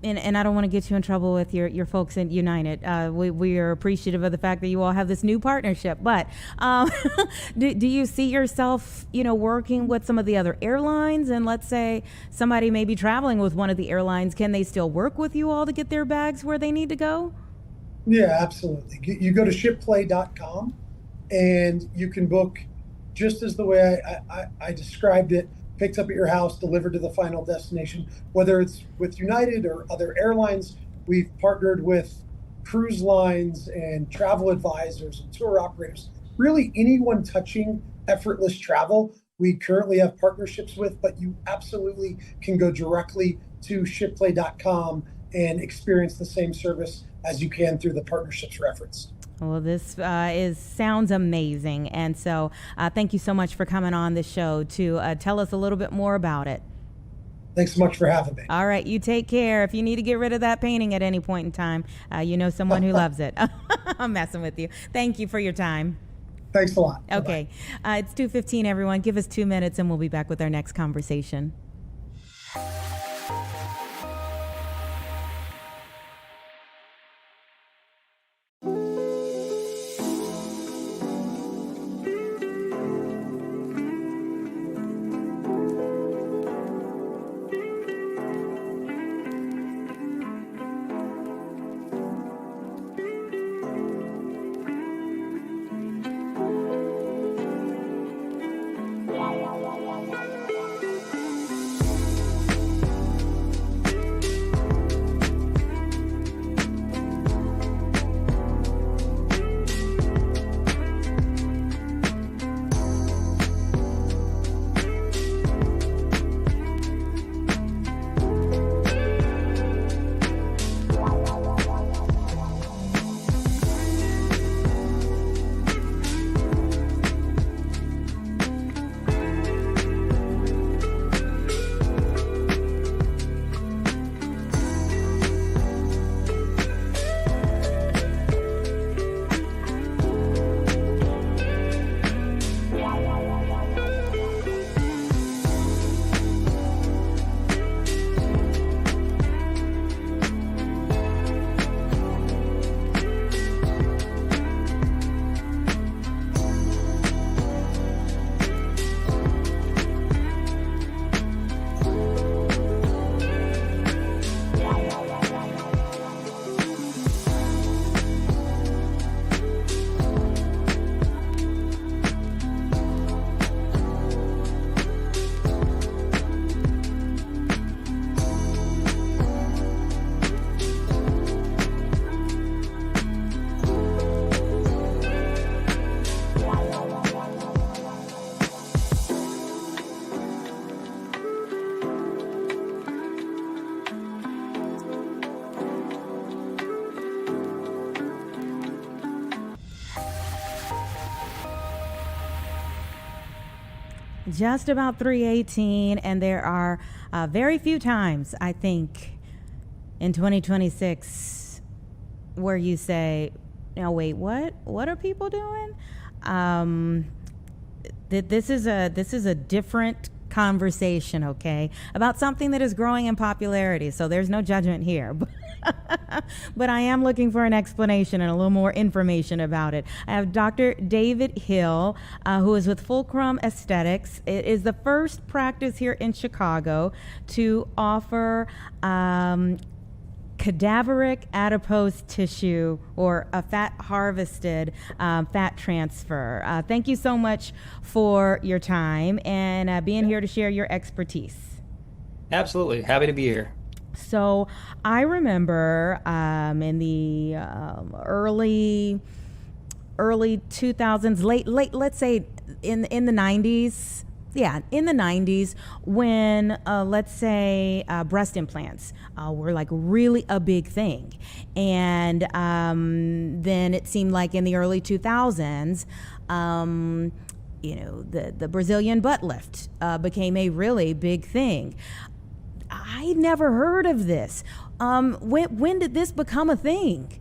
and I don't want to get you in trouble with your folks in United. We are appreciative of the fact that you all have this new partnership. But do you see yourself, working with some of the other airlines? And let's say somebody may be traveling with one of the airlines. Can they still work with you all to get their bags where they need to go? Yeah, absolutely. You go to shipplay.com and you can book just as the way I described it, picked up at your house, delivered to the final destination, whether it's with United or other airlines. We've partnered with cruise lines and travel advisors and tour operators, really anyone touching effortless travel. We currently have partnerships with, but you absolutely can go directly to shipplay.com and experience the same service as you can through the partnerships referenced. Well, this sounds amazing. And so thank you so much for coming on the show to tell us a little bit more about it. Thanks so much for having me. All right. You take care. If you need to get rid of that painting at any point in time, you know someone who loves it. I'm messing with you. Thank you for your time. Thanks a lot. Okay. It's 2:15, everyone. Give us 2 minutes and we'll be back with our next conversation. Just about 3:18, and there are very few times, I think, in 2026 where you say, "No, wait, what? What are people doing?" This is a different conversation, okay, about something that is growing in popularity. So there's no judgment here. But I am looking for an explanation and a little more information about it. I have Dr. David Hill, who is with Fulcrum Aesthetics. It is the first practice here in Chicago to offer cadaveric adipose tissue, or a fat harvested fat transfer. Thank you so much for your time and being here to share your expertise. Absolutely. Happy to be here. So I remember in the early 2000s, late, let's say in the 90s. Yeah, in the 90s, when, let's say, breast implants were like really a big thing. And then it seemed like in the early 2000s, the Brazilian butt lift became a really big thing. I never heard of this. When did this become a thing?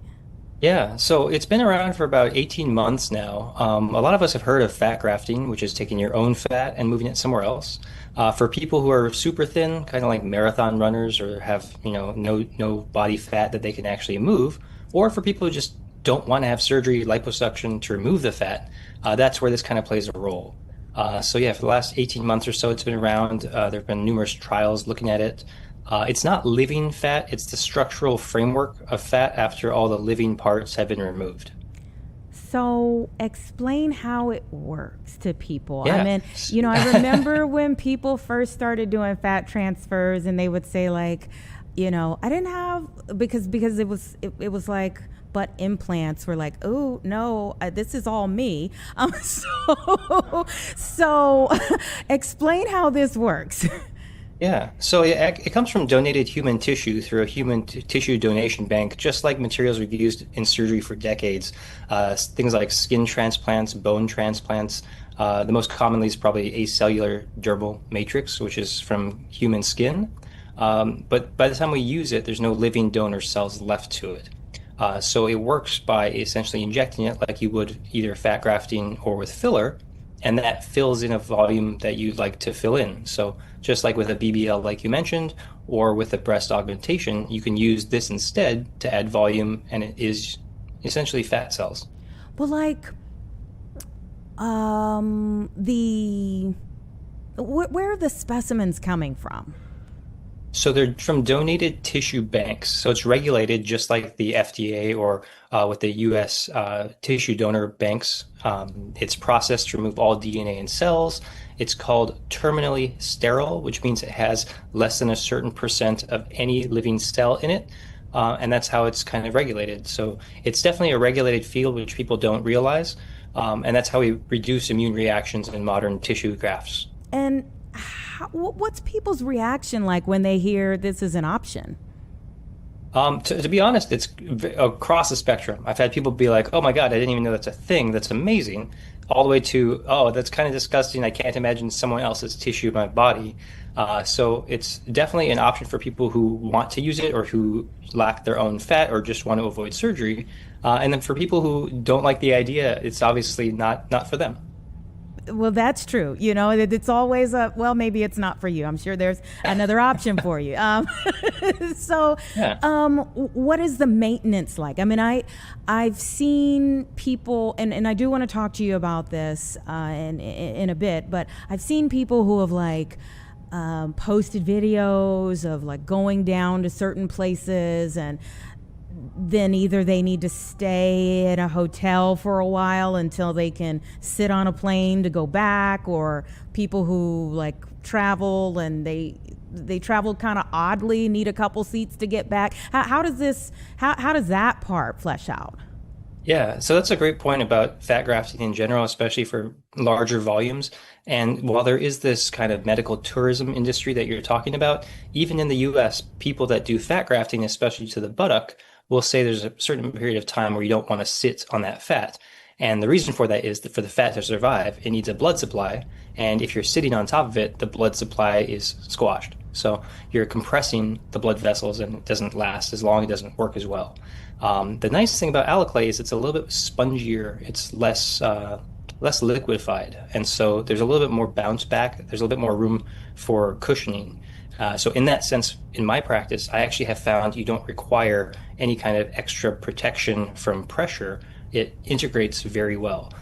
Yeah, so it's been around for about 18 months now. A lot of us have heard of fat grafting, which is taking your own fat and moving it somewhere else. For people who are super thin, kind of like marathon runners, or have, no body fat that they can actually move, or for people who just don't want to have surgery, liposuction to remove the fat, that's where this kind of plays a role. So yeah, for the last 18 months or so, it's been around. There have been numerous trials looking at it. It's not living fat, it's the structural framework of fat after all the living parts have been removed. So explain how it works to people. Yeah. I mean, I remember when people first started doing fat transfers and they would say like, I didn't have, because it was like, but implants were like, oh no, this is all me. So explain how this works. Yeah, so it comes from donated human tissue through a human tissue donation bank, just like materials we've used in surgery for decades. Things like skin transplants, bone transplants. The most commonly is probably acellular dermal matrix, which is from human skin. But by the time we use it, there's no living donor cells left to it. So it works by essentially injecting it like you would either fat grafting or with filler, and that fills in a volume that you'd like to fill in. So just like with a BBL, like you mentioned, or with a breast augmentation, you can use this instead to add volume, and it is essentially fat cells. Well, like, where are the specimens coming from? So they're from donated tissue banks. So it's regulated just like the FDA or with the U.S. Tissue donor banks. It's processed to remove all DNA and cells. It's called terminally sterile, which means it has less than a certain % of any living cell in it. And that's how it's kind of regulated. So it's definitely a regulated field, which people don't realize. And that's how we reduce immune reactions in modern tissue grafts. And what's people's reaction like when they hear this is an option? To be honest, it's across the spectrum. I've had people be like, oh my God, I didn't even know that's a thing. That's amazing. All the way to, oh, that's kind of disgusting. I can't imagine someone else's tissue in my body. So it's definitely an option for people who want to use it or who lack their own fat or just want to avoid surgery. And then for people who don't like the idea, it's obviously not for them. Well, that's true. It's always maybe it's not for you. I'm sure there's another option for you. So, yeah. What is the maintenance like? I mean, I've seen people, and I do want to talk to you about this in a bit, but I've seen people who have posted videos of like going down to certain places, and then either they need to stay in a hotel for a while until they can sit on a plane to go back, or people who like travel and they traveled kind of oddly, need a couple seats to get back. How does that part flesh out? Yeah, so that's a great point about fat grafting in general, especially for larger volumes. And while there is this kind of medical tourism industry that you're talking about, even in the US, people that do fat grafting, especially to the buttock, will say there's a certain period of time where you don't want to sit on that fat. And the reason for that is that for the fat to survive, it needs a blood supply. And if you're sitting on top of it, the blood supply is squashed. So you're compressing the blood vessels and it doesn't last as long, it doesn't work as well. The nice thing about alloclay is it's a little bit spongier, it's less liquefied. And so there's a little bit more bounce back, there's a little bit more room for cushioning. So in that sense, in my practice, I actually have found you don't require any kind of extra protection from pressure. It integrates very well.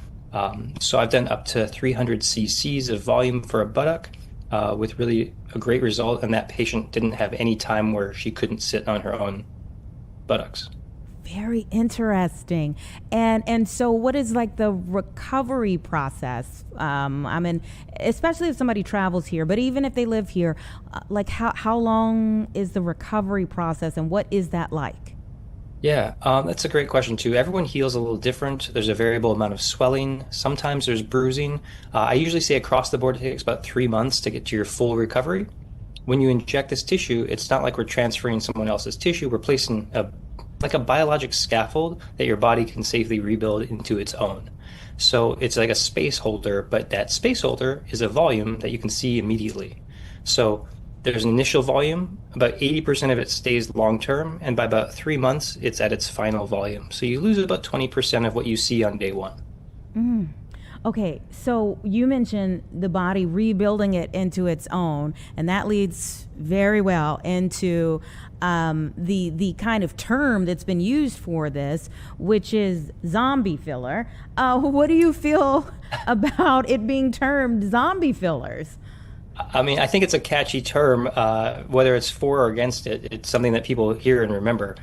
So I've done up to 300 cc's of volume for a buttock with really a great result. And that patient didn't have any time where she couldn't sit on her own buttocks. Very interesting. And so what is like the recovery process? I mean, especially if somebody travels here, but even if they live here, like how long is the recovery process and what is that like? Yeah, that's a great question too. Everyone heals a little different. There's a variable amount of swelling. Sometimes there's bruising. I usually say across the board it takes about 3 months to get to your full recovery. When you inject this tissue, it's not like we're transferring someone else's tissue. We're placing like a biologic scaffold that your body can safely rebuild into its own. So it's like a space holder, but that space holder is a volume that you can see immediately. So There's an initial volume, about 80% of it stays long term, and by about 3 months, it's at its final volume. So you lose about 20% of what you see on day one. Mm. Okay, so you mentioned the body rebuilding it into its own, and that leads very well into the kind of term that's been used for this, which is zombie filler. What do you feel about it being termed zombie fillers? I mean, I think it's a catchy term, whether it's for or against it. It's something that people hear and remember.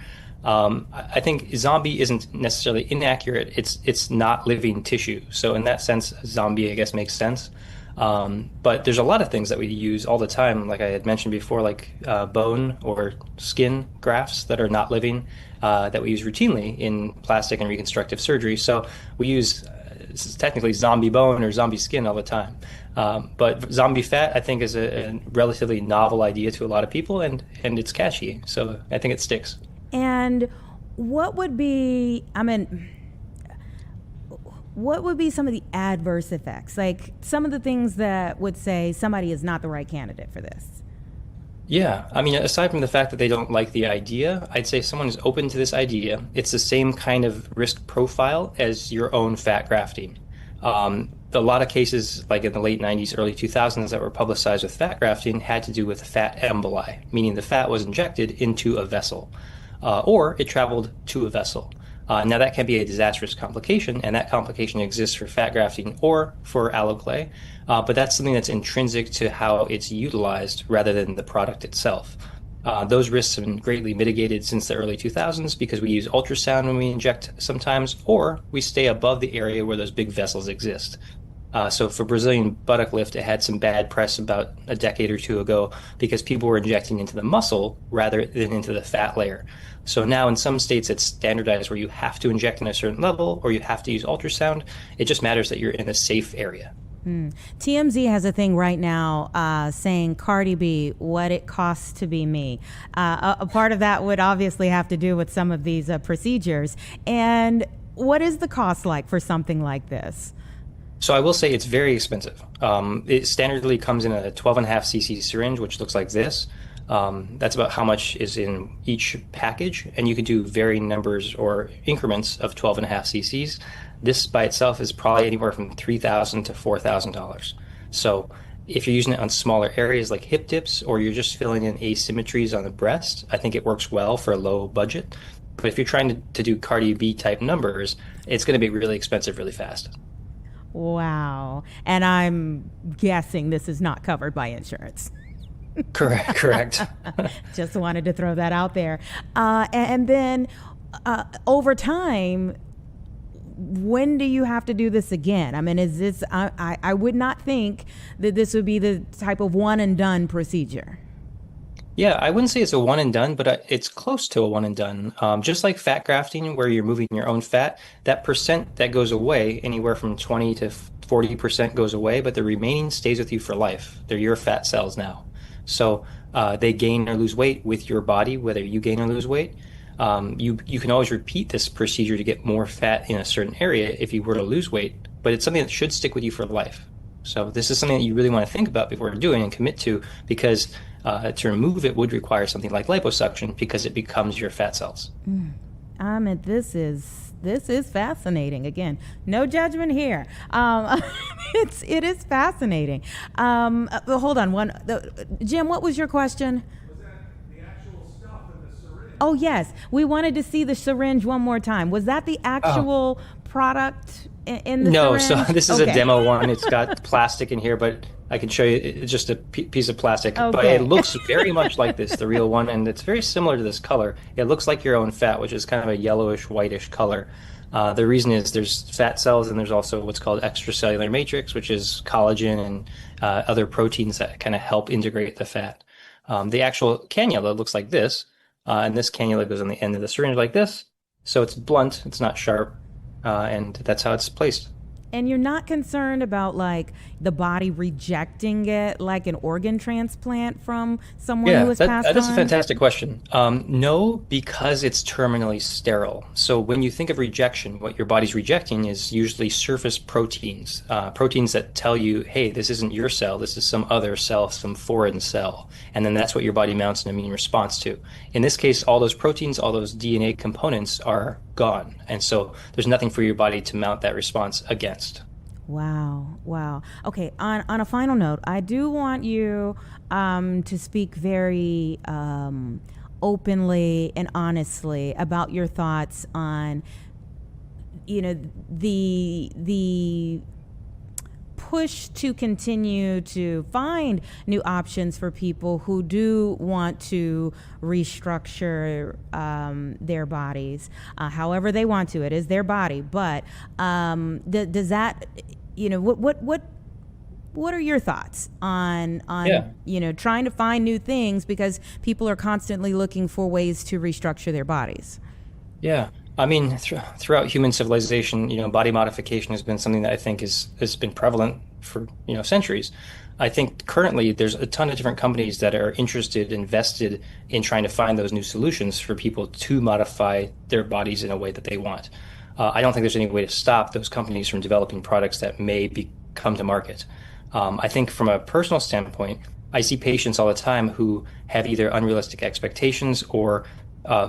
I think zombie isn't necessarily inaccurate. It's not living tissue. So in that sense, zombie, I guess, makes sense. But there's a lot of things that we use all the time, like I had mentioned before, like bone or skin grafts that are not living, that we use routinely in plastic and reconstructive surgery. So we use this is technically zombie bone or zombie skin all the time. But zombie fat, I think, is a relatively novel idea to a lot of people, and it's catchy. So I think it sticks. And what would be, what would be some of the adverse effects? Like some of the things that would say somebody is not the right candidate for this? Yeah, I mean, aside from the fact that they don't like the idea, I'd say someone is open to this idea. It's the same kind of risk profile as your own fat grafting. A lot of cases, like in the late 90s, early 2000s, that were publicized with fat grafting had to do with fat emboli, meaning the fat was injected into a vessel. Or it traveled to a vessel. Now that can be a disastrous complication, and that complication exists for fat grafting or for alloclay, but that's something that's intrinsic to how it's utilized rather than the product itself. Those risks have been greatly mitigated since the early 2000s because we use ultrasound when we inject sometimes, or we stay above the area where those big vessels exist. So for Brazilian buttock lift, it had some bad press about a decade or two ago because people were injecting into the muscle rather than into the fat layer. So now in some states it's standardized where you have to inject in a certain level or you have to use ultrasound. It just matters that you're in a safe area. TMZ has a thing right now saying, Cardi B, what it costs to be me. A part of that would obviously have to do with some of these procedures. And what is the cost like for something like this? So I will say it's very expensive. It standardly comes in a 12.5 cc syringe, which looks like this. That's about how much is in each package, and you can do varying numbers or increments of 12.5 cc's. This by itself is probably anywhere from $3,000 to $4,000. So if you're using it on smaller areas like hip dips, or you're just filling in asymmetries on the breast, I think it works well for a low budget. But if you're trying to do Cardi B type numbers, it's going to be really expensive really fast. Wow. And I'm guessing this is not covered by insurance. Correct. Just wanted to throw that out there. And then over time, when do you have to do this again? I mean, is this, I would not think that this would be the type of one and done procedure. Yeah, I wouldn't say it's a one and done, but it's close to a one and done. Just like fat grafting, where you're moving your own fat, that percent that goes away, anywhere from 20 to 40% goes away, but the remaining stays with you for life. They're your fat cells now. So they gain or lose weight with your body, whether you gain or lose weight. You can always repeat this procedure to get more fat in a certain area if you were to lose weight, but it's something that should stick with you for life. So this is something that you really want to think about before doing and commit to, because to remove it would require something like liposuction because it becomes your fat cells. This is fascinating. Again, no judgment here. It is fascinating. Hold on, Jim, what was your question? Was that the actual stuff in the syringe? Oh yes, we wanted to see the syringe one more time. Was that the actual product in the No, syringe? so this is Okay. a demo one. It's got plastic in here, but I can show you. It's just a piece of plastic, but Okay. it looks very much like this, the real one, and it's very similar to this color. It looks like your own fat, which is kind of a yellowish, whitish color. The reason is there's fat cells, and there's also what's called extracellular matrix, which is collagen and other proteins that kind of help integrate the fat. The actual cannula looks like this, and this cannula goes on the end of the syringe like this. So it's blunt, it's not sharp, and that's how it's placed. And you're not concerned about like the body rejecting it like an organ transplant from someone who has passed that's a on? fantastic question. No, because it's terminally sterile. So when you think of rejection, what your body's rejecting is usually surface proteins, proteins that tell you, hey, this isn't your cell, this is some other cell, some foreign cell. And then that's what your body mounts an immune response to. In this case, all those proteins, all those DNA components are gone. And so there's nothing for your body to mount that response against. Wow. Wow. Okay. On a final note, I do want you to speak very openly and honestly about your thoughts on, you know, the push to continue to find new options for people who do want to restructure their bodies, however they want to. It is their body, but does that, you know, what are your thoughts on you know, trying to find new things because people are constantly looking for ways to restructure their bodies? Yeah. I mean, throughout human civilization, you know, body modification has been something that I think has been prevalent for, you know, centuries. I think currently there's a ton of different companies that are interested, invested in trying to find those new solutions for people to modify their bodies in a way that they want. I don't think there's any way to stop those companies from developing products that may come to market. I think from a personal standpoint, I see patients all the time who have either unrealistic expectations or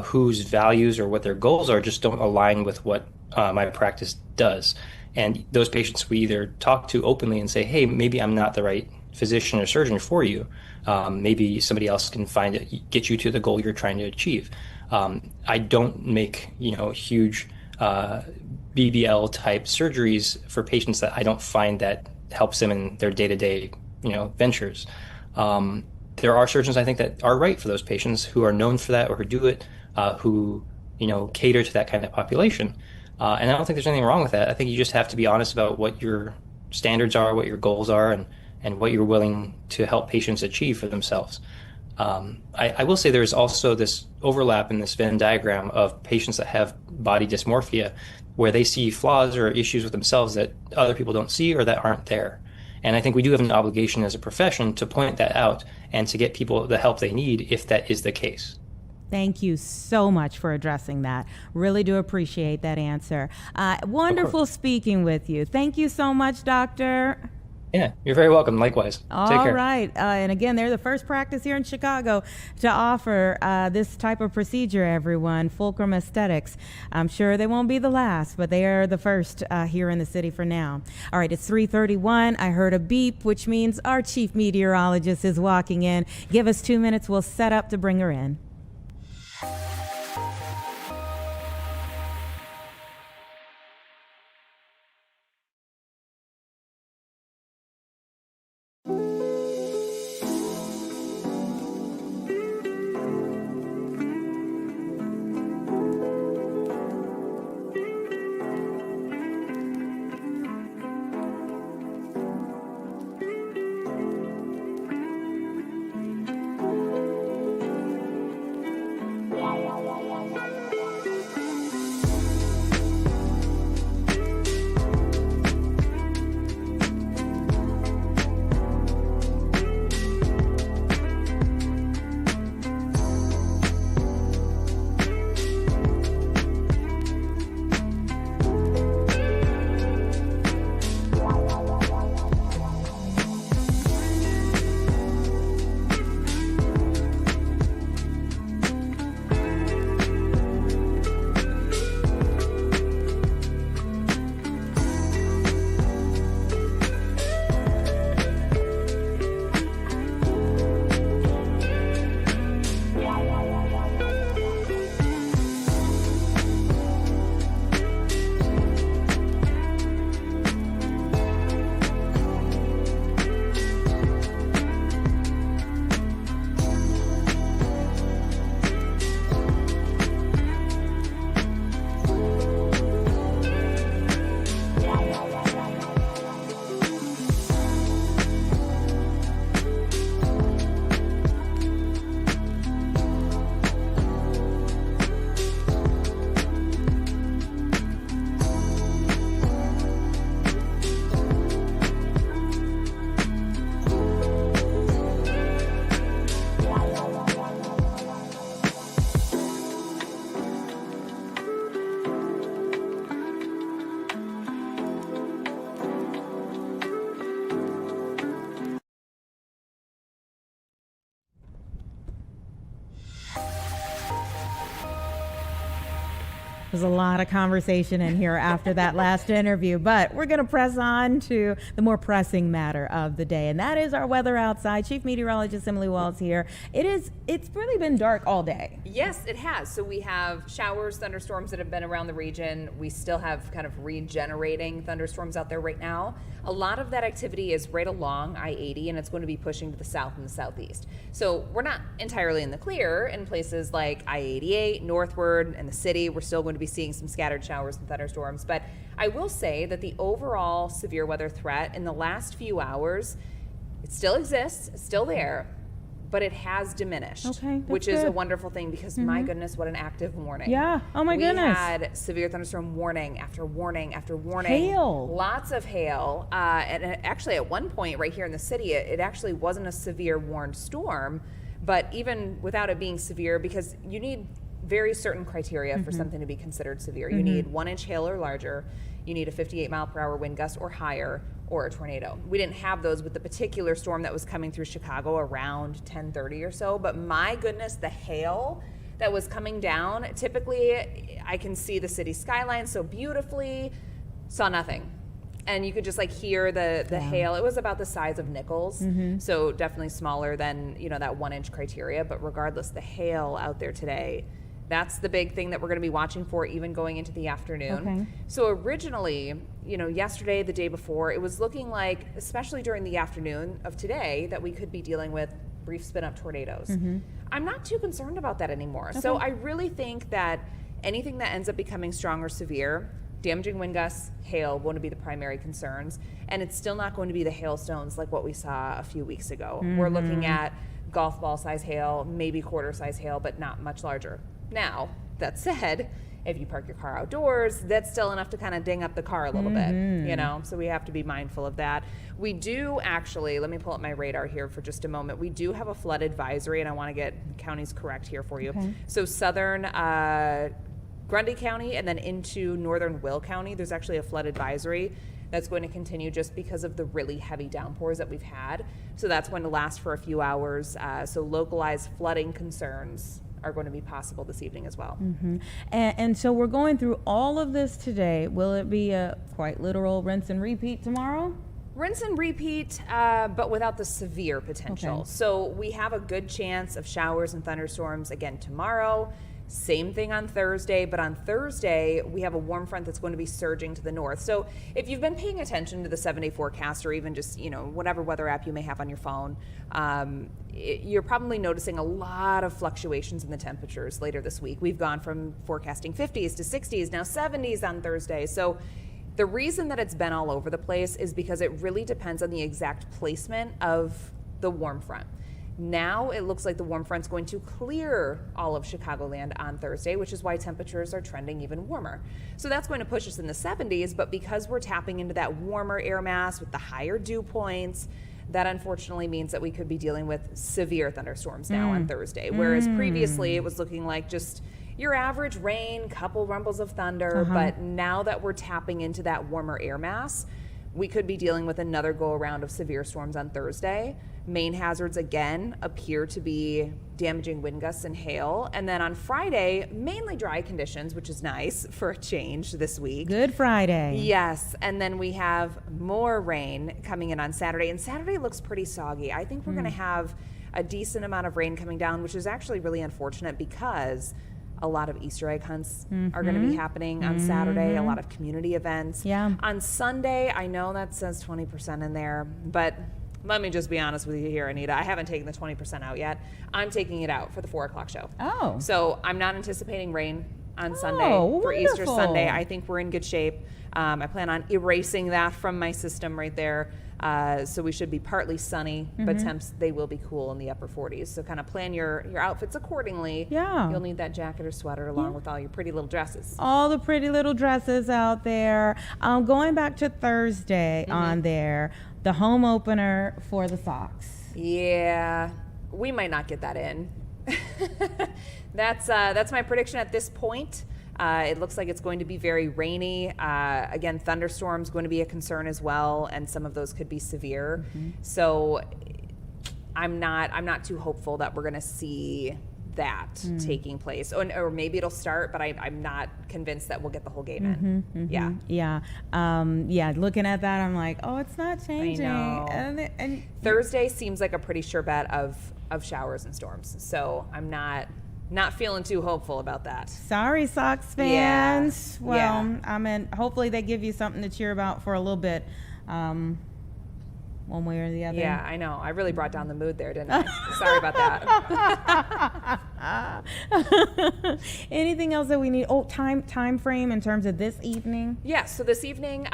whose values or what their goals are just don't align with what my practice does. And those patients we either talk to openly and say, hey, maybe I'm not the right physician or surgeon for you. Maybe somebody else can get you to the goal you're trying to achieve. I don't make, you know, huge BBL type surgeries for patients that I don't find that helps them in their day-to-day, you know, ventures. There are surgeons I think that are right for those patients who are known for that or who do it, who, you know, cater to that kind of population. And I don't think there's anything wrong with that. I think you just have to be honest about what your standards are, what your goals are, and what you're willing to help patients achieve for themselves. I will say there's also this overlap in this Venn diagram of patients that have body dysmorphia where they see flaws or issues with themselves that other people don't see or that aren't there. And I think we do have an obligation as a profession to point that out and to get people the help they need if that is the case. Thank you so much for addressing that. Really do appreciate that answer. Wonderful speaking with you. Thank you so much, Doctor. Yeah, you're very welcome. Likewise. Take care. All right. And again, they're the first practice here in Chicago to offer this type of procedure, everyone, Fulcrum Aesthetics. I'm sure they won't be the last, but they are the first here in the city for now. All right, it's 3:31. I heard a beep, which means our chief meteorologist is walking in. Give us 2 minutes. We'll set up to bring her in. There's a lot of conversation in here after that last interview, but we're going to press on to the more pressing matter of the day, and that is our weather outside. Chief Meteorologist Emily Walls here. It's really been dark all day. Yes, it has. So we have showers, thunderstorms that have been around the region. We still have kind of regenerating thunderstorms out there right now. A lot of that activity is right along I-80, and it's going to be pushing to the south and the southeast. So we're not entirely in the clear in places like I-88, northward, and the city. We're still going to be seeing some scattered showers and thunderstorms. But I will say that the overall severe weather threat in the last few hours, it still exists, it's still there, but it has diminished, which is a wonderful thing because my goodness, what an active warning. Yeah. Oh my goodness. We had severe thunderstorm warning after warning after warning. Hail. Lots of hail. And actually at one point right here in the city, it actually wasn't a severe warned storm, but even without it being severe, because you need very certain criteria for something to be considered severe. You need 1 inch hail or larger. You need a 58-mile-per-hour wind gust or higher, or a tornado. We didn't have those with the particular storm that was coming through Chicago around 10:30 or so, but my goodness, the hail that was coming down, typically I can see the city skyline so beautifully, saw nothing. And you could just like hear the hail. It was about the size of nickels, so definitely smaller than, you know, that 1 inch criteria, but regardless, the hail out there today, that's the big thing that we're going to be watching for even going into the afternoon. So originally, you know, yesterday, the day before, it was looking like, especially during the afternoon of today, that we could be dealing with brief spin-up tornadoes. I'm not too concerned about that anymore. So I really think that anything that ends up becoming strong or severe, damaging wind gusts, hail, going to be the primary concerns. And it's still not going to be the hailstones like what we saw a few weeks ago. We're looking at golf ball size hail, maybe quarter size hail, but not much larger. Now, that said, if you park your car outdoors, that's still enough to kind of ding up the car a little bit, you know, so we have to be mindful of that. We do actually, let me pull up my radar here for just a moment. We do have a flood advisory, and I want to get counties correct here for you. So southern Grundy County and then into northern Will County, there's actually a flood advisory that's going to continue just because of the really heavy downpours that we've had. So that's going to last for a few hours. So localized flooding concerns are going to be possible this evening as well. And so we're going through all of this today. Will it be a quite literal rinse and repeat tomorrow? Rinse and repeat, but without the severe potential. So we have a good chance of showers and thunderstorms again tomorrow. Same thing on Thursday, but on Thursday, we have a warm front that's going to be surging to the north. So if you've been paying attention to the 7-day forecast, or even just, you know, whatever weather app you may have on your phone, you're probably noticing a lot of fluctuations in the temperatures later this week. We've gone from forecasting 50s to 60s, now 70s on Thursday. So the reason that it's been all over the place is because it really depends on the exact placement of the warm front. Now it looks like the warm front's going to clear all of Chicagoland on Thursday, which is why temperatures are trending even warmer. So that's going to push us in the 70s, but because we're tapping into that warmer air mass with the higher dew points, that unfortunately means that we could be dealing with severe thunderstorms now on Thursday, whereas previously it was looking like just your average rain, couple rumbles of thunder, but now that we're tapping into that warmer air mass, we could be dealing with another go-around of severe storms on Thursday. Main hazards, again, appear to be damaging wind gusts and hail. And then on Friday, mainly dry conditions, which is nice for a change this week. Good Friday. Yes. And then we have more rain coming in on Saturday. And Saturday looks pretty soggy. I think we're going to have a decent amount of rain coming down, which is actually really unfortunate because a lot of Easter egg hunts are going to be happening on Saturday, a lot of community events. On Sunday, I know that says 20% in there, but let me just be honest with you here, Anita. I haven't taken the 20% out yet. I'm taking it out for the 4 o'clock show. So I'm not anticipating rain on Sunday for Easter Sunday. I think we're in good shape. I plan on erasing that from my system right there. So we should be partly sunny, but temps, they will be cool in the upper 40s. So kind of plan your outfits accordingly. You'll need that jacket or sweater along with all your pretty little dresses. All the pretty little dresses out there. Going back to Thursday on there, the home opener for the Sox. Yeah, we might not get that in. That's my prediction at this point. It looks like it's going to be very rainy. Again, thunderstorms going to be a concern as well, and some of those could be severe. So I'm not too hopeful that we're going to see that taking place. Or maybe it'll start, but I'm not convinced that we'll get the whole game in. Yeah. Looking at that, I'm like, oh, it's not changing. I know. And Thursday seems like a pretty sure bet of showers and storms. So I'm not feeling too hopeful about that. Sorry, Sox fans. Yeah. Well, Yeah. I mean, hopefully they give you something to cheer about for a little bit, one way or the other. Yeah, I know. I really brought down the mood there, didn't I? Sorry about that. Anything else that we need? Oh, time frame in terms of this evening? Yeah, so this evening,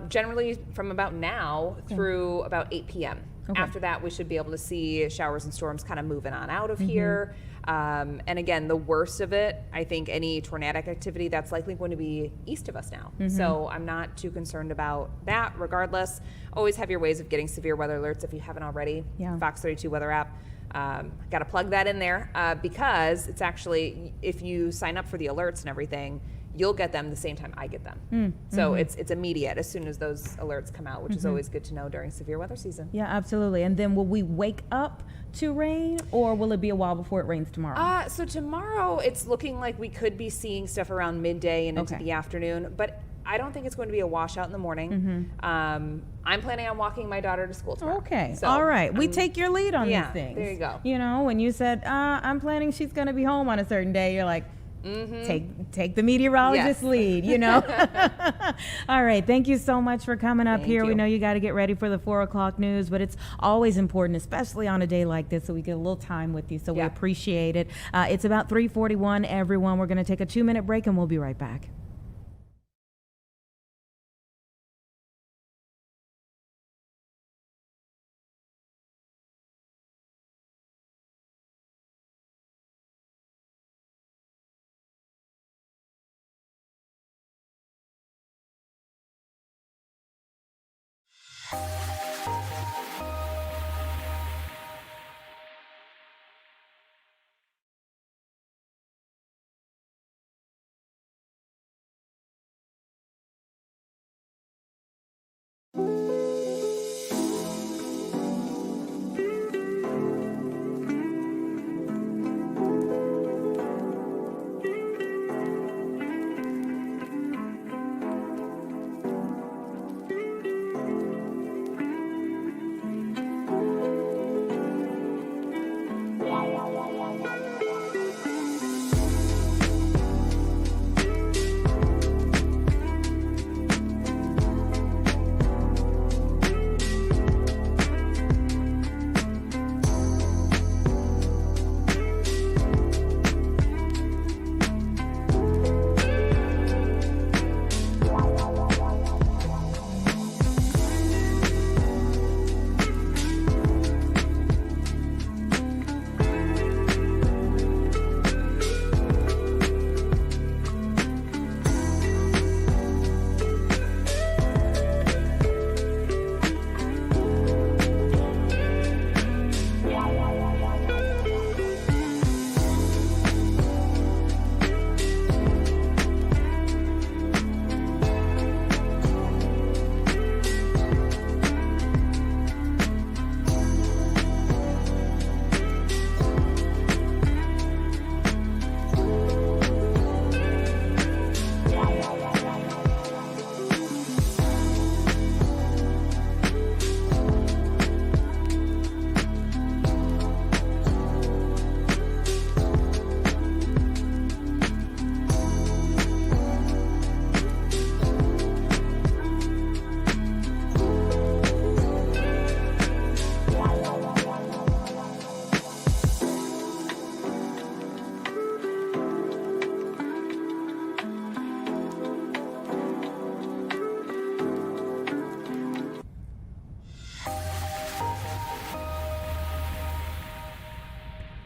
generally from about now through about 8 p.m. Okay. After that, we should be able to see showers and storms kind of moving on out of here. And again, the worst of it, I think any tornadic activity, that's likely going to be east of us now. So I'm not too concerned about that. Regardless, always have your ways of getting severe weather alerts if you haven't already. Yeah. Fox 32 weather app. Got to plug that in there because it's actually, if you sign up for the alerts and everything, you'll get them the same time I get them. So it's immediate as soon as those alerts come out, which is always good to know during severe weather season. Yeah, absolutely. And then will we wake up to rain, or will it be a while before it rains tomorrow? So tomorrow it's looking like we could be seeing stuff around midday and into the afternoon, but I don't think it's going to be a washout in the morning. I'm planning on walking my daughter to school tomorrow. Okay. So, all right. We take your lead on yeah, these things. there you go. You know, when you said, I'm planning she's going to be home on a certain day, you're like, take the meteorologist's lead, you know. All right. Thank you so much for coming up here. We know you got to get ready for the 4 o'clock news, but it's always important, especially on a day like this, so we get a little time with you. So we appreciate it. It's about 3:41, everyone. We're going to take a 2-minute break and we'll be right back.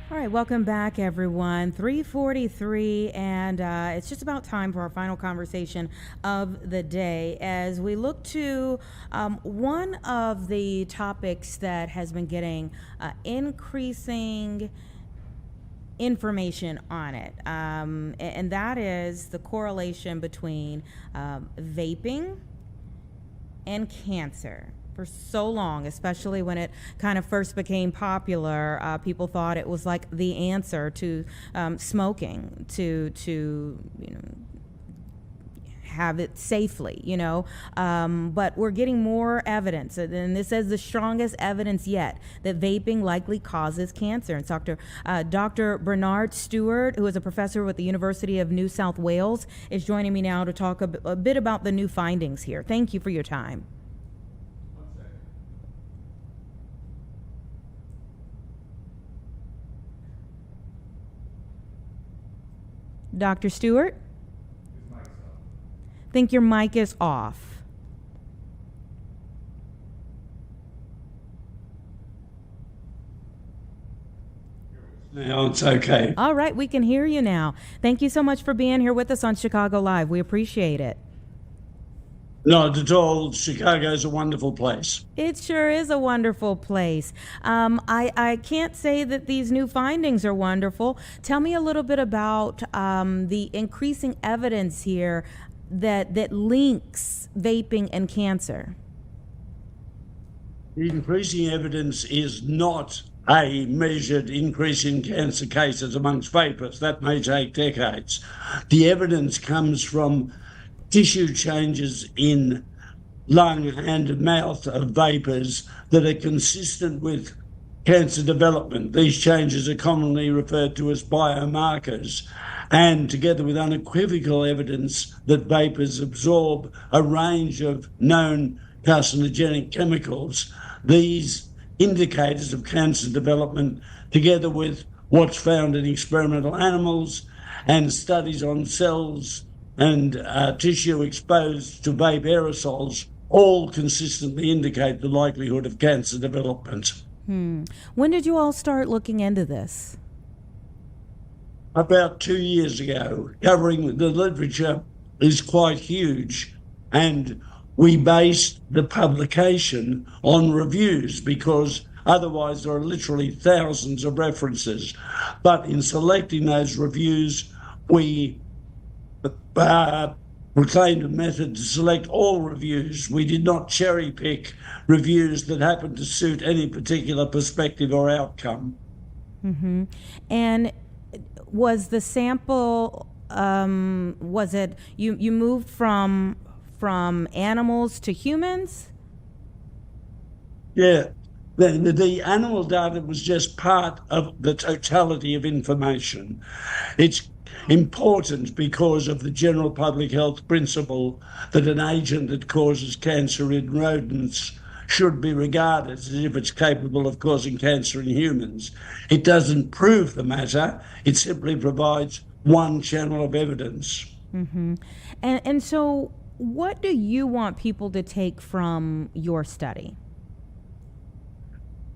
All right, welcome back, everyone. 3:43, and it's just about time for our final conversation of the day as we look to one of the topics that has been getting increasing information on it, and that is the correlation between vaping and cancer. for so long, especially when it kind of first became popular. People thought it was like the answer to smoking, to have it safely, but we're getting more evidence, and this is the strongest evidence yet that vaping likely causes cancer. And Dr. Bernard Stewart, who is a professor with the University of New South Wales, is joining me now to talk a bit about the new findings here. Thank you for your time. Dr. Stewart? I think your mic is off. Now it's okay. All right, we can hear you now. Thank you so much for being here with us on Chicago Live. We appreciate it. Not at all. Chicago's a wonderful place. It sure is a wonderful place. I can't say that these new findings are wonderful. Tell me a little bit about the increasing evidence here that links vaping and cancer. The increasing evidence is not a measured increase in cancer cases amongst vapers. That may take decades. The evidence comes from tissue changes in lung and mouth of vapers that are consistent with cancer development. These changes are commonly referred to as biomarkers, and together with unequivocal evidence that vapers absorb a range of known carcinogenic chemicals, these indicators of cancer development, together with what's found in experimental animals and studies on cells and tissue exposed to vape aerosols, all consistently indicate the likelihood of cancer development. When did you all start looking into this? About 2 years ago. Covering the literature is quite huge, and we based the publication on reviews because otherwise there are literally thousands of references. But in selecting those reviews, we proclaimed a method to select all reviews. We did not cherry pick reviews that happened to suit any particular perspective or outcome. Mm-hmm. And was the sample, was it, you moved from animals to humans? Yeah. The animal data was just part of the totality of information. It's important because of the general public health principle that an agent that causes cancer in rodents should be regarded as if it's capable of causing cancer in humans. It doesn't prove the matter. It simply provides one channel of evidence. Mm-hmm. And so what do you want people to take from your study?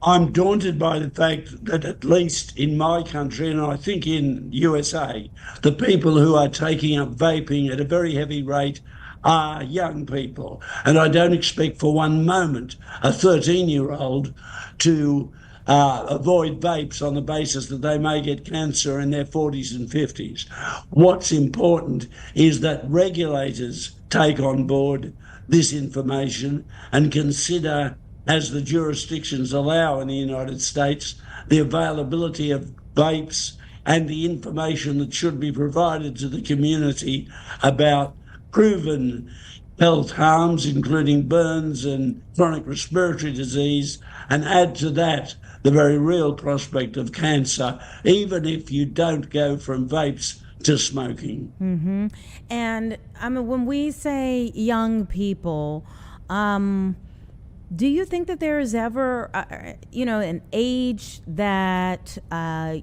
I'm daunted by the fact that at least in my country, and I think in USA, the people who are taking up vaping at a very heavy rate are young people. And I don't expect for one moment a 13-year-old to avoid vapes on the basis that they may get cancer in their 40s and 50s. What's important is that regulators take on board this information and consider, as the jurisdictions allow in the United States, the availability of vapes and the information that should be provided to the community about proven health harms, including burns and chronic respiratory disease, and add to that the very real prospect of cancer, even if you don't go from vapes to smoking. Mm-hmm. And I mean, when we say young people, do you think that there is ever, an age that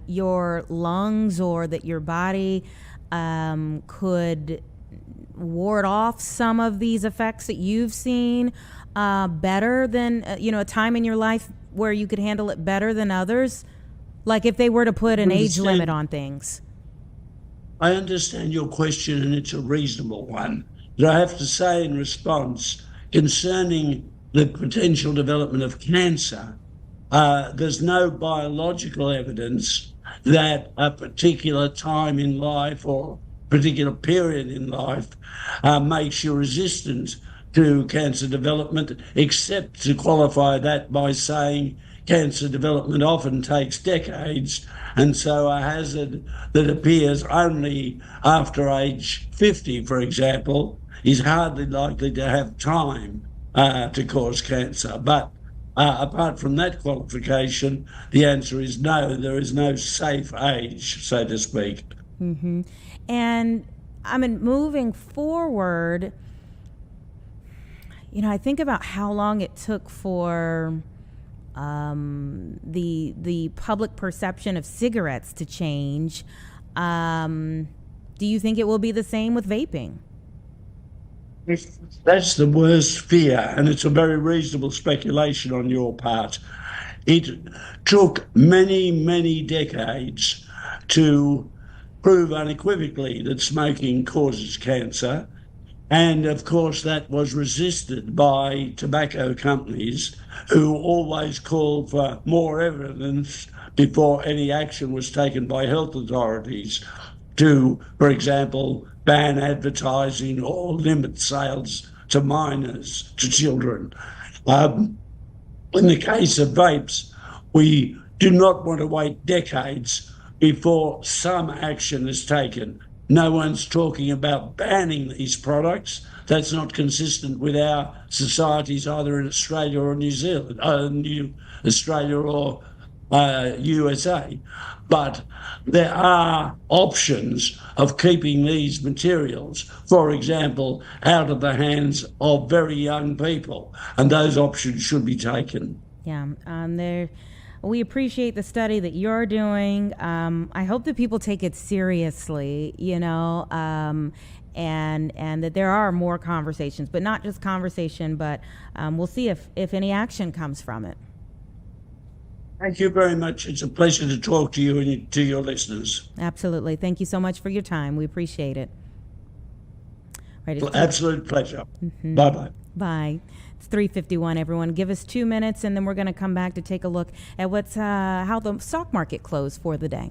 your lungs or that your body could ward off some of these effects that you've seen better than, a time in your life where you could handle it better than others? Like if they were to put an age limit on things. I understand your question, and it's a reasonable one. But I have to say in response, concerning the potential development of cancer, there's no biological evidence that a particular time in life or particular period in life makes you resistant to cancer development, except to qualify that by saying cancer development often takes decades, and so a hazard that appears only after age 50, for example, is hardly likely to have time to cause cancer. But apart from that qualification, the answer is no, there is no safe age, so to speak. Mm-hmm. And I mean, moving forward, you know, I think about how long it took for the public perception of cigarettes to change. Do you think it will be the same with vaping? That's the worst fear, and it's a very reasonable speculation on your part. It took many, many decades to prove unequivocally that smoking causes cancer. And of course, that was resisted by tobacco companies who always called for more evidence before any action was taken by health authorities to, for example, ban advertising or limit sales to minors, to children. In the case of vapes, we do not want to wait decades before some action is taken. No one's talking about banning these products. That's not consistent with our societies either in Australia or New Zealand, Australia or USA. But there are options of keeping these materials, for example, out of the hands of very young people, and those options should be taken. Yeah, we appreciate the study that you're doing. I hope that people take it seriously, you know, and that there are more conversations, but not just conversation, but we'll see if any action comes from it. Thank you very much. It's a pleasure to talk to you and to your listeners. Absolutely. Thank you so much for your time. We appreciate it. Right, absolute pleasure. Mm-hmm. Bye-bye. Bye. It's 3:51, everyone. Give us 2 minutes, and then we're going to come back to take a look at how the stock market closed for the day.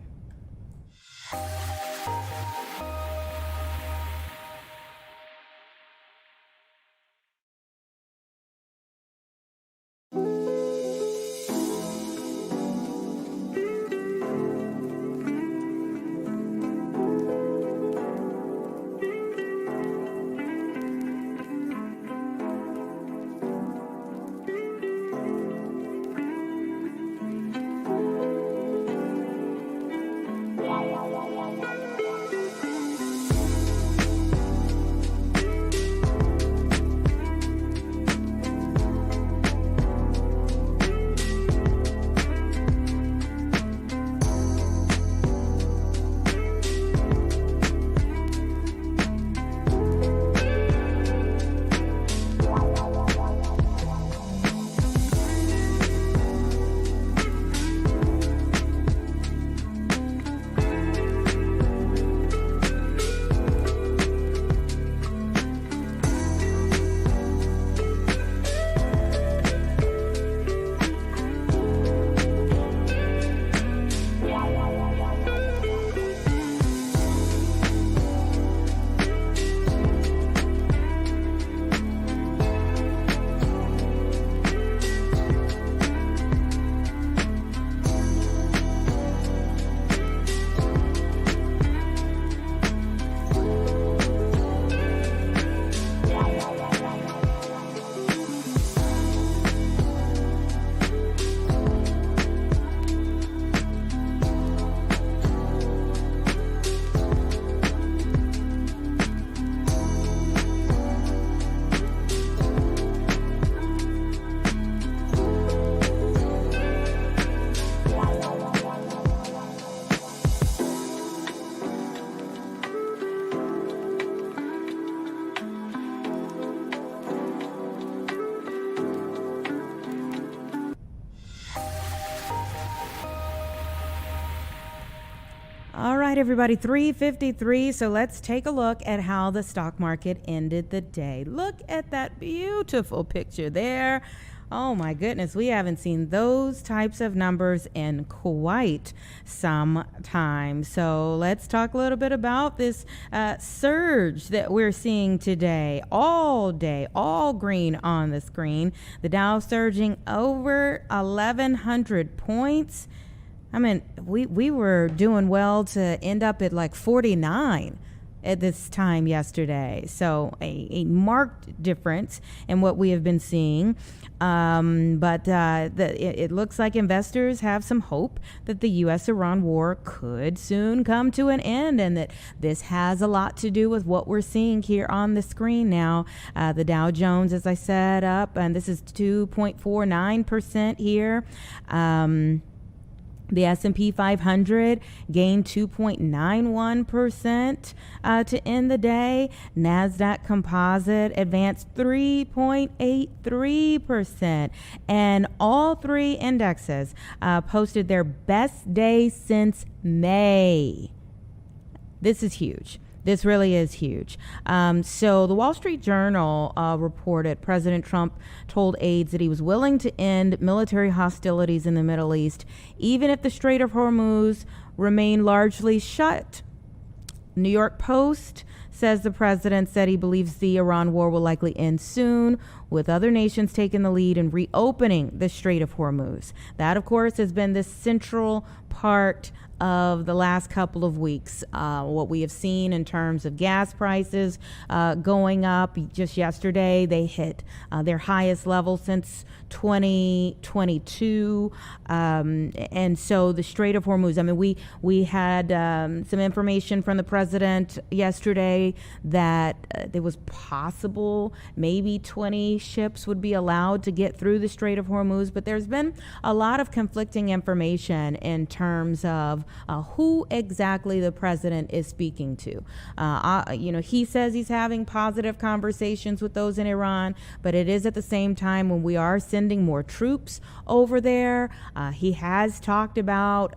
All right, everybody, 3:53. So let's take a look at how the stock market ended the day. Look at that beautiful picture there. Oh my goodness, we haven't seen those types of numbers in quite some time. So let's talk a little bit about this surge that we're seeing today. All day, all green on the screen. The Dow surging over 1,100 points. I mean, we were doing well to end up at like 49 at this time yesterday. So a marked difference in what we have been seeing. But it looks like investors have some hope that the U.S.-Iran war could soon come to an end, and that this has a lot to do with what we're seeing here on the screen now. The Dow Jones, as I said, up, and this is 2.49% here. The S&P 500 gained 2.91% to end the day. NASDAQ Composite advanced 3.83%. And all three indexes posted their best day since May. This is huge. This really is huge. So the Wall Street Journal reported President Trump told aides that he was willing to end military hostilities in the Middle East, even if the Strait of Hormuz remained largely shut. New York Post says the president said he believes the Iran war will likely end soon, with other nations taking the lead in reopening the Strait of Hormuz. That, of course, has been the central part of the last couple of weeks. What we have seen in terms of gas prices going up. Just yesterday, they hit their highest level since 2022. And so the Strait of Hormuz, I mean, we had some information from the president yesterday that it was possible maybe 20 ships would be allowed to get through the Strait of Hormuz, but there's been a lot of conflicting information in terms of who exactly the president is speaking to. He says he's having positive conversations with those in Iran, but it is at the same time when we are sending more troops over there. He has talked about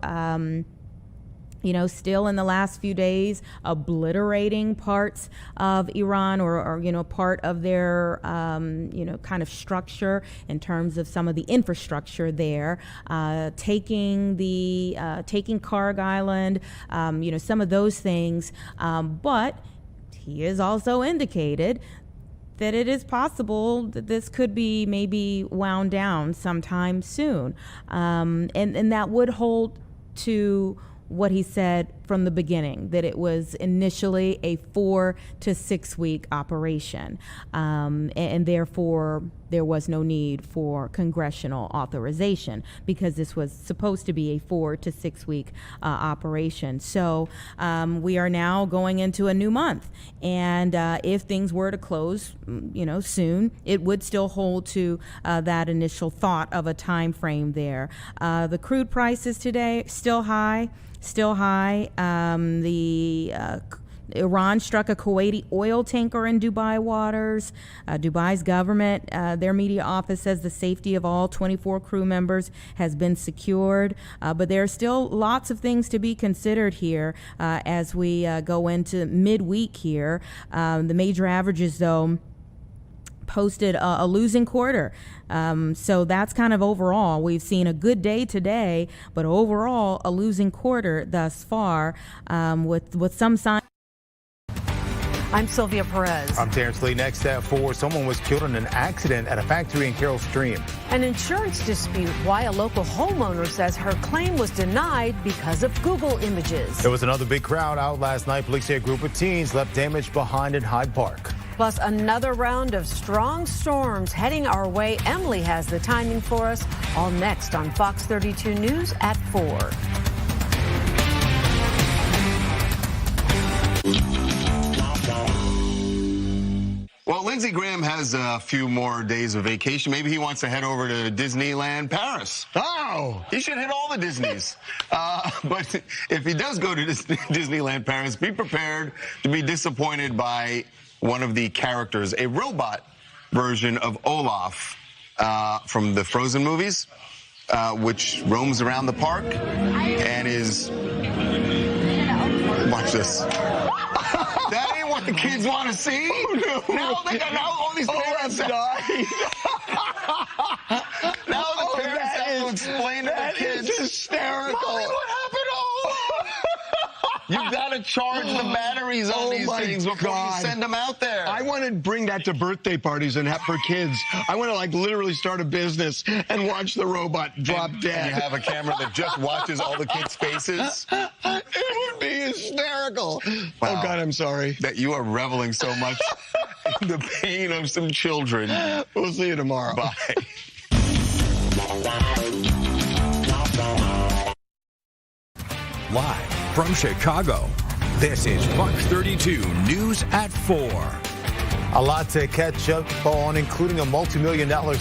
still in the last few days, obliterating parts of Iran or part of their, kind of structure in terms of some of the infrastructure there, taking Karg Island, some of those things. But he has also indicated that it is possible that this could be maybe wound down sometime soon. And that would hold to what he said from the beginning, that it was initially a 4 to 6 week operation, and therefore there was no need for congressional authorization because this was supposed to be a 4 to 6 week operation. So we are now going into a new month, and if things were to close, soon, it would still hold to that initial thought of a time frame there. The crude prices today still high. Iran struck a Kuwaiti oil tanker in Dubai waters. Dubai's government, their media office says the safety of all 24 crew members has been secured. But there are still lots of things to be considered here as we go into midweek here. The major averages, though, posted a losing quarter. So that's kind of overall. We've seen a good day today, but overall a losing quarter thus far, with some signs. I'm Sylvia Perez. I'm Terrence Lee. Next at 4, someone was killed in an accident at a factory in Carroll Stream. An insurance dispute. Why a local homeowner says her claim was denied because of Google images. There was another big crowd out last night. Police say a group of teens left damage behind in Hyde Park. Plus another round of strong storms heading our way. Emily has the timing for us. All next on Fox 32 News at 4. Well, Lindsey Graham has a few more days of vacation. Maybe he wants to head over to Disneyland Paris. Oh! He should hit all the Disneys. But if he does go to Disneyland Paris, be prepared to be disappointed by one of the characters, a robot version of Olaf from the Frozen movies, which roams around the park and is... Watch this. That ain't what the kids want to see. Oh, no. Now they got all these parents. hysterical. Mommy, what happened? You gotta charge the batteries on these things before you send them out there. I want to bring that to birthday parties and have for kids. I want to like literally start a business and watch the robot drop dead. And you have a camera that just watches all the kids' faces. It would be hysterical. Wow. Oh God, I'm sorry that you are reveling so much in the pain of some children. We'll see you tomorrow. Bye. Live from Chicago, this is Fox 32 News at 4. A lot to catch up on, including a multi-million-dollar